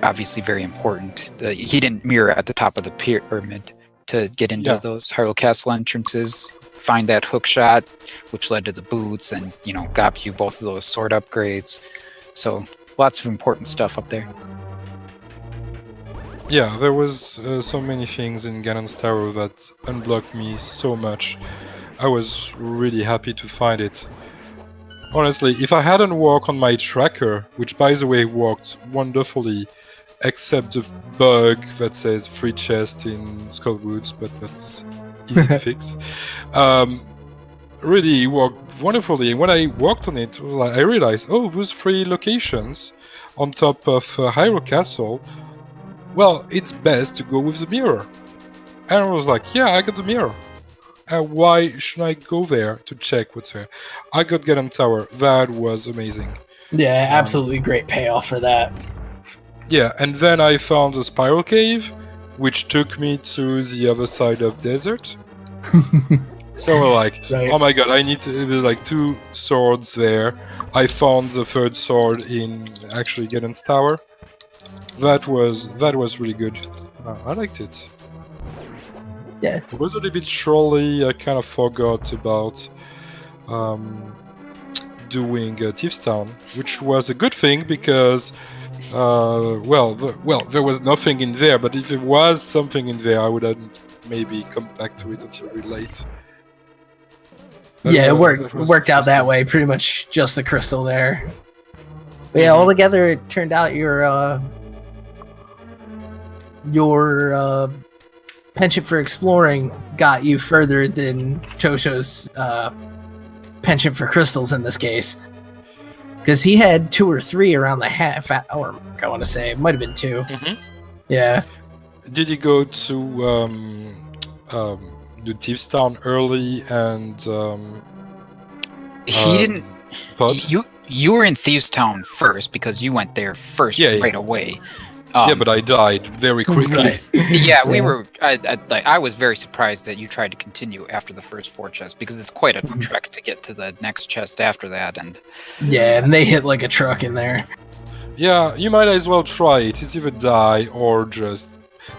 obviously very important. He didn't mirror at the top of the pyramid to get into those Hyrule Castle entrances, find that hook shot, which led to the boots, and got you both of those sword upgrades. So lots of important stuff up there. Yeah, there was so many things in Ganon's tower that unblocked me so much. I was really happy to find it. Honestly, if I hadn't worked on my tracker, which by the way worked wonderfully, except the bug that says free chest in Skullwoods, but that's easy to fix. Really worked wonderfully. And when I worked on it, I realized, those 3 locations on top of Hyrule Castle, well, it's best to go with the mirror. And I was like, yeah, I got the mirror. Why should I go there to check what's there? I got Ganon Tower. That was amazing. Yeah, absolutely great payoff for that. Yeah, and then I found the Spiral Cave, which took me to the other side of desert. So we're like, oh my god, I need there's like 2 swords there. I found the 3rd sword in actually Ganon's Tower. That was really good. I liked it. Yeah. It was a little bit trolly. I kind of forgot about doing Thieves Town, which was a good thing because, there was nothing in there. But if there was something in there, I would have maybe come back to it until really late. But, yeah, it worked out that way. Pretty much just the crystal there. But yeah, altogether, it turned out your penchant for exploring got you further than Tosho's penchant for crystals in this case, because he had 2 or 3 around the half-hour mark. I want to say it might have been 2. Yeah. Did he go to do Thieves Town early and? He didn't. Pod? You were in Thieves Town first because you went there first right away. Yeah, but I died very quickly. Right. Yeah, we were. I was very surprised that you tried to continue after the first 4 chests because it's quite a trek to get to the next chest after that. And and they hit like a truck in there. Yeah, you might as well try it. It's either die or just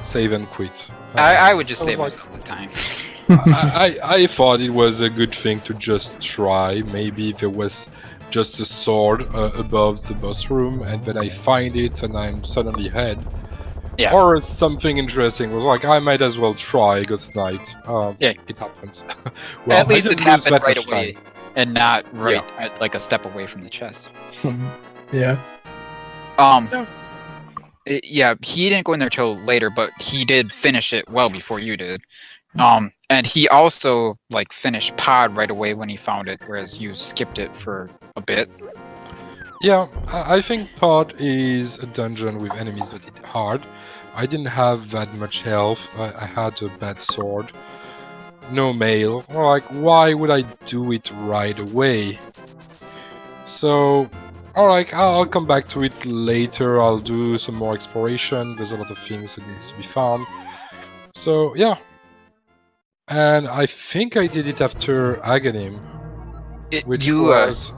save and quit. I would just save myself the time. I thought it was a good thing to just try. Maybe there was just a sword above the boss room, and then I find it and I'm suddenly ahead. Yeah. Or something interesting was like, I might as well try, got sniped. It happens. Well, at least it happened right away and not like a step away from the chest. Yeah. Yeah, he didn't go in there till later, but he did finish it well before you did. And he also finished Pod right away when he found it, whereas you skipped it for a bit. Yeah, I think Pod is a dungeon with enemies that hit hard. I didn't have that much health. I had a bad sword. No mail. Why would I do it right away? So, alright, I'll come back to it later. I'll do some more exploration. There's a lot of things that needs to be found. So, yeah. And I think I did it after Aghanim, which was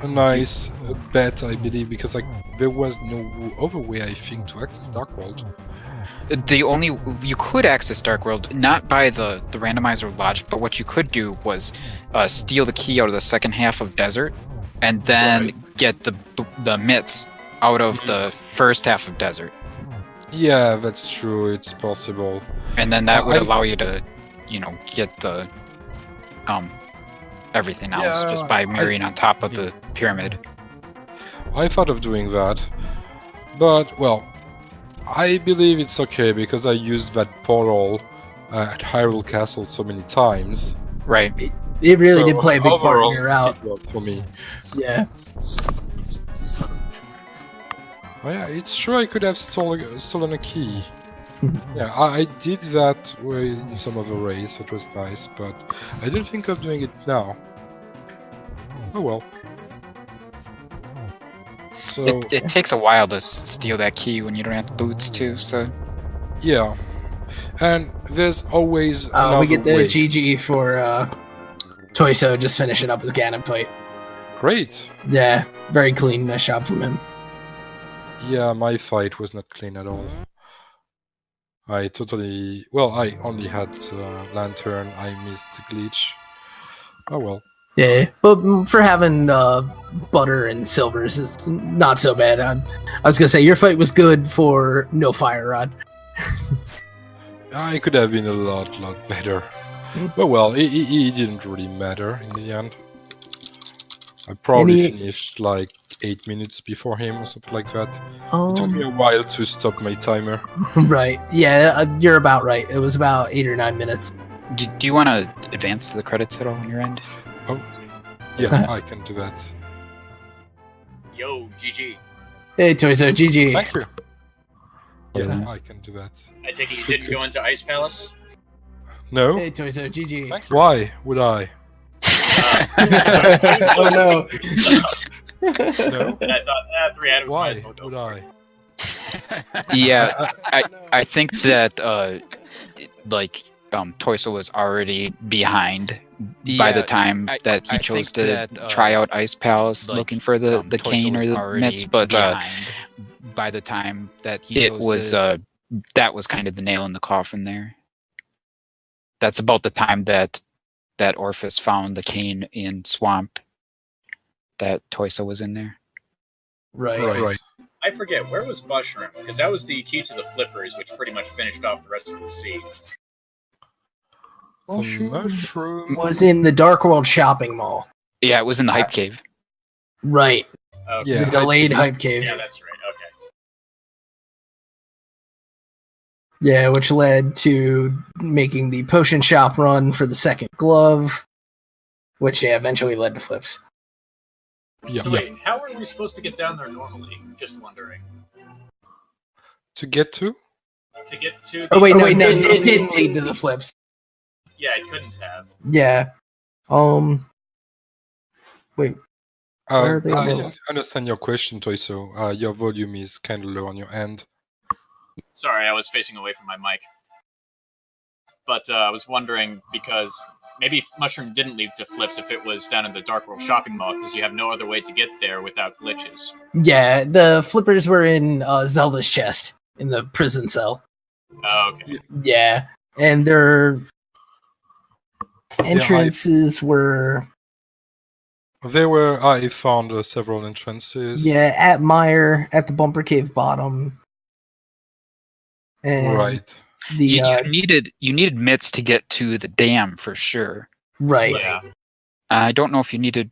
a nice bet, I believe, because there was no other way, I think, to access Dark World. You could access Dark World not by the randomizer logic, but what you could do was steal the key out of the second half of Desert, and then get the mitts out of the first half of Desert. Yeah, that's true. It's possible. And then that would allow you to, get the everything else just by mirroring on top of the pyramid. I thought of doing that, but well, I believe it's okay because I used that portal at Hyrule Castle so many times. Right. It really did play a big part in your route. It worked for me. Yeah. Oh yeah, it's true. I could have stolen a key. Yeah, I did that in some other race. It was nice, but I didn't think of doing it now. Oh well. So It takes a while to steal that key when you don't have boots too. So yeah, and there's always another we get the way. GG for Tojso just finishing up his Ganon fight. Great. Yeah, very clean. Nice job from him. Yeah, my fight was not clean at all. I only had lantern. I missed the glitch. Oh well. Yeah, but for having butter and silvers, it's not so bad. I was gonna say your fight was good for no fire rod. I could have been a lot better. But well, it didn't really matter in the end. I probably finished like 8 minutes before him or something like that. It took me a while to stop my timer. Right. Yeah, you're about right. It was about 8 or 9 minutes. do you want to advance to the credits at all on your end? Oh, yeah, I can do that. Yo, GG. Hey, Tojso, GG. Thank you. Yeah, Yeah. I can do that. I take it you didn't go into Ice Palace? No? Hey, Tojso, GG. Thank you. Why would I? Oh no. No? And I thought, 3 atoms might Why as well go would for it. I? Yeah, I think that Tojso was already behind by the time that he chose to try out Ice Palace looking for the cane or the mitts, but by the time that he chose that was kind of the nail in the coffin there. That's about the time that Orphis found the cane in Swamp that Tojso was in there. Right. I forget, where was Mushroom? Because that was the key to the flippers, which pretty much finished off the rest of the sea. Some mushroom. Was in the Dark World shopping mall. Yeah, it was in the Hype Cave. Right. Okay. Yeah, The delayed hype cave. Yeah, that's right. Okay. Yeah, which led to making the potion shop run for the second glove, which eventually led to flips. Yeah. So wait, how are we supposed to get down there normally? Just wondering. To get to? To get to the... Oh wait, no, it didn't lead to the flips. Yeah, it couldn't have. Yeah. Wait. Where are they I levels? understand your question, Tojso. Your volume is kind of low on your end. Sorry, I was facing away from my mic. But I was wondering, because maybe Mushroom didn't lead to flips if it was down in the Dark World shopping mall, because you have no other way to get there without glitches. Yeah, the flippers were in Zelda's chest in the prison cell. Oh, okay. Yeah, and their entrances were... I found several entrances. Yeah, at Meyer, at the Bumper Cave bottom. And Right. The, you needed mitts to get to the dam for sure. right. Yeah, I don't know if you needed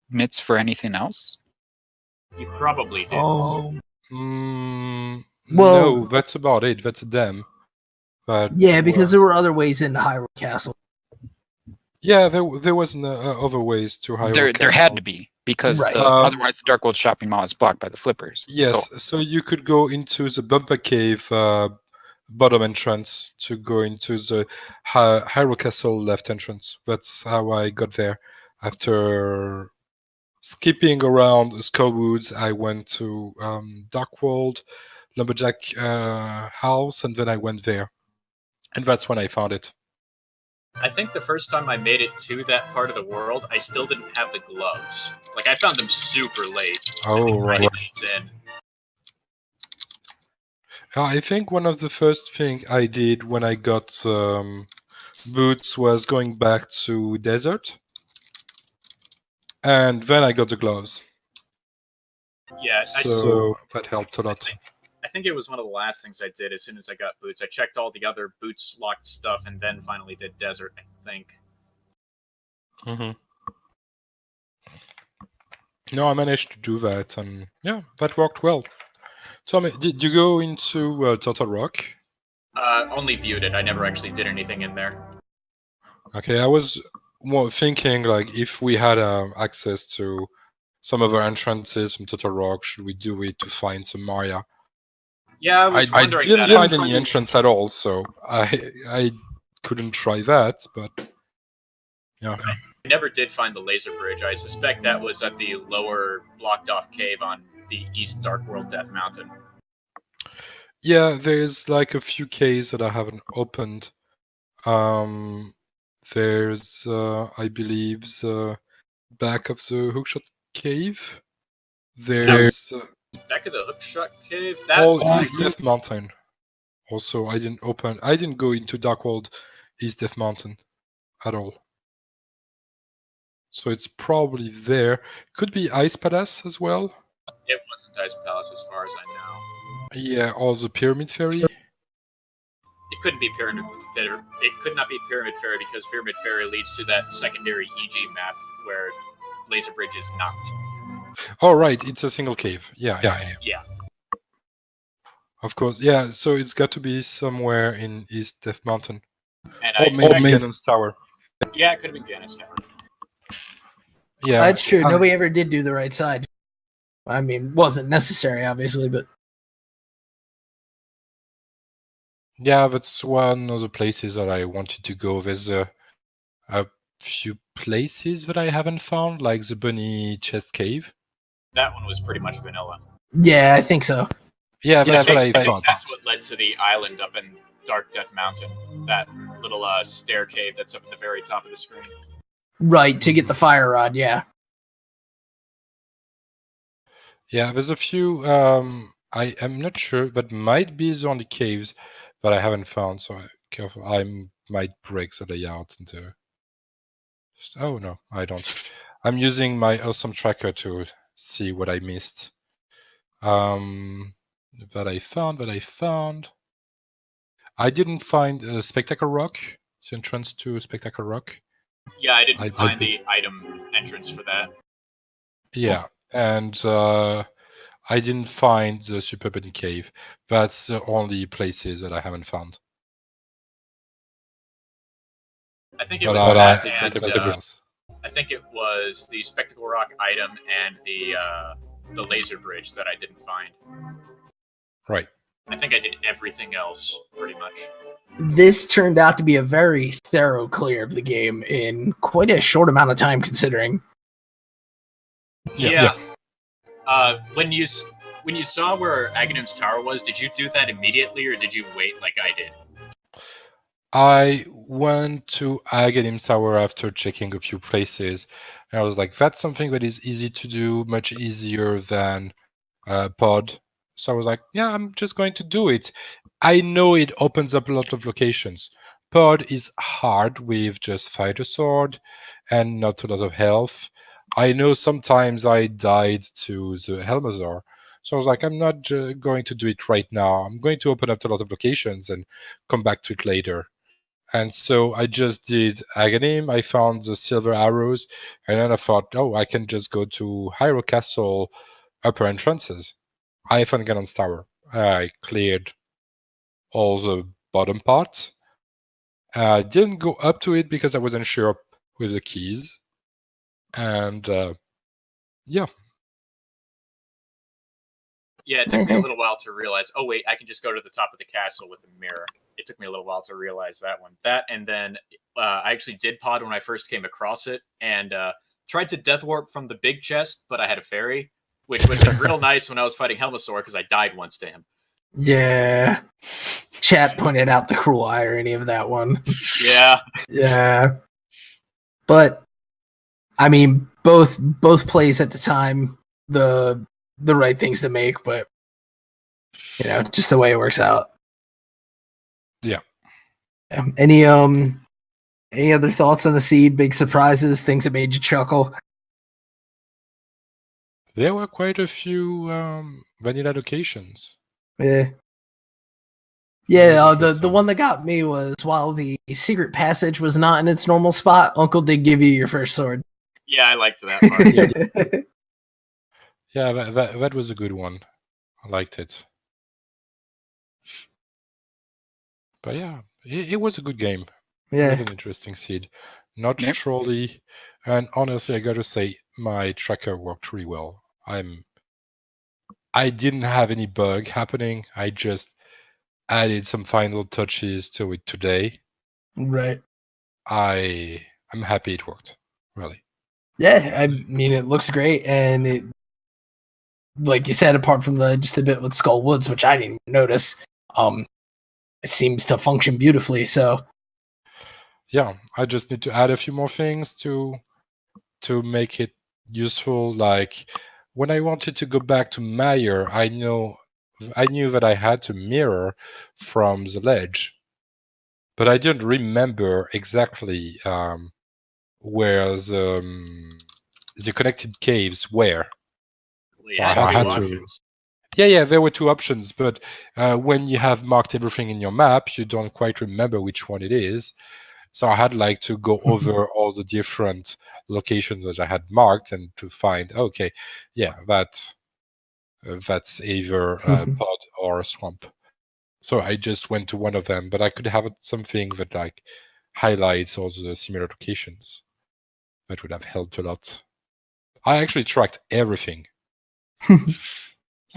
mitts for anything else. you probably did. Oh. Well, Well- no, that's about it. That's a dam. But Yeah, because there were other ways into Hyrule Castle. yeah, there wasn't other ways to hire. There had to be, because Right. otherwise the Dark World shopping mall is blocked by the flippers. Yes, so you could go into the Bumper Cave bottom entrance to go into the Hyrule Castle left entrance. That's how I got there. After skipping around Skullwoods, I went to Dark World, Lumberjack house, and then I went there. And that's when I found it. I think the first time I made it to that part of the world, I still didn't have the gloves. Like, I found them super late. Oh, right. 90 minutes in. I think one of the first things I did when I got boots was going back to desert. And then I got the gloves. Yeah, So that helped a lot. I think it was one of the last things I did as soon as I got boots. I checked all the other boots locked stuff and then finally did desert, I think. Mm-hmm. No, I managed to do that, and yeah, that worked well. Tommy, did you go into Turtle Rock? Only viewed it. I never actually did anything in there. Okay, I was more thinking like if we had access to some other entrances from Total Rock? Should we do it to find some Maria? Yeah, I was I wondering didn't that. find any entrance at all, so I couldn't try that. But yeah, I never did find the laser bridge. I suspect that was at the lower blocked off cave on the East Dark World Death Mountain. yeah. There's like a few caves that I haven't opened. There's I believe the back of the Hookshot Cave. There's Back of the Hookshot Cave. That all one, East Death Mountain. Also, I didn't go into Dark World East Death Mountain at all. So it's probably there. Could be Ice Palace as well. it wasn't Ice Palace as far as I know. Yeah, or the Pyramid Ferry. It couldn't be Pyramid Ferry. It could not be Pyramid Ferry because Pyramid Ferry leads to that secondary EG map where Laser Bridge is not. Oh, right, it's a single cave. Yeah. Yeah. Of course, yeah. So it's got to be somewhere in East Death Mountain, And or maybe Ganon's Tower. Yeah, it could have been Ganon's Tower. Yeah, That's true. Nobody ever did do the right side. I mean, wasn't necessary, obviously, but yeah, that's one of the places that I wanted to go. There's a few places that I haven't found, like the Bunny Chest Cave. That one was pretty much vanilla. yeah, I think so. Yeah, that's what I I think thought. that's what led to the island up in Dark Death Mountain. That little stair cave that's up at the very top of the screen. Right, to get the fire rod, yeah. Yeah, there's a few. I am not sure, but might be the only caves that I haven't found. So careful, I might break the layout into. Oh no, I don't. I'm using my awesome tracker to see what I missed. That I found. I didn't find Spectacle Rock. The entrance to Spectacle Rock. Yeah, I didn't find the item entrance for that. Yeah, and I didn't find the Super Bunny Cave. That's the only places that I haven't found. I think it But was that I and I think it was the Spectacle Rock item and the laser bridge that I didn't find. Right. I think I did everything else pretty much. This turned out to be a very thorough clear of the game in quite a short amount of time, considering. Yeah. When you saw where Aghanim's Tower was, did you do that immediately or did you wait like I did? I went to Aghanim Tower after checking a few places. And I was like, that's something that is easy to do, much easier than Pod. So I was like, yeah, I'm just going to do it. I know it opens up a lot of locations. Pod is hard with just Fighter Sword and not a lot of health. I know sometimes I died to the Helmazar. So I was like, I'm not going to do it right now. I'm going to open up a lot of locations and come back to it later. And so I just did Aghanim. I found the silver arrows. And then I thought, oh, I can just go to Hyrule Castle upper entrances. I found Ganon's Tower. I cleared all the bottom parts. I didn't go up to it because I wasn't sure with the keys. And yeah. Yeah, it took me a little while to realize, oh wait, I can just go to the top of the castle with a mirror. It took me a little while to realize that one. That, and then I actually did pod when I first came across it, and tried to death warp from the big chest, but I had a fairy, which would have been real nice when I was fighting Helmasaur, because I died once to him. Yeah. Chat pointed out the cruel irony of that one. Yeah. Yeah. But I mean, both plays at the time, the right things to make, but you know, just the way it works out. Yeah. Any other thoughts on the seed? Big surprises, things that made you chuckle? There were quite a few vanilla locations. Yeah. Yeah, the one that got me was while the secret passage was not in its normal spot, Uncle did give you your first sword. Yeah, I liked that part. Yeah, that was a good one. I liked it. But yeah, it was a good game. Yeah. That's an interesting seed. Not Yep. surely, and honestly, I gotta say, my tracker worked really well. I didn't have any bug happening. I just added some final touches to it today. Right. I'm happy it worked. Really. Yeah, I mean, it looks great, and it, like you said, apart from the just a bit with Skull Woods, which I didn't even notice, it seems to function beautifully. So Yeah, I just need to add a few more things to make it useful. Like when I wanted to go back to Meyer, I knew that I had to mirror from the ledge, but I didn't remember exactly where the connected caves were. Well, you So had I two had to. options. Yeah, there were two options, but when you have marked everything in your map, you don't quite remember which one it is. So I had like to go over all the different locations that I had marked and to find, okay, yeah, that's either pod or swamp. So I just went to one of them, but I could have something that like highlights all the similar locations. That would have helped a lot. I actually tracked everything. All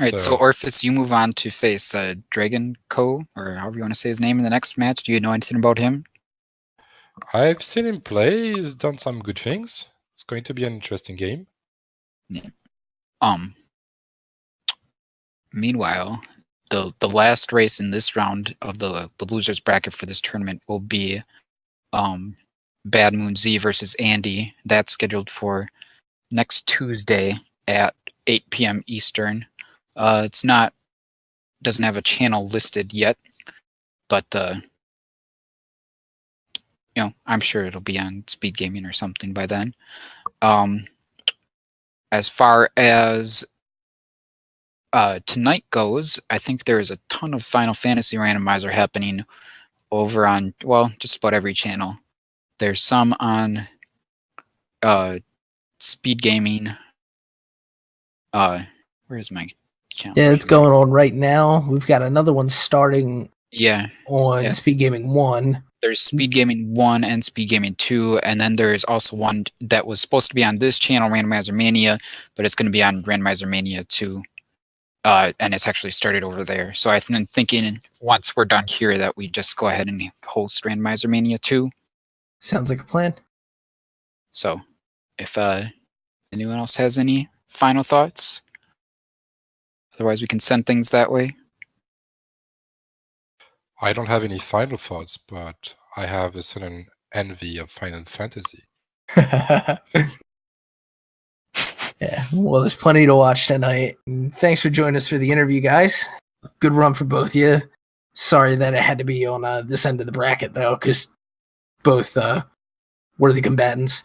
right, so Orphis, you move on to face Dragon Co, or however you want to say his name in the next match. Do you know anything about him? I've seen him play. He's done some good things. It's going to be an interesting game. Meanwhile, the last race in this round of the losers bracket for this tournament will be Bad Moon Z versus Andy. That's scheduled for next Tuesday at 8 p.m. Eastern. It's not doesn't have a channel listed yet, but I'm sure it'll be on Speed Gaming or something by then. As far as tonight goes, I think there is a ton of Final Fantasy Randomizer happening over on, well, just about every channel. There's some on Speed Gaming. Where is my account? yeah, it's going on right now. We've got another one starting. Yeah. On Speed Gaming 1. There's Speed Gaming 1 and Speed Gaming 2, and then there's also one that was supposed to be on this channel, Randomizer Mania, but it's going to be on Randomizer Mania 2. And it's actually started over there. So I've been thinking once we're done here that we just go ahead and host Randomizer Mania 2. Sounds like a plan. So if anyone else has any final thoughts, otherwise we can send things that way. I don't have any final thoughts, but I have a certain envy of Final Fantasy. Yeah, well, there's plenty to watch tonight. And thanks for joining us for the interview, guys. Good run for both of you. Sorry that it had to be on this end of the bracket, though, because both worthy combatants.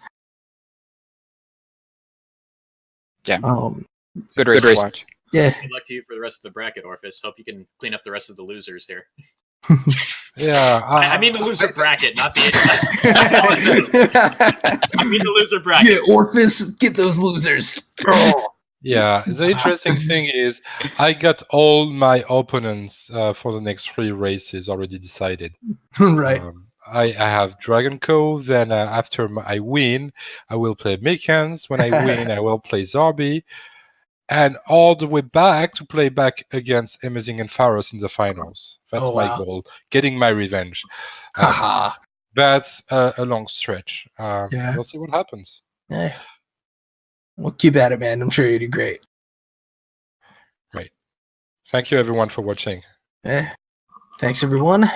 Yeah. Good race to watch. Yeah. Good luck to you for the rest of the bracket, Orphis. Hope you can clean up the rest of the losers here. Yeah. I mean the loser bracket, not the I mean the loser bracket. Yeah, Orphis, get those losers. Yeah, the interesting thing is I got all my opponents for the next 3 races already decided. Right. I have Dragon Co. Then after I win, I will play Mekans. When I win, I will play Zarbi. And all the way back to play back against Amazing and Pharos in the finals. That's my goal. Getting my revenge. That's a long stretch. Yeah. We'll see what happens. Yeah. Well, keep at it, man. I'm sure you do great. Great. Thank you, everyone, for watching. Yeah. Thanks, everyone.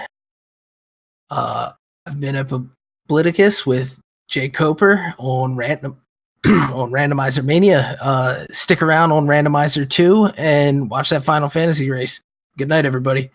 I've been at Politicus with Jay Coper on Randomizer Mania. Stick around on Randomizer 2 and watch that Final Fantasy race. Good night, everybody.